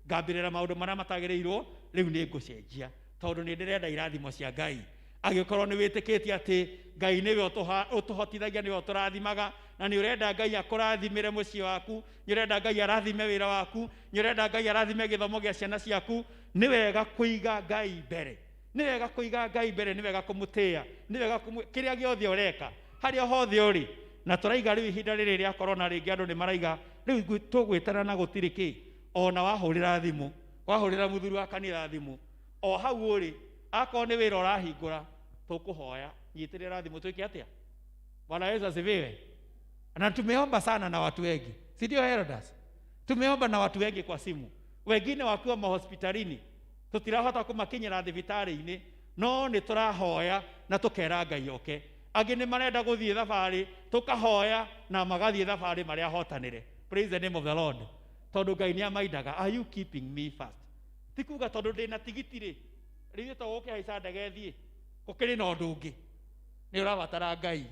ngambĩrĩra maũndũ marĩa matagĩrĩirwo, rĩu nĩ ngũcenjia, tondũ nĩ ndĩrenda irathimo cia Ngai. Angĩkorwo nĩ wĩtĩkĩtie atĩ Ngai nĩwe ũtũhotithagia, nĩwe ũtũrathimaga, na nĩ ũrenda Ngai akũrathimĩre mũciĩ waku, nĩ ũrenda Ngai arathime wĩra waku, nĩ ũrenda Ngai arathime gĩthomo gĩa ciana ciaku, nĩ wega kũiga Ngai mbere, nĩ wega kũiga Ngai mbere, nĩ wega kũmũtĩĩa, nĩ wega kĩrĩa gĩothe ũreka, harĩa hothe ũrĩ. Na tũraiga rĩu ihinda rĩrĩ rĩa korona, rĩngĩ andũ nĩ maraiga rĩu tũgwĩtana na gũtirĩ kĩ, ona wahũrĩra thimũ, wahũrĩra mũthuri wa kanitha thimũ, o hau ũrĩ, akorwo nĩ wĩra ũrahingũra, tũkũhoya nyitĩrĩra thimũ, twĩke atĩa? Bwana Yesu asifiwe. Na tumeomba sana na watu wengi, si ndio elders? Tumeomba na watu wengi kwa simu, wengine wakiwa mahospitalini, tutirahota kũmakinyĩra thibitarĩ-inĩ, no nĩ tũrahoya na tũkera Ngai oke. Angĩ nĩ marenda gũthiĩ thabarĩ, tũkahoya na magathiĩ thabarĩ marĩa ahotanĩre. Praise the name of the Lord. Tondũ Ngai nĩ amaindaga, are you keeping me first? Ti kuga tondũ ndĩna tigiti-rĩ, rĩu tũgũkĩhaica ndege thiĩ, gũkĩrĩ na ũndũ ũngĩ, nĩ ũrabatara Ngai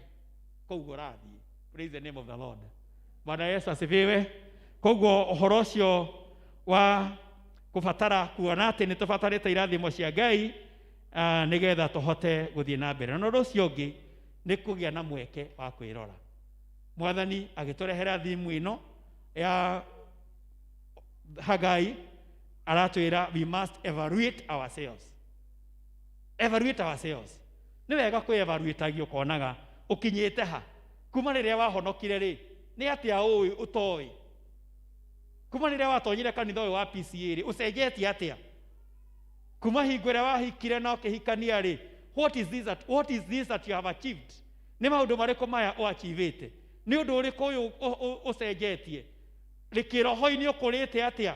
kũu ũrathiĩ. Praise the name of the Lord. Bwana Yesu asifiwe. Koguo ũhoro ũcio wa kũbatara kuona atĩ nĩ tũbatarĩte irathimo cia Ngai nĩgetha tũhote gũthiĩ na mbere. Na ũndũ ũcio ũngĩ nĩ kũgĩa na mweke wa kwĩrora. Mwathani agĩtũrehera thimu ĩno ya Hagai, aratwĩra we must evaluate ourselves. Evaluate ourselves. Nĩ wega kwĩ-evaluate ũkonaga ũkinyĩte ha. Kuma rĩrĩa wahonokire-rĩ, nĩ atĩa ũĩ ũtoĩ? Kuma rĩrĩa watonyire kanitha ũyũ wa P.C.E.A-rĩ, ũcenjetie atĩa? Kuma hingo ĩrĩa wahikire na ũkĩhikania-rĩ, what is this that you have achieved? Nĩ maũndũ marĩkũ maya ũachievĩte? Nĩ ũndũ ũrĩkũ ũyũ ũcenjetie? Kĩroho-inĩ ũkũrĩte atĩa?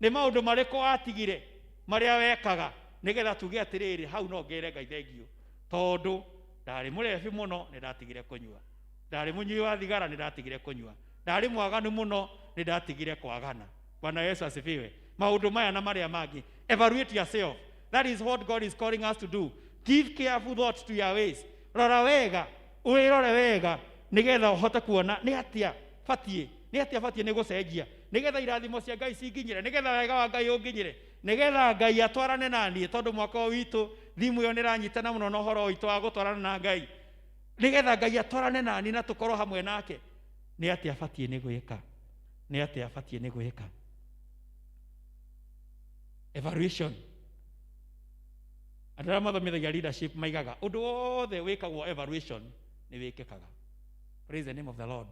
Nĩ maũndũ marĩkũ watigire marĩa wekaga nĩgetha tuge atĩrĩrĩ, hau no ngere Ngai thengio, tondũ ndarĩ mũrebi mũno nĩ ndatigire kũnyua, ndarĩ mũnyui wa thigara nĩ ndatigire kũnyua, ndarĩ mwaganu mũno nĩ ndatigire kwagana. Bwana Yesu asifiwe. maundu maya na maria mangi. Evaluate yourself. That is what God is calling us to do. Give careful thought to your ways. Rora wega, uirore wega, nigetha uhote kuona ni atia fatie ni gucenjia, nigetha irathimo cia Ngai cinginyire, nigetha wega wa Ngai unginyire, nigetha Ngai atwarane nani, tondu mwaka witu thimu yo niranyitana muno no horo witu wa gutwarana na Ngai, nigetha Ngai atwarane nani na tukorwo hamwe nake. Ni atia fatie ni gwika, ni atia fatie ni gwika. Evaluation. Andũ arĩa mathomithagia leadership maigaga ũndũ wothe wĩkagwo evaluation nĩ wĩkĩkaga. Praise the name of the Lord.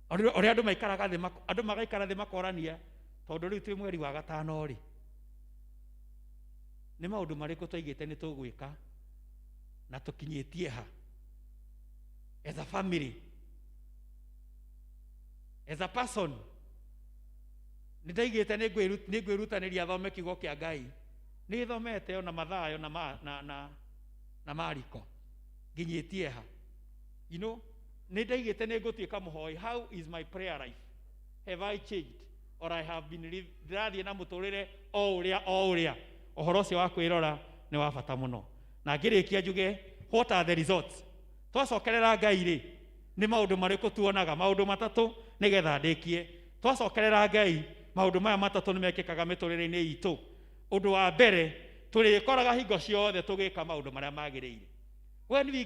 Ũrĩa andũ maikaraga thĩ, andũ magaikara thĩ makorania, tondũ rĩu twĩ mweri wa gatano rĩ, nĩ maũndũ marĩkũ twaigĩte nĩ tũgwĩka na tũkinyĩtie ha as a family, as a person. Nĩ ndaigĩte nĩ ngwĩrutanĩria thome kiugo kĩa Ngai. Nĩ thomete ona Mathayo na Mariko nginyĩtie ha. You know, nĩ ndaigĩte nĩ ngũtuĩka mũhoi. How is my prayer life? Have I changed? Or I have been rathiĩ na mũtũrĩre o ũrĩa. Ũhoro ũcio wa kwĩrora nĩ wa bata mũno. Na ngĩrĩkia njuge, what are the results? Twacokerera Ngai rĩ, nĩ maũndũ marĩkũ tuonaga? Maũndũ matatũ nĩgetha ndĩkie. Twacokerera Ngai, maũndũ maya matatũ nĩ mekĩkaga mĩtũrĩre-inĩ itũ. Ũndũ wa mbere, tũrĩkoraga hingo ciothe tũgĩka maũndũ marĩa magĩrĩire. When we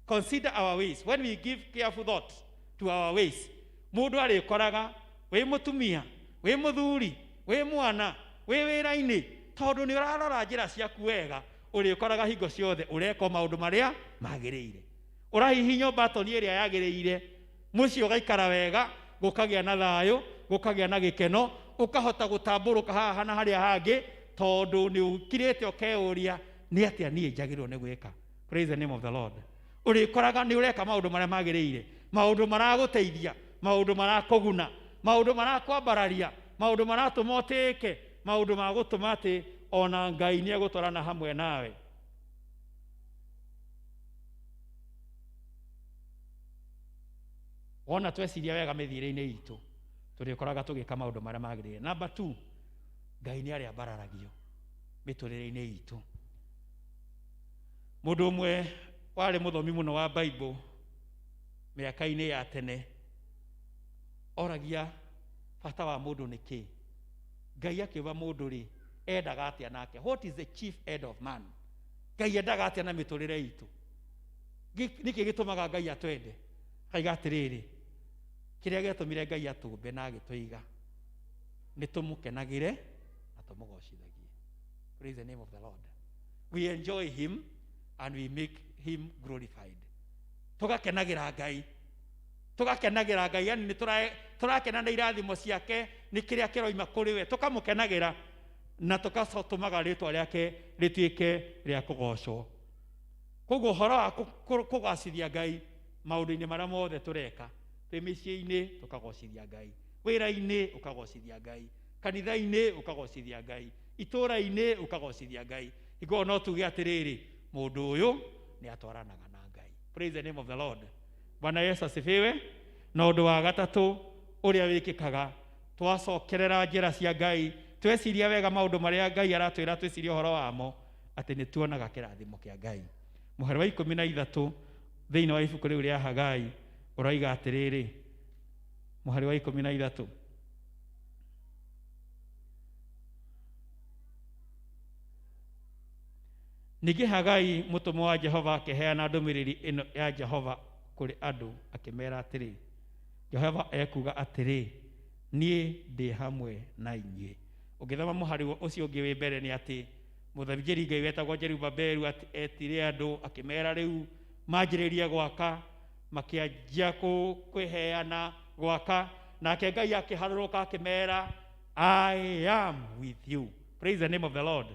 consider our ways, when we give careful thought to our ways, mũndũ arĩkoraga wĩ mũtumia, wĩ mũthuri, wĩ mwana, wĩ wĩra-inĩ, tondũ nĩ ũrarora njĩra ciaku wega, ũrĩkoraga hingo ciothe ũreka maũndũ marĩa magĩrĩire. Ũrahihinya batoni ĩrĩa yagĩrĩire, mũciĩ ũgaikara wega, gũkagĩa na thayũ, gũkagĩa na gĩkeno, ukahota gutambũrũka haha na harĩa hangĩ, tondũ nĩ ũkirĩte ũkeuria nĩ atĩa niĩ njagĩrĩirwo nĩ gwĩka. Praise the name of the Lord. Ũrĩkoraga nĩ ũreka maũndũ marĩa magĩrĩire, maũndũ maragũteithia, maũndũ marakũguna, maũndũ marakwambararia, maũndũ maratũma ũtĩĩke, maũndũ ma gũtũma atĩ ona Ngai nĩ egũtwarana hamwe nawe. Wona tweciria wega mĩthiĩre-inĩ itũ, tũrĩkoraga tũgĩka maũndũ marĩa magĩrĩire. Number 2, Ngai nĩ arĩa mbararagio mĩtũrĩre-inĩ itũ. Mũndũ ũmwe warĩ mũthomi mũno wa Bible mĩaka-inĩ ya tene oragia bata wa mũndũ nĩ kĩ. Ngai akĩũmba mũndũ rĩ, endaga atĩa nake? What is the chief end of man? Ngai endaga atĩa na mĩtũrĩre itũ? Nĩkĩ gĩtũmaga Ngai atwende? Aiga atĩrĩrĩ, kĩrĩa gĩatũmire Ngai atũmbe na agĩtũiga nĩ tũmũkenagĩre na tũmũgocithagie. Praise the name of the Lord. We enjoy him and we make him glorified. Tũgakenagĩra Ngai, yani nĩ tũrakena na irathimo ciake, nĩ kĩrĩa kĩroima kũrĩ we, tũkamũkenagĩra na tũgatũmaga rĩtwa rĩake rĩtuĩke rĩa kũgocwo. Koguo ũhoro wa kũgacithia Ngai maũndũ-inĩ marĩa mothe tũreka, twĩ mĩciĩ-inĩ tũkagocithia Ngai, wĩra-inĩ ũkagocithia Ngai, kanitha-inĩ ũkagocithia Ngai, itũũra-inĩ ũkagocithia Ngai. Igũrũ no tuge atĩrĩrĩ, mũndũ ũyũ nĩ atwaranaga na Ngai. Praise the name of the Lord. Bwana Yesu asifiwe. Na ũndũ wa gatatũ ũrĩa wĩkĩkaga, twacokerera njĩra cia Ngai, tweciria wega maũndũ marĩa Ngai aratwĩra twecirie ũhoro wamo, atĩ nĩ tuonaga kĩrathimo kĩa Ngai. Mũhari wa 13 thĩinĩ wa ibuku rĩu rĩa Hagai ũroiga atĩrĩrĩ, mũhari wa 13, ningĩ Hagai mũtũmwo wa Jehova akĩheana ndũmĩrĩri ĩno ya Jehova kũrĩ andũ, akĩmera atĩrĩ, Jehova ekuga atĩrĩ, niĩ ndĩ hamwe na inyuĩ. Ũngĩthoma mũhari ũcio ũngĩ wĩ mbere nĩ atĩ mũthĩnjĩri Ngai wetagwo Jerubaberu etire andũ akĩmera rĩu manjĩrĩrie gwaka, makĩanjia kwĩheana gwaka, nake Ngai akĩharũrũka akĩmera, I am with you. Praise the name of the Lord.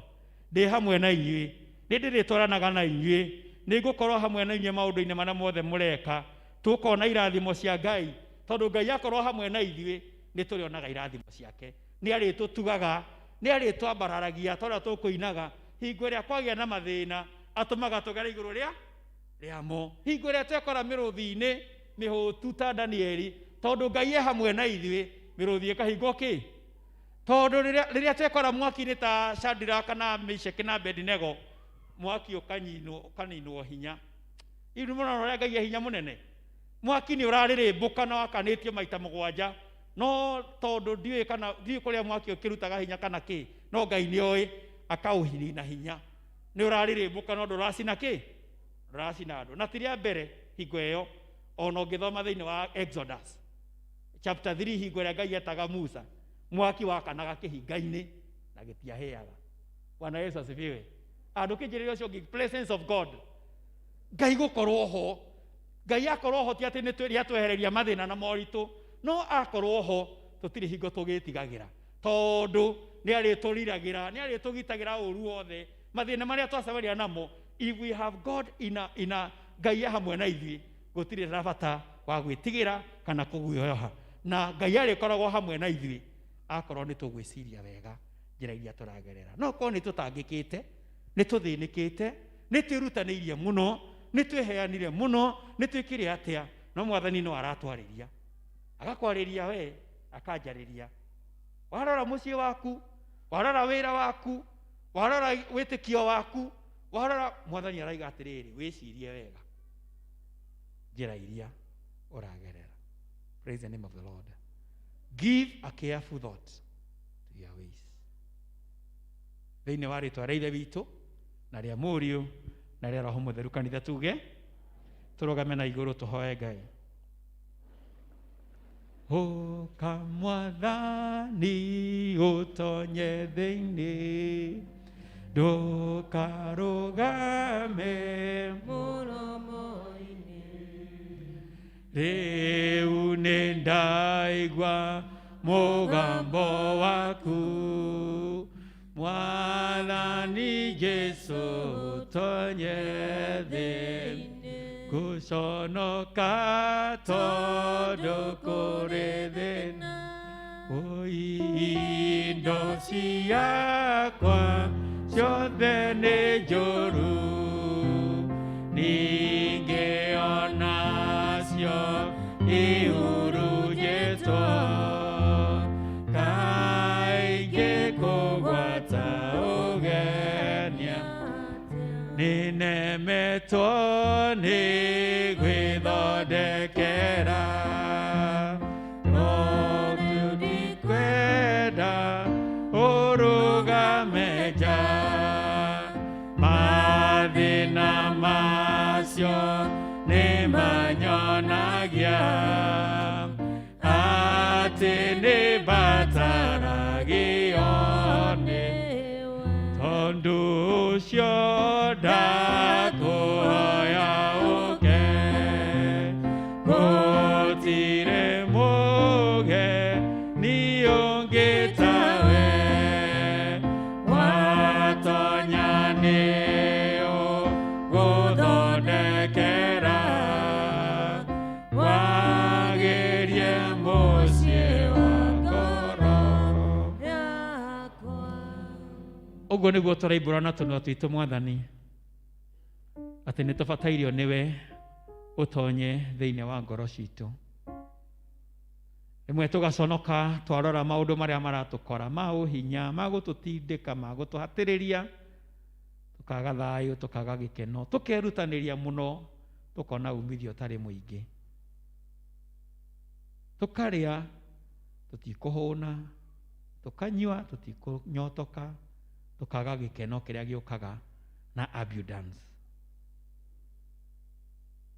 Ndĩ hamwe na inyuĩ, nĩ ndĩrĩtwaranaga na inyuĩ, nĩ ngũkorwo hamwe na inyuĩ maũndũ-inĩ marĩa mothe mũreka, tũkona irathimo cia Ngai, tondũ Ngai akorwo hamwe na ithuĩ nĩ tũrĩonaga irathimo ciake. Nĩ arĩtũtugaga, nĩ arĩtwambararagia tondũ tũkũinaga, hingo ĩrĩa kwagĩa na mathĩna atũmaga tũgere igũrũ rĩamo, hingo ĩrĩa twekora mĩrũthi-inĩ mĩhũtu ta Danieli, tondũ Ngai e hamwe na ithuĩ, mĩrũthi ĩkahingwo kĩ? tondu riria twekora mwaki-inĩ ta Shadraka na Meshaki na Abednego, mwaki ũkaninwo hinya. Iru mũno ũrĩa Ngai hinya mũnene. Mwaki nĩ ũrarĩrĩmbũka na wakanĩtio maita mũgwanja, no tondu ndiũĩ kũrĩa mwaki ũkĩrutaga hinya kana kĩ, no Ngai nĩoĩ akaũhina hinya. Nĩ ũrarĩrĩmbũka no ndũracina kĩ? Ndũracina andũ. Na ti rĩa mbere hingo ĩyo, ona ũngĩthoma thĩinĩ wa Exodus chapter 3 hingo ĩrĩa Ngai etaga Musa, mwaki wakanaga kĩhinga-inĩ na gĩtiahĩaga. Bwana Yesu asifiwe. Andũ kĩnjĩrĩria ũcio ũngĩ, presence of God. Ngai gũkorwo ho. Ngai akorwo ho ti atĩ nĩ twehereria mathĩna na moritũ, no akorwo ho tũtirĩ hingo tũgĩtigagĩra, tondũ nĩ arĩtũriragĩra, nĩ arĩtũgitagĩra ũru wothe, mathĩna marĩa twacemania namo. If we have God ina Ngai hamwe na ithuĩ, gũtirĩ na bata wa gwĩtigĩra kana kũguoyoha. Na Ngai arĩkoragwo hamwe na ithuĩ akorwo nĩ tũgwĩciria wega njĩra iria tũragerera. No korwo nĩ tũtangĩkĩte, nĩ tũthĩnĩkĩte, nĩ twĩrutanĩirie mũno, nĩ twĩheanire mũno, nĩ twĩkire atĩa, no Mwathani no aratwarĩria, agakwarĩria we, akanjarĩria. Warora mũciĩ waku, warora wĩra waku, warora wĩtĩkio waku, warora, Mwathani araiga atĩrĩrĩ, wĩcirie wega njĩra iria ũragerera. Praise the name of the Lord. Give a careful thought to your ways. Thĩinĩ wa rĩtwa rĩa Ithe witũ na rĩa Mũriũ na rĩa Roho Mũtheru, kanitha tuge tũrũgame na igũrũ tũhoe Ngai. Ũka Mwathani ũtonye thĩinĩ, ndũkarũgame mũromo-inĩ. Rĩu nĩ ndaigua mũgambo waku, Mwathani Jesũ ũtonye thĩ, ngũconoka tondũ kũrĩ thĩna. Indo ciakwa ciothe nĩ njũru, ningĩ onacio ihurunjĩtwo, kaingĩ kũgwata ũgenia, nĩnemetwo nĩ gwĩthondekera, no ndikwenda ũrũgame nja, mathĩna macio nĩ manyonagia atĩ nĩ mbataragio nĩ, tondũ ũcio ndakũhoya ũke, gũtirĩ mũgeni ũngĩ tawe, watonya nĩ ũgũthondekera, wagĩrie mũciĩ wa ngoro yakwa. Ũguo nĩguo tũraibũrana tũnua twitũ Mwathani, atĩ nĩ tũbatairio nĩwe ũtonye thĩinĩ wa ngoro citũ. Rĩmwe tũgaconoka twarora maũndũ marĩa maratũkora, ma ũhinya, ma gũtũtindĩka, ma gũtũhatĩrĩria, tũkaga thayũ, tũkaga gĩkeno, tũkerutanĩria mũno, tũkona umithio ũtarĩ mũingĩ. Tũkarĩa tũtikũhũna, tũkanyua tũtikũnyotoka, tũkaga gĩkeno kĩrĩa gĩũkaga na abundance.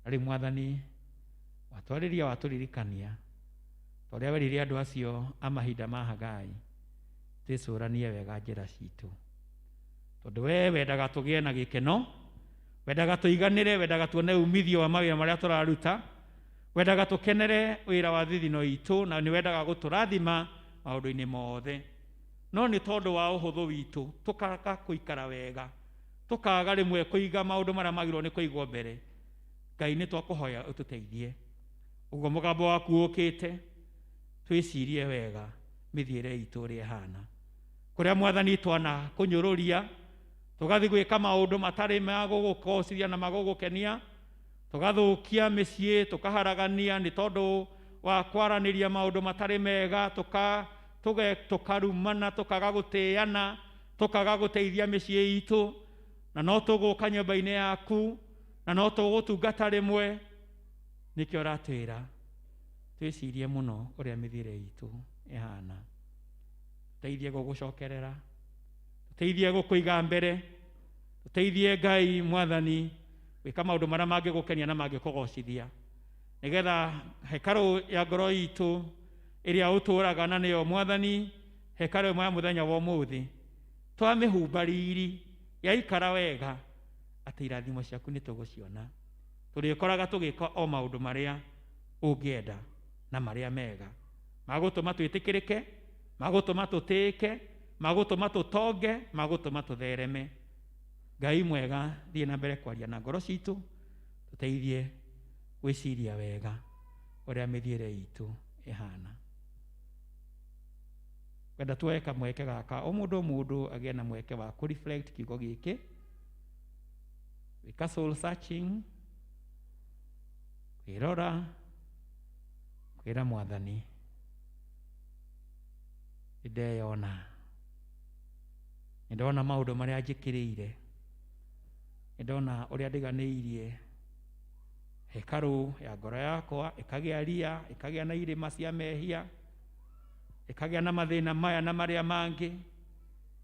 Arĩ Mwathani watwarĩria, watũririkania torĩa werire andũ acio a mahinda ma Hagai, twĩcũranie wega njĩra citũ, tondũ we wendaga tũgĩe na gĩkeno, wendaga tũiganĩre, wendaga tuone umithio wa mawĩra marĩa tũraruta, wendaga tũkenere wĩra wa thithino itũ, na nĩ wendaga gũtũrathima maũndũ-inĩ mothe. No nĩ tondũ wa ũhũthũ witũ tũkaga kũikara wega, tũkaga rĩmwe kũiga maũndũ marĩa magĩrĩirwo nĩ kũigwo mbere. Ngai nĩ twakũhoya ũtũteithie. Ũguo mũgambo waku ũkĩte, twĩcirie wega mĩthiĩre itũ ũrĩa ĩhana, kũrĩa Mwathani twana kũnyũrũria, tũgathiĩ gwĩka maũndũ matarĩ ma gũgũkocithia na magũgũkenia, tũgathũkia mĩciĩ, tũkaharagania nĩ tondũ wa kwaranĩria maũndũ matarĩ mega, tukarumana tukaga guteana tukaga guteithia mĩciĩ itũ na no tũgũka nyũmba-inĩ yaku na no tũgũtungata rĩmwe nĩkĩo ũratwĩra twĩcirie mũno ũrĩa mĩthiĩre itũ ĩhana tũteithie gũgũcokerera tũteithie gũkũiga mbere tũteithie Ngai Mwathani gwĩka maũndũ marĩa mangĩgũkenia na mangĩkũgocithia nĩgetha hekarũ ya ngoro itũ ĩrĩa ũtũũraga na nĩyo Mwathani hekarũ ĩmwe ya mũthenya wa ũmũthĩ twamĩhumba riri yaikara wega atĩ irathimo ciaku nĩ tũgũciona tũrĩkoraga tũgĩka o maũndũ marĩa ũngĩenda na marĩa mega magũtũma twĩtĩkĩrĩke magũtũma tũtĩĩke magũtũma tũtonge magũtũma tũthereme Ngai mwega thiĩ na mbere kwaria na ngoro citũ tũteithie gwĩciria wega ũrĩa mĩthiĩre itũ ĩhana wenda tuoye kamweke gaka o mũndũ agĩe na mweke wa kũ-reflect kiugo gĩkĩ wĩka soul searching kwĩrora kwĩra Mwathani nĩndeyona nĩndona maũndũ marĩa njĩkĩrĩire nĩndona ũrĩa ndiganĩirie hekarũ ya ngoro yakwa ĩkagĩa ria ĩkagĩa na irĩma cia mehia ĩkagĩa na mathĩna maya na marĩa mangĩ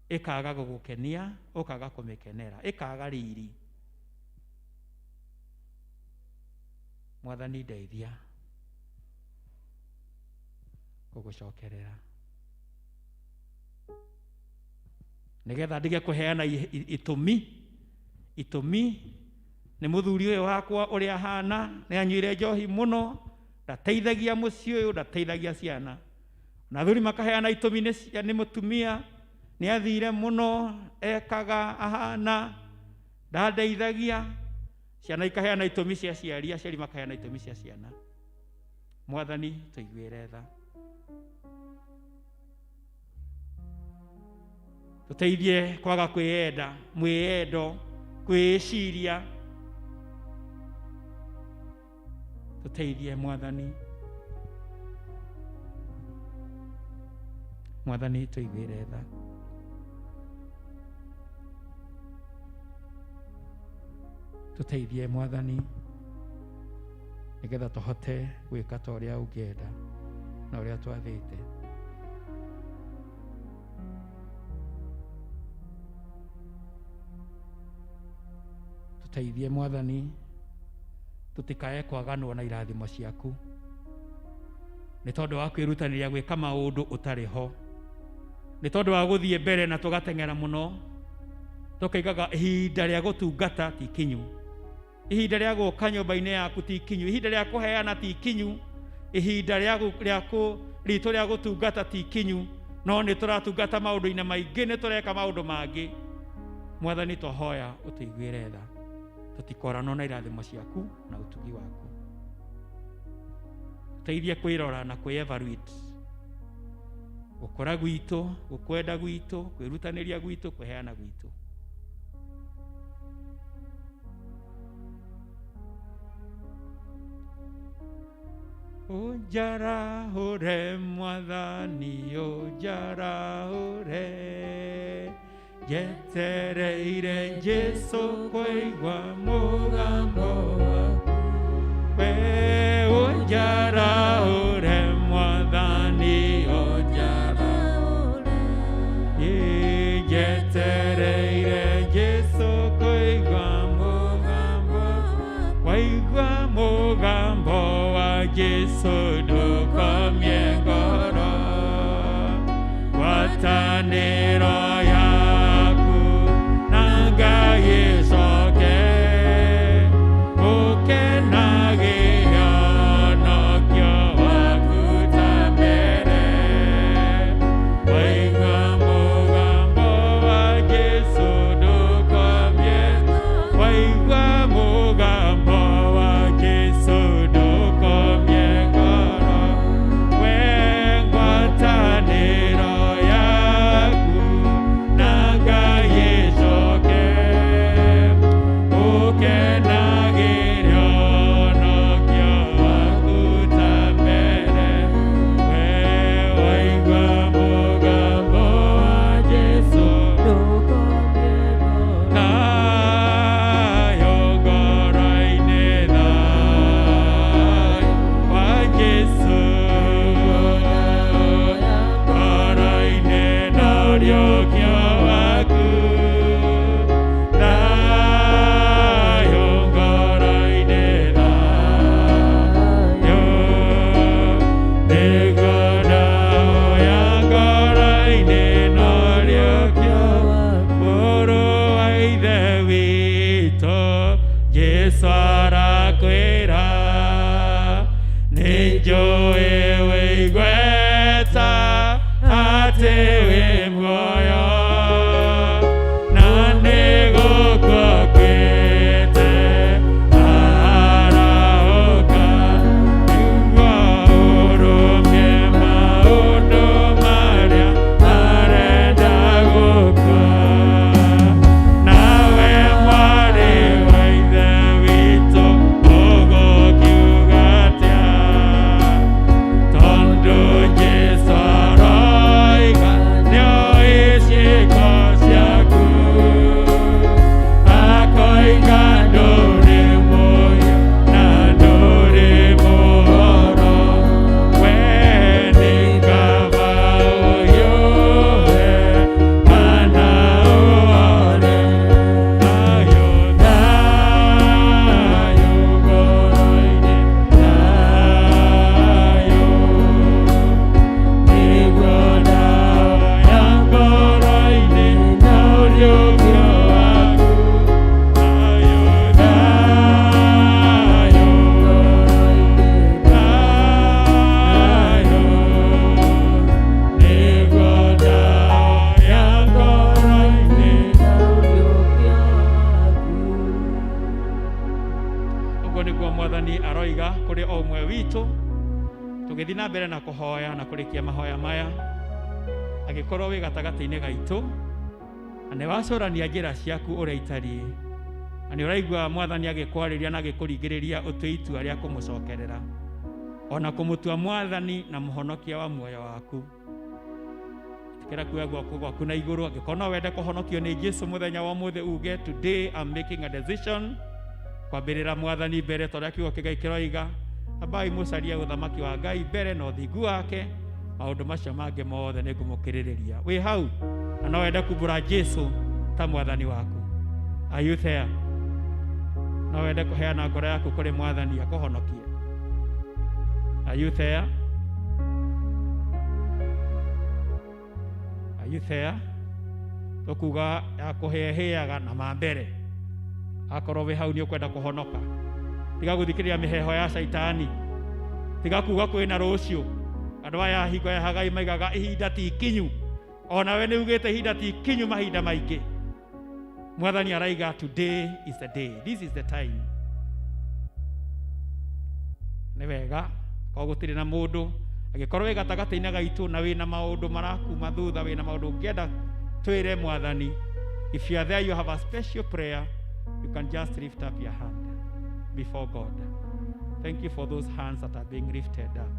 ĩkaga gũgũkenia ũkaga kũmĩkenera ĩkaga riri Mwathani ndeithia gũgũcokerera nĩgetha ndige kũheana itũmi nĩ mũthuri ũyũ wakwa ũrĩa ahana nĩ anyuire njohi mũno ndateithagia mũciĩ ũyũ ndateithagia ciana na athuri makaheana itũmi nĩ mũtumia nĩ athire mũno ekaga ahana ndandeithagia ciana ikaheana itũmi cia aciari aciari makaheana itũmi cia ciana Mwathani tũiguĩre tha tũteithie kwaga kwĩenda mwĩendo kwĩciria tũteithie Mwathani tũiguĩre tha tũteithie Mwathani nĩgetha tũhote gwĩka ta ũrĩa ũngĩenda na ũrĩa twathĩte tũteithie Mwathani tũtikae kwaganwo na irathimo ciaku nĩ tondũ wa kwĩrutanĩria gwĩka maũndũ ũtarĩ ho nĩ tondũ wa gũthiĩ mbere na tũgateng'era mũno tũkaigaga ihinda rĩa gũtungata ti kinyu ihinda rĩa gũka nyũmba-inĩ yaku ti kinyu ihinda rĩa kũheana ti kinyu ihinda rĩa ritũ rĩa gũtungata ti kinyu no nĩ tũratungata maũndũ-inĩ maingĩ nĩ tũreka maũndũ mangĩ Mwathani twahoya ũtũiguĩre tha tũtikoranwo na irathimo ciaku na ũtugi waku tũteithie kwĩrora na kwĩ-evaluate gũkũra gwitũ gũkwenda gwitũ kwĩrutanĩria gwitũ kwĩheana gwitũ ũnjarahũre Mwathani ũnjarahũre njetereire Jesũ kũigua mũgambo waku we ũnjarahũre Mwathani ũnjarahũre njetereire Jesũ kũigua mũgambo waigua mũgambo wa Jesũ ndũkomie ngoro ngwatanĩro yaku na Ngai ĩcoke ũkenagĩra ũhonokio waku ta mbere waigua mũgambo wa Jesũ ndũkomie waigua mũgambo wa Jesũ ndũkomie ngoro we Jesu arakwĩra nĩnjũĩ wĩigweta atĩ wĩ muoyo na nĩgũkũũkĩte arauka nĩguo ũrũmie maũndũ marĩa arenda gũka. Nawe mwarĩ wa Ithe witũ ũgũkiuga atĩa? Tondũ Jesũ aroiga nĩoĩ ciĩko ciaku, akoiga ndũrĩ muoyo na ndũrĩ mũhoro. We nĩ kaba ũhiũhe kana ũhore. Thayũ thayũ ngoro-inĩ, thayũ nĩguo ndawa ya ngoro-inĩ na ũriũkio waku. Thayũ thayũ ngoro-inĩ, thayũ nĩguo ndawa ya ngoro-inĩ na ũriũkio waku. Ũguo nĩguo Mwathani aroiga kũrĩ o ũmwe witũ tũgĩthiĩ na mbere na kũhoya na kũrĩkia mahoya maya. Agĩkorwo wĩ gatagatĩ-inĩ gaitũ na nĩ wacũrania njĩra ciaku ũrĩa itariĩ, na nĩ ũraigua Mwathani agĩkwarĩria na agĩkũringĩrĩria ũtue itua rĩa kũmũcokerera ona kũmũtua Mwathani na mũhonokia wa muoyo waku. Tikĩra kuoya guoko gwaku na igũrũ, angĩkorwo no wende kũhonokio nĩ Jesũ mũthenya wa ũmũthĩ uge today I'm making a decision kwambĩrĩra Mwathani mbere, tondũ kiugo kĩgai kĩroiga ambai mũcarie ũthamaki wa Ngai mbere na ũthingu wake, maũndũ macio mangĩ mothe nĩ ngũmũkĩrĩrĩria. Wĩ hau na no wende kumbũra Jesũ ta Mwathani waku? Are you there? No wende kũheana ngoro yaku kũrĩ Mwathani akũhonokie? Are you there? Are you there? Tũkuga ya kũhĩahĩaga na mambere. Akorwo wĩ hau nĩ ũkwenda kũhonoka, tiga gũthikĩrĩria mĩheho ya Shaitani, tiga kuga kwĩna rũciũ. Andũ aya hingo ya Hagai maigaga ihinda ti ikinyu, ona we nĩ ugĩte ihinda ti ikinyu mahinda maingĩ. Mwathani araiga today is the day, this is the time. Nĩ wega ko gũtirĩ na mũndũ angĩkorwo wĩ gatagatĩ-inĩ gaitũ na wĩna maũndũ marakuma thutha, wĩna maũndũ ũngĩenda twĩre Mwathani. If you are there, you have a special prayer, you can just lift up your hand before God. Thank you for those hands that are being lifted up.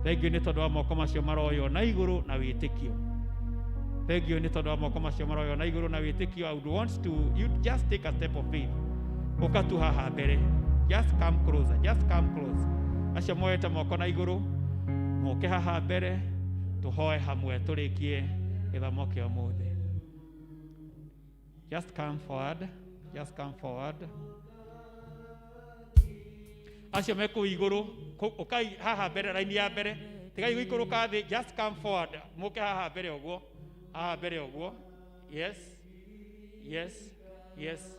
Thank you nĩ tondũ wa moko macio maroywo na igũrũ na wĩtĩkio. Thank you nĩ tondũ wa moko macio maroywo na igũrũ na wĩtĩkio. I would want to you just take a step of faith. Ũka tu haha mbere. Just come closer. Just come close. Acio moete moko na igũrũ moke haha mbere tũhoe hamwe tũrĩkie gĩthomo kĩa ũmũthĩ. Just come forward. Just come forward. Acio meko igũrũ ũkai haha mbere, raini ya mbere, tigai gũikũrũka thĩ. Just come forward, mũke haha mbere ũguo, haha mbere ũguo. Yes, yes, yes.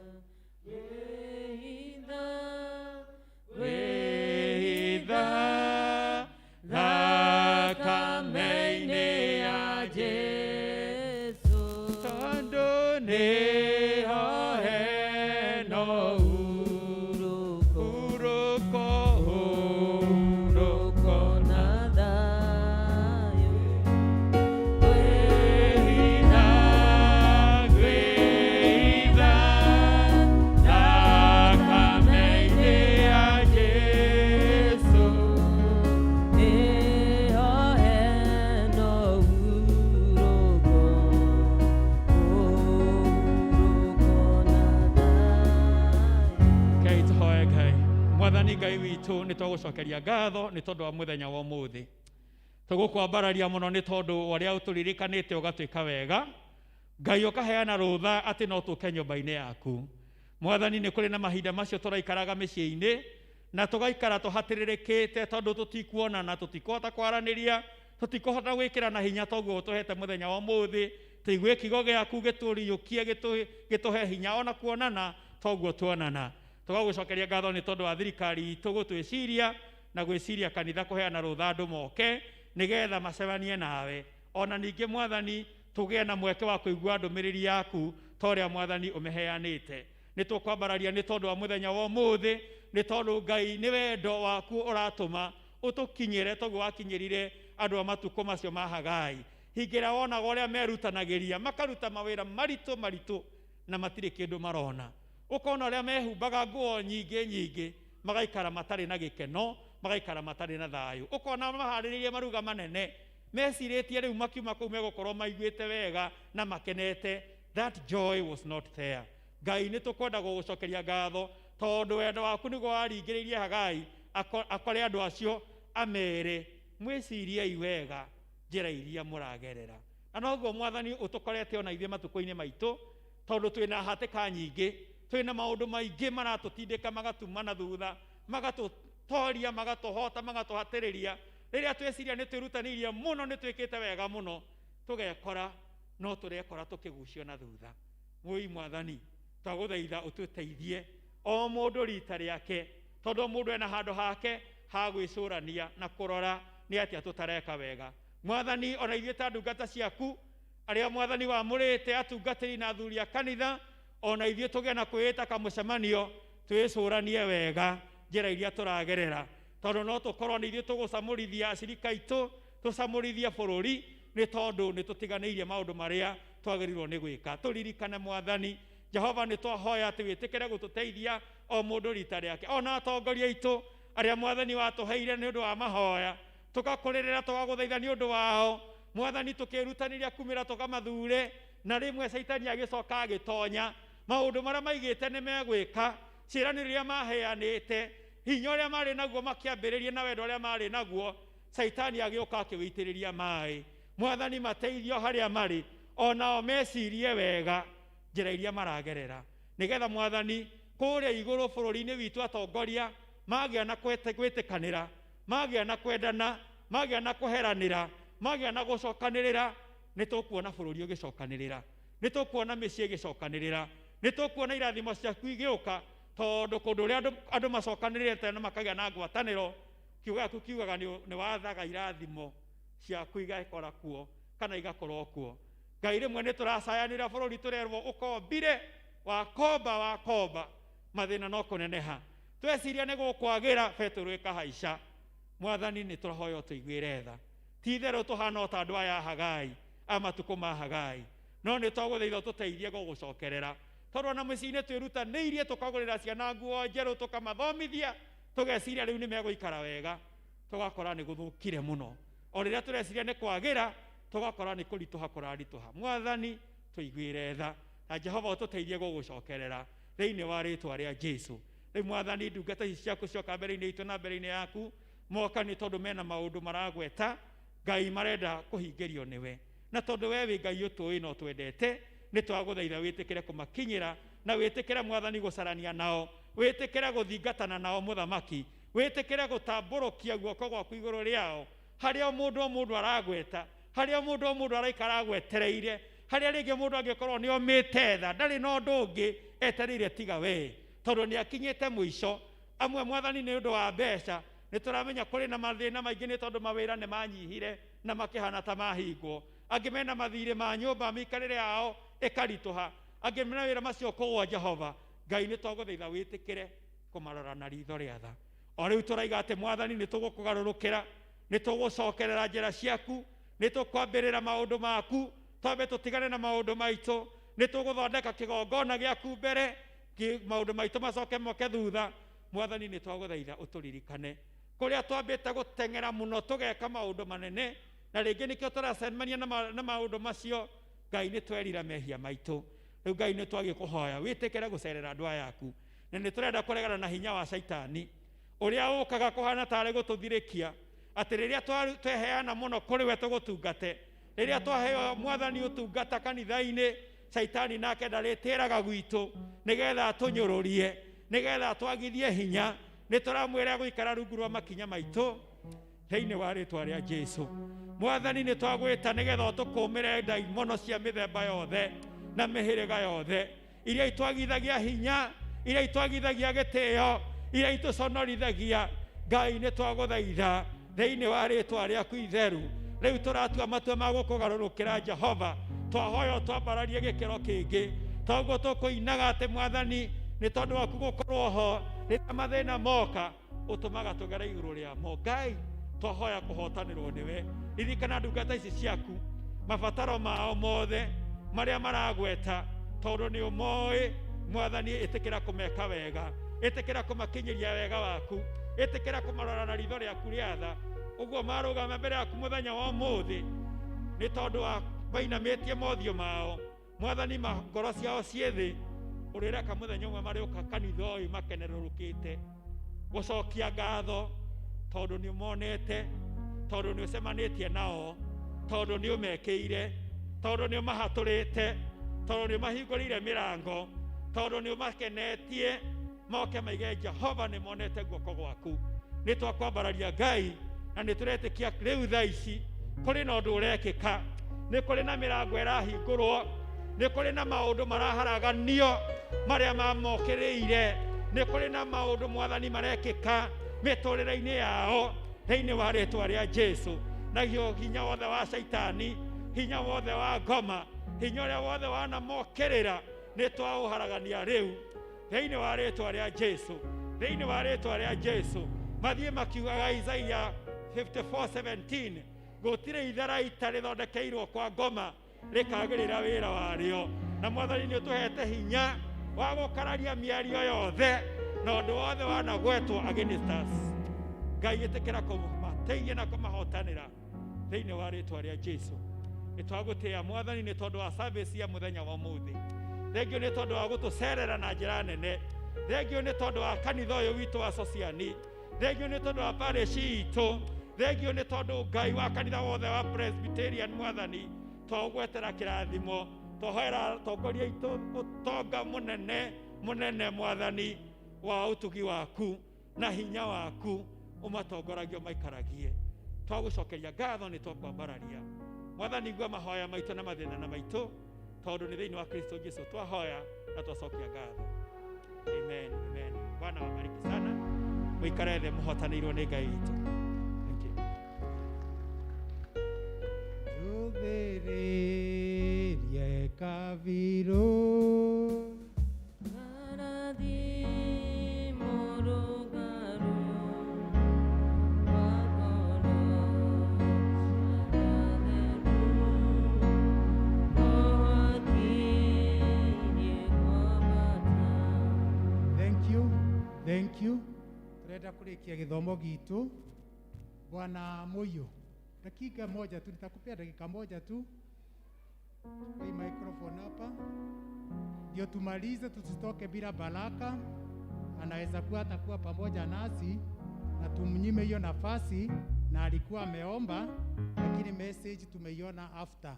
Wĩitha thakame-inĩ ya Jesũ, tondũ nĩho hena ũhurũko na thayũ. Wĩitha thakame-inĩ ya Jesũ, nĩho hena ũhurũko na thayũ. Ngai tũhoe. Ngai Mwathani Ngai witũ, nĩ tũgũcokeria ngatho nĩ tondũ wa mũthenya wa ũmũthĩ. Tũgũkwambararia mũno nĩ tondũ ũrĩa ũtũririkanĩte ũgatwĩka wega. Ngai ũkaheana rũtha atĩ no tũke nyũmba-inĩ yaku. Mwathani, nĩ kũrĩ na mahinda macio tũraikaraga mĩciĩ-inĩ na tũgaikara tũhatĩrĩrĩkĩte tondũ tũtikuonana, tũtikũhota kwaranĩria, tũtikũhota gwĩkĩra na hinya, toguo ũtũhete mũthenya wa ũmũthĩ tũigue kiugo gĩaku gĩtũriũkie, gĩtũhe hinya ona kuonana, toguo tuonana. tugagucokeria ngatho ni tondu wa thirikari itu gutwiciria na gwiciria kanitha kuheana rutha andu moke nigetha macemanie nawe. Ona ningi Mwathani tugie na mweke wa kuigua ndumiriri yaku toria Mwathani umeheanite. Ni tukwambararia ni tondu wa muthenya wa umuthi, ni tondu Ngai ni wendo waku uratuma utukinyire toguo wakinyirire andu a matuko macio ma Hagai. Hingira wonaga uria merutanagiria makaruta mawira maritu na matire kindu marona. Ukona uria mehumbaga nguo nyingi magaikara matari na gikeno, magaikara matari na thayu. Ukona mahariririe maruga manene mesiritie riu makiuma kuu megukorwo maiguite wega na makenete. That joy was not there. Ngai ni tukwenda gugucokeria ngatho tondu wendo waku niguo waringiririe Hagai akore andu acio amere mwiciriei wega njira iria muragerera. Na noguo Mwathani utukorete ona ithuĩ matuko-inĩ maitũ tondu twina hatika nyingi, twina maundu maingi maratutindika magatumana thutha, magatutoria, magatuhota, magatuhatiriria. Riria tweciria ni twirutanirie muno, ni twikite wega muno, tugekora no turekora tukigucio na thutha. Mui Mwathani twaguthaitha ututeithie o mundu rita riake, tondu mundu ena handu hake ha gwicurania na kurora ni atia tutareka wega. Mwathani ona ithuĩ ta ndungata ciaku aria Mwathani wamurite atungatĩri na athuri a kanitha, ona ithuĩ tuge na kwĩĩta kamũcemanio twĩcũranie wega njĩra iria tũragerera, tondu no tũkorwo nĩ ithuĩ tũgũcamũrithia acirika aitũ, tũcamũrithie bũrũri, nĩ tondu nĩ tũtiganĩirie maũndũ marĩa twagĩrĩirwo nĩ gwĩka. Tũririkane Mwathani Jehova, nĩ twahoya atĩ wĩtĩkĩre gũtũteithia o mũndũ rita rĩake, ona atongoria aitũ aria Mwathani watũheire nĩ ũndũ wa mahoya, tũgakũrĩrĩra tũgagũthaitha nĩ ũndũ wao Mwathani, tũkĩrutanĩria kumĩra tũkamathure, na rĩmwe Saitani agĩcoka agĩtonya maũndũ marĩa maigĩte nĩ megwĩka, ciĩranĩro iria maheanĩte, hinya ũrĩa marĩ naguo makĩambĩrĩria na wendo ũrĩa marĩ naguo, Saitani agĩũka akĩwĩitĩrĩria maĩ. Mwathani mateithio harĩa marĩ, onao mecirie wega njĩra iria maragerera, nĩgetha Mwathani kũrĩa igũrũ bũrũri-inĩ witũ atongoria magĩa na gwĩtĩkanĩra, magĩa na kwendana, magĩa na kũheranĩra, magĩa na gũcokanĩrĩra, nĩ tũkuona bũrũri ũgĩcokanĩrĩra, nĩ tũkuona mĩciĩ ĩgĩcokanĩrĩra, nĩ tũkuona irathimo ciaku igĩũka, tondũ kũndũ ũrĩa andũ macokanĩrĩte na makagĩa na ngwatanĩro, kiugo gĩaku kiugaga nĩ wathaga irathimo ciaku igakora kuo kana igakorwo kuo. Ngai rĩmwe nĩ tũracayanĩra bũrũri tũrerwo ũkombire, wakomba mathĩna no kũneneha, tweciria nĩ gũkwagĩra betũrũ ĩkahaica. Mwathani nĩ tũrahoya ũtũiguĩre tha, ti itherũ tũhana ta andũ aya Hagai a matukũ ma Hagai, no nĩ twagũthaitha tũteithie gũgũcokerera, tondũ ona mũciĩ-inĩ twĩrutanĩirie tũkagũrĩra ciana nguo njerũ tũkamathomithia, tũgeciria rĩu nĩ megũikara wega, tũgakora nĩ gũthũkire mũno. O rĩrĩa tũreciria nĩ kwagĩra, tũgakora nĩ kũritũha kũraritũha. Mwathani tũiguĩre tha, na Jehova ũtũteithie gũgũcokerera thĩinĩ wa rĩĩtwa rĩa Jesũ. Rĩu Mwathani ndungata ici ciaku cioka mbere-inĩ itũ na mbere-inĩ yaku, moka nĩ tondũ mena maũndũ maragweta, Ngai marenda kũhingĩrio nĩwe, na tondũ we wĩ Ngai ũtũĩ na ũtwendete, nĩ twagũthaitha wĩtĩkĩre kũmakinyĩra, na wĩtĩkĩre Mwathani gũcarania nao, wĩtĩkĩre gũthingatana nao Mũthamaki, wĩtĩkĩre gũtambũrũkia guoko gwaku igũrũ rĩao, harĩa o mũndũ aragweta, harĩa o mũndũ araikara agwetereire, harĩa rĩngĩ mũndũ angĩkorwo nĩ omĩte tha, ndarĩ na ũndũ ũngĩ etereire tiga we, tondũ nĩ akinyĩte mũico. Amwe Mwathani nĩ ũndũ wa mbeca, nĩ tũramenya kũrĩ na mathĩna maingĩ nĩ tondũ mawĩra nĩ manyihire na makĩhana ta mahingwo, angĩ mena mathirĩ ma nyũmba mĩikarĩre yao ĩkaritũha, angĩ mena wĩra macio kũgwa. Jehova Ngai nĩ twagũthaitha wĩtĩkĩre kũmarora na ritho rĩa tha. O rĩu tũraiga atĩ Mwathani nĩ tũgũkũgarũrũkĩra, nĩ tũgũcokerera njĩra ciaku, nĩ tũkwambĩrĩra maũndũ maku, twambe tũtigane na maũndũ maitũ, nĩ tũgũthondeka kĩgongona gĩaku mbere, maũndũ maitũ macoke moke thutha. Mwathani nĩ twagũthaitha ũtũririkane kũrĩa twambĩte gũteng'era mũno tũgeka maũndũ manene, na rĩngĩ nĩkĩo tũracemania na maũndũ macio. Ngai nĩ twerira mehia maitũ, rĩu Ngai nĩ twagĩkũhoya wĩtĩkĩre gũcerera andũ aya aku, na nĩ tũrenda kũregana na hinya wa Saitani ũrĩa ũkaga kũhana tarĩ gũtũthirĩkia, atĩ rĩrĩa tweheana mũno kũrĩ we tũgũtungate, rĩrĩa twaheo Mwathani ũtungata kanitha-inĩ, Saitani nake ndarĩtĩraga gwitũ nĩgetha atũnyũrũrie, nĩgetha twagithie hinya. Nĩ tũramwĩra gũikara rungu rwa makinya maitũ thĩinĩ wa rĩĩtwa rĩa Jesũ. Mwathani nĩ twagwĩta nĩgetha ũtũkũũmĩre ndaimono cia mĩthemba yothe na mĩhĩrĩga yothe iria itwagithagia hinya, iria itwagithagia gĩtĩo, iria itũconorithagia. Ngai nĩ twagũthaitha thĩinĩ wa rĩĩtwa rĩaku itheru, rĩu tũratua matua ma gũkũgarũrũkĩra Jehova, twahoya twambararie gĩkĩro kĩngĩ, toguo tũkũinaga atĩ Mwathani nĩ tondũ waku gũkorwo ho rĩrĩa mathĩna moka ũtũmaga tũgere igũrũ rĩamo. Ngai twahoya kũhotanĩrwo nĩwe. Ririkana ndungata ici ciaku, mabataro mao mothe marĩa maragweta, tondũ nĩ ũmoĩ Mwathani. Ĩtĩkĩra kũmeka wega, ĩtĩkĩra kũmakinyĩria wega waku, ĩtĩkĩra kũmarora na ritho rĩaku rĩa tha. Ũguo marũgama mbere yaku mũthenya wa ũmũthĩ nĩ tondũ wa mainamĩtie mothiũ mao, Mwathani, ngoro ciao ciĩ thĩ, ũrĩreka mũthenya ũmwe marĩũka kanitha ũyũ makenerũrũkĩte gũcokia ngatho, tondũ nĩ ũmonete, tondũ nĩ ũcemanĩtie nao, tondũ nĩ ũmekĩire, tondũ nĩ ũmahatũrĩte, tondũ nĩ ũmahingũrĩire mĩrango, tondũ nĩ ũmakenetie moke maige Jehova nĩ monete guoko gwaku. Nĩ twakwambararia Ngai, na nĩ tũretĩkia rĩu thaa ici kũrĩ na ũndũ ũrekĩka, nĩ kũrĩ na mĩrango ĩrahingũrwo, nĩ kũrĩ na maũndũ maraharaganio marĩa mamokĩrĩire, nĩ kũrĩ na maũndũ Mwathani marekĩka mĩtũrĩre-inĩ yao thĩinĩ wa rĩĩtwa rĩa Jesũ. Naguo hinya wothe wa Shaitani, hinya wothe wa ngoma, hinya ũrĩa wothe wanamokĩrĩra nĩ twaũharagania rĩu thĩinĩ wa rĩĩtwa rĩa Jesũ, thĩinĩ wa rĩĩtwa rĩa Jesũ. Mathiĩ makiugaga Isaia 54:17, gũtirĩ itharaita rĩthondekeirwo kwa ngoma rĩkagĩrĩra wĩra warĩo. Na Mwathani nĩ ũtũhete hinya wa gũkararia mĩario yothe na ũndũ wothe wanagwetwo against us. Ngai ĩtĩkĩra kũmateithia na kũmahotanĩra thĩinĩ wa rĩĩtwa rĩa Jesũ. Nĩ twagũtĩĩa Mwathani nĩ tondũ wa service ya mũthenya wa ũmũthĩ. Thengio nĩ tondũ wa gũtũcerera na njĩra nene. Thengio nĩ tondũ wa kanitha ũyũ witũ wa SOSIAN. Thengio nĩ tondũ wa parish itũ. Thengio nĩ tondũ Ngai wa kanitha wothe wa Presbyterian Mwathani, twagwetera kĩrathimo, twahoera atongoria itũ ũtonga mũnene mũnene Mwathani wa ũtugi waku na hinya waku ũmatongoragia maikaragie. Twagũcokeria ngatho nĩ twakwambararia Mwathani, ngua mahoya maitũ na mathĩna na maitũ, tondũ nĩ thĩinĩ wa Kristo Jesũ twahoya na twacokia ngatho. Amen, amen. Bwana wabariki sana. Mũikare thĩ mũhotanĩirwo nĩ Ngai witũ. Thank you. Juthĩrĩrie kabirũ Thank you. Turenda kurikia githomo gitu. Bwana Moyo, dakika moja tu, nitakupea dakika moja tu. Hii microphone hapa ndio tumalize, tusitoke bila baraka. Anaweza kuwa atakuwa pamoja nasi na tumnyime hiyo nafasi, na alikuwa ameomba, lakini message tumeiona after.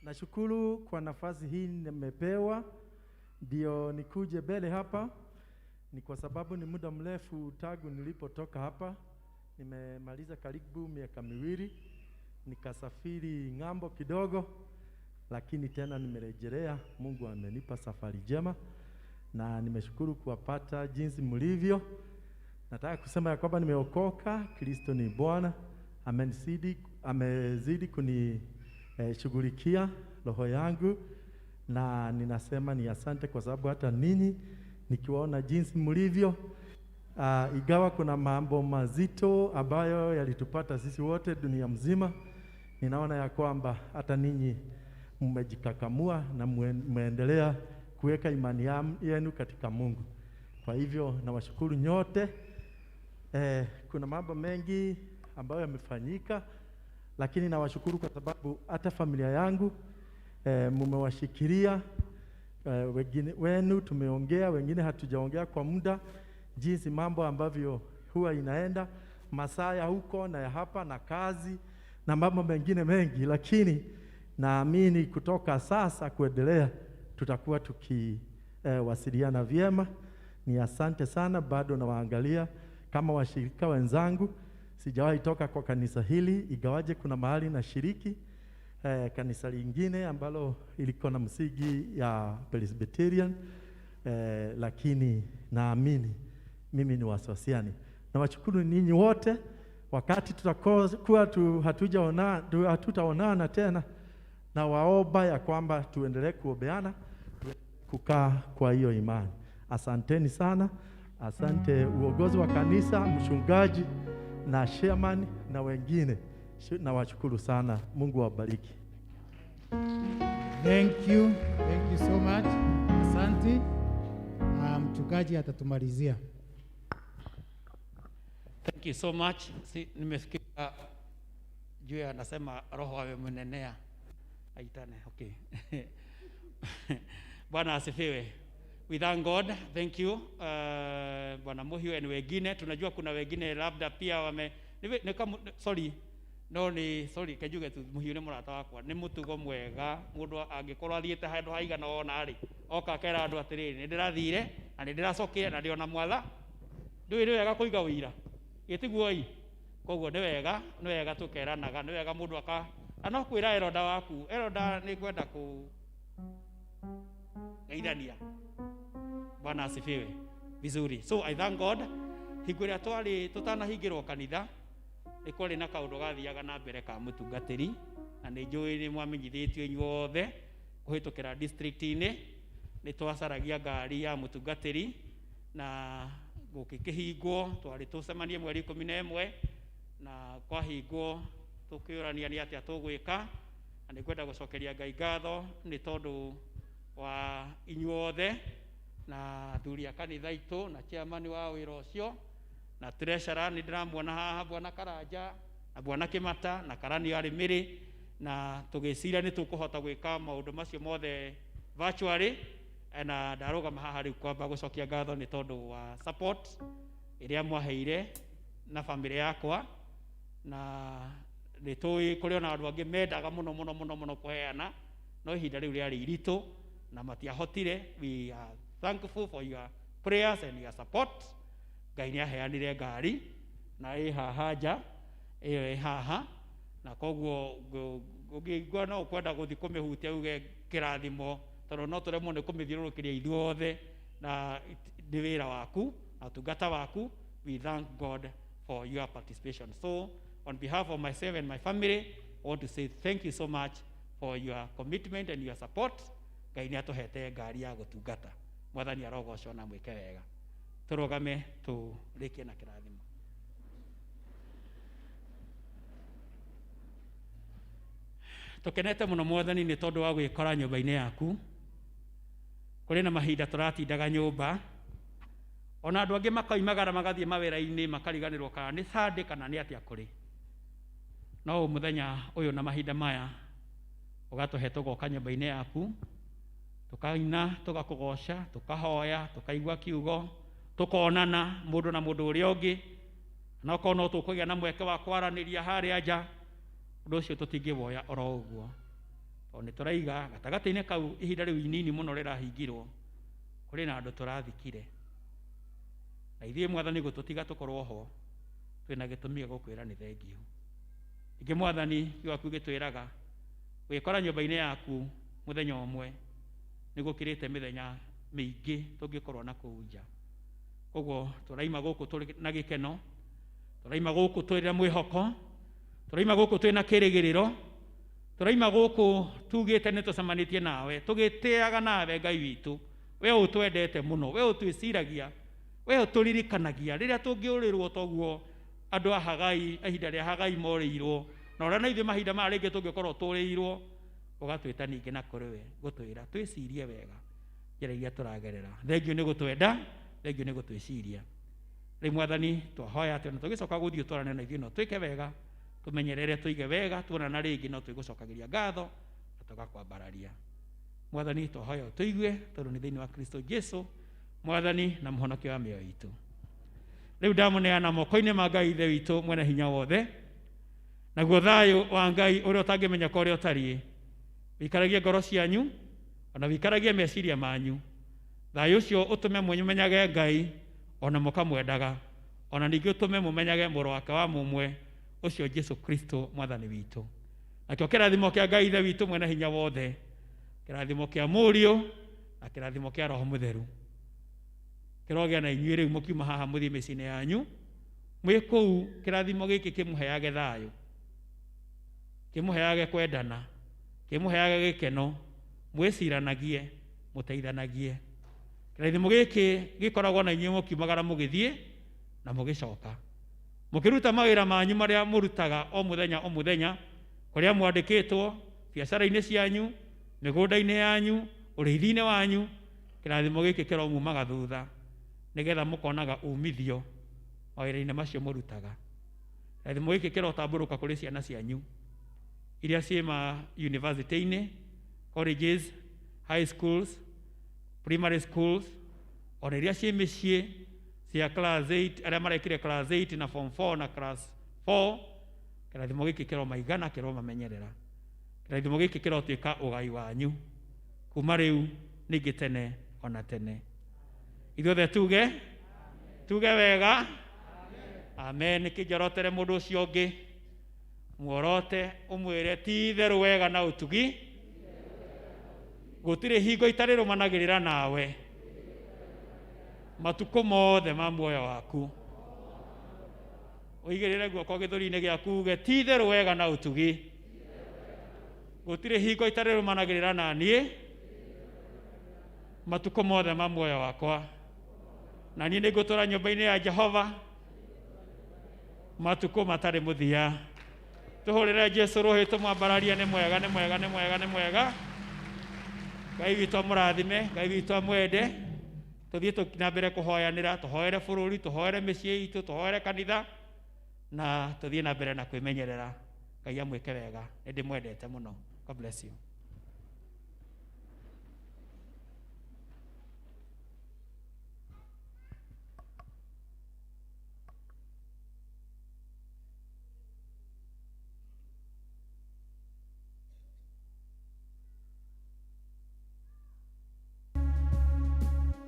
Nashukuru kwa nafasi hii nimepewa ndio nikuje mbele hapa. Ni kwa sababu ni muda mrefu tangu nilipotoka hapa. Nimemaliza karibu miaka miwili, nikasafiri ng'ambo kidogo, lakini tena nimerejelea. Mungu amenipa safari njema na nimeshukuru kuwapata jinsi mlivyo. Nataka kusema ya kwamba nimeokoka. Kristo ni Bwana. Amezidi kunishughulikia roho yangu, na ninasema ni asante kwa sababu hata ninyi nikiwaona jinsi mlivyo, igawa kuna mambo mazito ambayo yalitupata sisi wote dunia mzima, ninaona ya kwamba hata ninyi mmejikakamua na mmeendelea kuweka imani yenu katika Mungu. Kwa hivyo nawashukuru nyote. Kuna mambo mengi ambayo yamefanyika, lakini nawashukuru kwa sababu hata familia yangu mmewashikilia. Wengine wenu tumeongea, wengine hatujaongea kwa muda, jinsi mambo ambavyo huwa inaenda, masaa ya huko na ya hapa na kazi na mambo mengine mengi, lakini naamini kutoka sasa kuendelea tutakuwa tukiwasiliana vyema ni asante sana. Bado nawaangalia kama washirika wenzangu. Sijawahi toka kwa kanisa hili, igawaje kuna mahali na shiriki kanisa lingine ambalo iliko na msingi ya Presbyterian, lakini naamini mimi ni wa SOSIAN. Na washukuru ninyi wote. Wakati tutakuwa hatutaonana tena, na waomba ya kwamba tuendelee kuombeana, kukaa kwa hiyo imani. Asanteni sana. Asante uongozi wa kanisa, mchungaji na chairman na wengine. Na washukuru sana. Mungu awabariki. Thank you so much. Asante. Mchungaji atatumalizia. Thank you so much. Nimesikia juu anasema roho amemnenea. Aitane. Okay. Bwana asifiwe. We thank God. Thank you. Bwana Muhiu na wengine. Tunajua kuna wengine labda pia sorry. Sorry, kejuge tu Muhiu ni murata wakwa. Ni mutugo mwega. Mundu angikorwo athiete handu haigana ona ri. Oka kera andu atiriri. Ni ndirathire na ni ndiracokire na ndiona mwatha. Ndui ni wega kuiga wira. Gitiguoi. Koguo ni wega tukeranaga, ni wega mundu aka anokwira eroda waku. Eroda ni kwenda ku gaidania. Bwana asifiwe. Vizuri. So I thank God. Higuria twali tutanahingirwo kanitha. Ikwari na kaundu gathiaga na mbere ka mutungatiri. Na ni njui ni mwamenyithitio inyuothe kuhitukira district-ini. Ni twacaragia ngari ya mutungatiri na gukikihingwo twari tucemanie mweri 11 na kwahingwo tukiurania ni atia tugwika. Na ni kwenda gucokeria Ngai ngatho ni tondu wa inyuothe na athuri a kanitha itu na chairman wa wira ucio na treasurer ni ndiramuona haha Bwana Karanja na Bwana Kimata na Karani Arimiri, na tugicira ni tukuhota gwika maundu macio mothe virtually. Na ndarugama haha riu kwamba gucokia ngatho ni tondu wa support iria mwaheire na family yakwa, na ni tui kuri na andu angi mendaga muno kuheana, no ihinda riu riari iritu na matiahotire. We are thankful for your prayers and your support. Ngai ni aheanire ngari na haha nja iyo haha, na koguo ngigwa no kwenda guthi kumihutia uge kirathimo tondu no turemwo ni kumithiurukiria ithuothe na ni wira waku na tungata waku. We thank God for your participation. So on behalf of myself and my family, I want to say thank you so much for your commitment and your support. Ngai ni atuhete ngari ya gutungata. Mwathani arogocwo na mwike wega. Turugame turikie na kirathimo. Tukenete muno Mwathani ni tondu wa gwikora nyumba-ini yaku. Kuri na mahinda turatindaga nyumba, ona andu angi makoimagara magathie mawira-ini makariganirwo kana ni Sunday kana ni atia kuri. No muthenya uyu na mahinda maya ugatuhe tugoka nyumba-ini yaku, tukaina tugakugoca, tukahoya, tukaigua kiugo, tukonana mundu na mundu uria ungi, na kono tukugia na mweke wa kwaraniria haria nja. Undu ucio tutingiwoya oro uguo. Oni turaiga gatagati-ini kau ihinda riu inini muno rirahingirwo, kuri na andu turathikire, na ithie Mwathani gututiga tukorwo ho twina gitumi gukwira ni thengiu. Ingi Mwathani gwaku gitwiraga gwikora nyumba-ini yaku muthenya umwe ni gukirite mithenya mingi tungikorwo na kuu nja. Koguo turaima guku turi na gikeno, turaima guku twira mwihoko, turaima guku twina kirigiriro, turaima guku tugite ni tucemanitie nawe, tugitiaga nawe Ngai witu. We utwendete muno, we utwiciragia, we uturirikanagia riria tungiurirwo toguo andu a Hagai, ihinda ria Hagai morirwo, na ora na ithuĩ mahinda maya ringi tungikorwo turirwo, ugatwita ningi na kuri we gutwira twicirie wega njira iria turagerera. Thengiũ ni gutwenda, thengiũ ni gutwiciria. Riu Mwathani twahoya ati ona tugicoka guthii twarane na ithuĩ no twike wega, tumenyerere tuige wega, tuonana ringi no twigucokagiria ngatho na tugakwambararia. Mwathani twahoya tuigue tondu ni thiini wa Kristo Jesu Mwathani na muhonokia wa mioyo itu. Riu ndamuneana moko-ini ma Ngai ithe witu mwene hinya wothe, naguo thayu wa Ngai uria utangimenya ko uria utariĩ wikaragie ngoro cianyu ona wikaragie meciria manyu Thayo cio utume mumenyage Ngai ona mukamwendaga ona ningĩ utume mumenyage mũrũ wake wa mũmwe ucio Jesu Kristo mwathani witũ. Nakĩo kĩrathimo kĩa Ngai ithe witũ mwene hinya wothe, kĩrathimo kĩa Mũriũ na kĩrathimo kĩa Roho Mũtheru kĩrogĩa na inyuĩ rĩu mũkiuma haha mũthiĩ mĩciĩ-inĩ yanyu mwĩ kũu. Kĩrathimo gĩkĩ kĩmũheage thayũ, kĩmũheage kwendana, kĩmũheage gĩkeno, mwĩciranagie, mũteithanagie. Kĩrathimo gĩkĩ gĩkoragwo na inyuĩ mũkiumagara mũgĩthiĩ na mũgĩcoka, mũkĩruta mawĩra manyu marĩa mũrutaga o mũthenya kũrĩa mwandĩkĩtwo, biacara-inĩ cianyu, mĩgũnda-inĩ yanyu, ũrĩithi-inĩ wanyu. Kĩrathimo gĩkĩ kĩromumaga thutha nĩgetha mũkonaga umithio mawĩra-inĩ macio mũrutaga. Kĩrathimo gĩkĩ kĩrotambũrũka kũrĩ ciana cianyu iria ciĩ ma university-inĩ, colleges, high schools, primary schools, ona iria ciĩ mĩciĩ cia class 8, arĩa marekire class 8 na form 4 na class 4. Kĩrathimo gĩkĩ kĩromaigana, kĩromamenyerera. Kĩrathimo gĩkĩ kĩrotuĩka ũgai wanyu kuma rĩu ningĩ tene ona tene. Ithuothe tuge wega amen. Kĩnjorotere mũndũ ũcio ũngĩ, muorote ũmwĩre ti itherũ wega na ũtugi, gũtirĩ hingo itarĩ rũmanagĩrĩra nawe matukũ mothe ma muoyo waku. Ũigĩrĩre guoko gĩthũri-inĩ gĩaku uge ti itherũ wega na ũtugi, gũtirĩ hingo itarĩ rũmanagĩrĩra na niĩ matukũ mothe ma muoyo wakwa, na niĩ nĩngũtũra nyũmba-inĩ ya Jehova matukũ matarĩ mũthia. Tũhũrĩre Jesu rũhĩ tũmwambararie. Nĩ mwega, nĩ mwega, nĩ mwega, nĩ mwega. Ngai witũ amũrathime, Ngai witũ amwende. Tũthiĩ na mbere kũhoyanĩra, tũhoere bũrũri, tũhoere mĩciĩ itũ, tũhoere kanitha, na tũthiĩ na mbere na kwĩmenyerera. Ngai amwĩke wega, nĩ ndĩmwendete mũno. God bless you.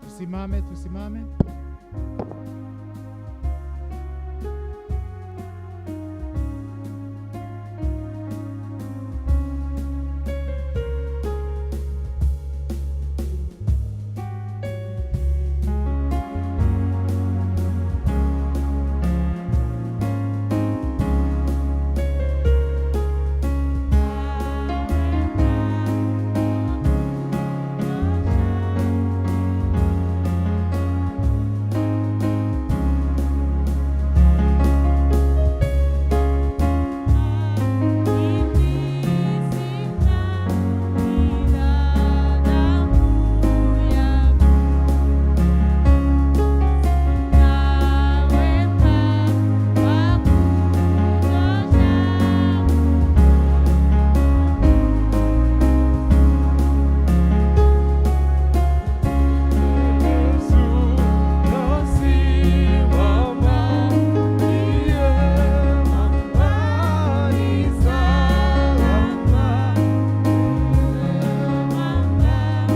Tusimame.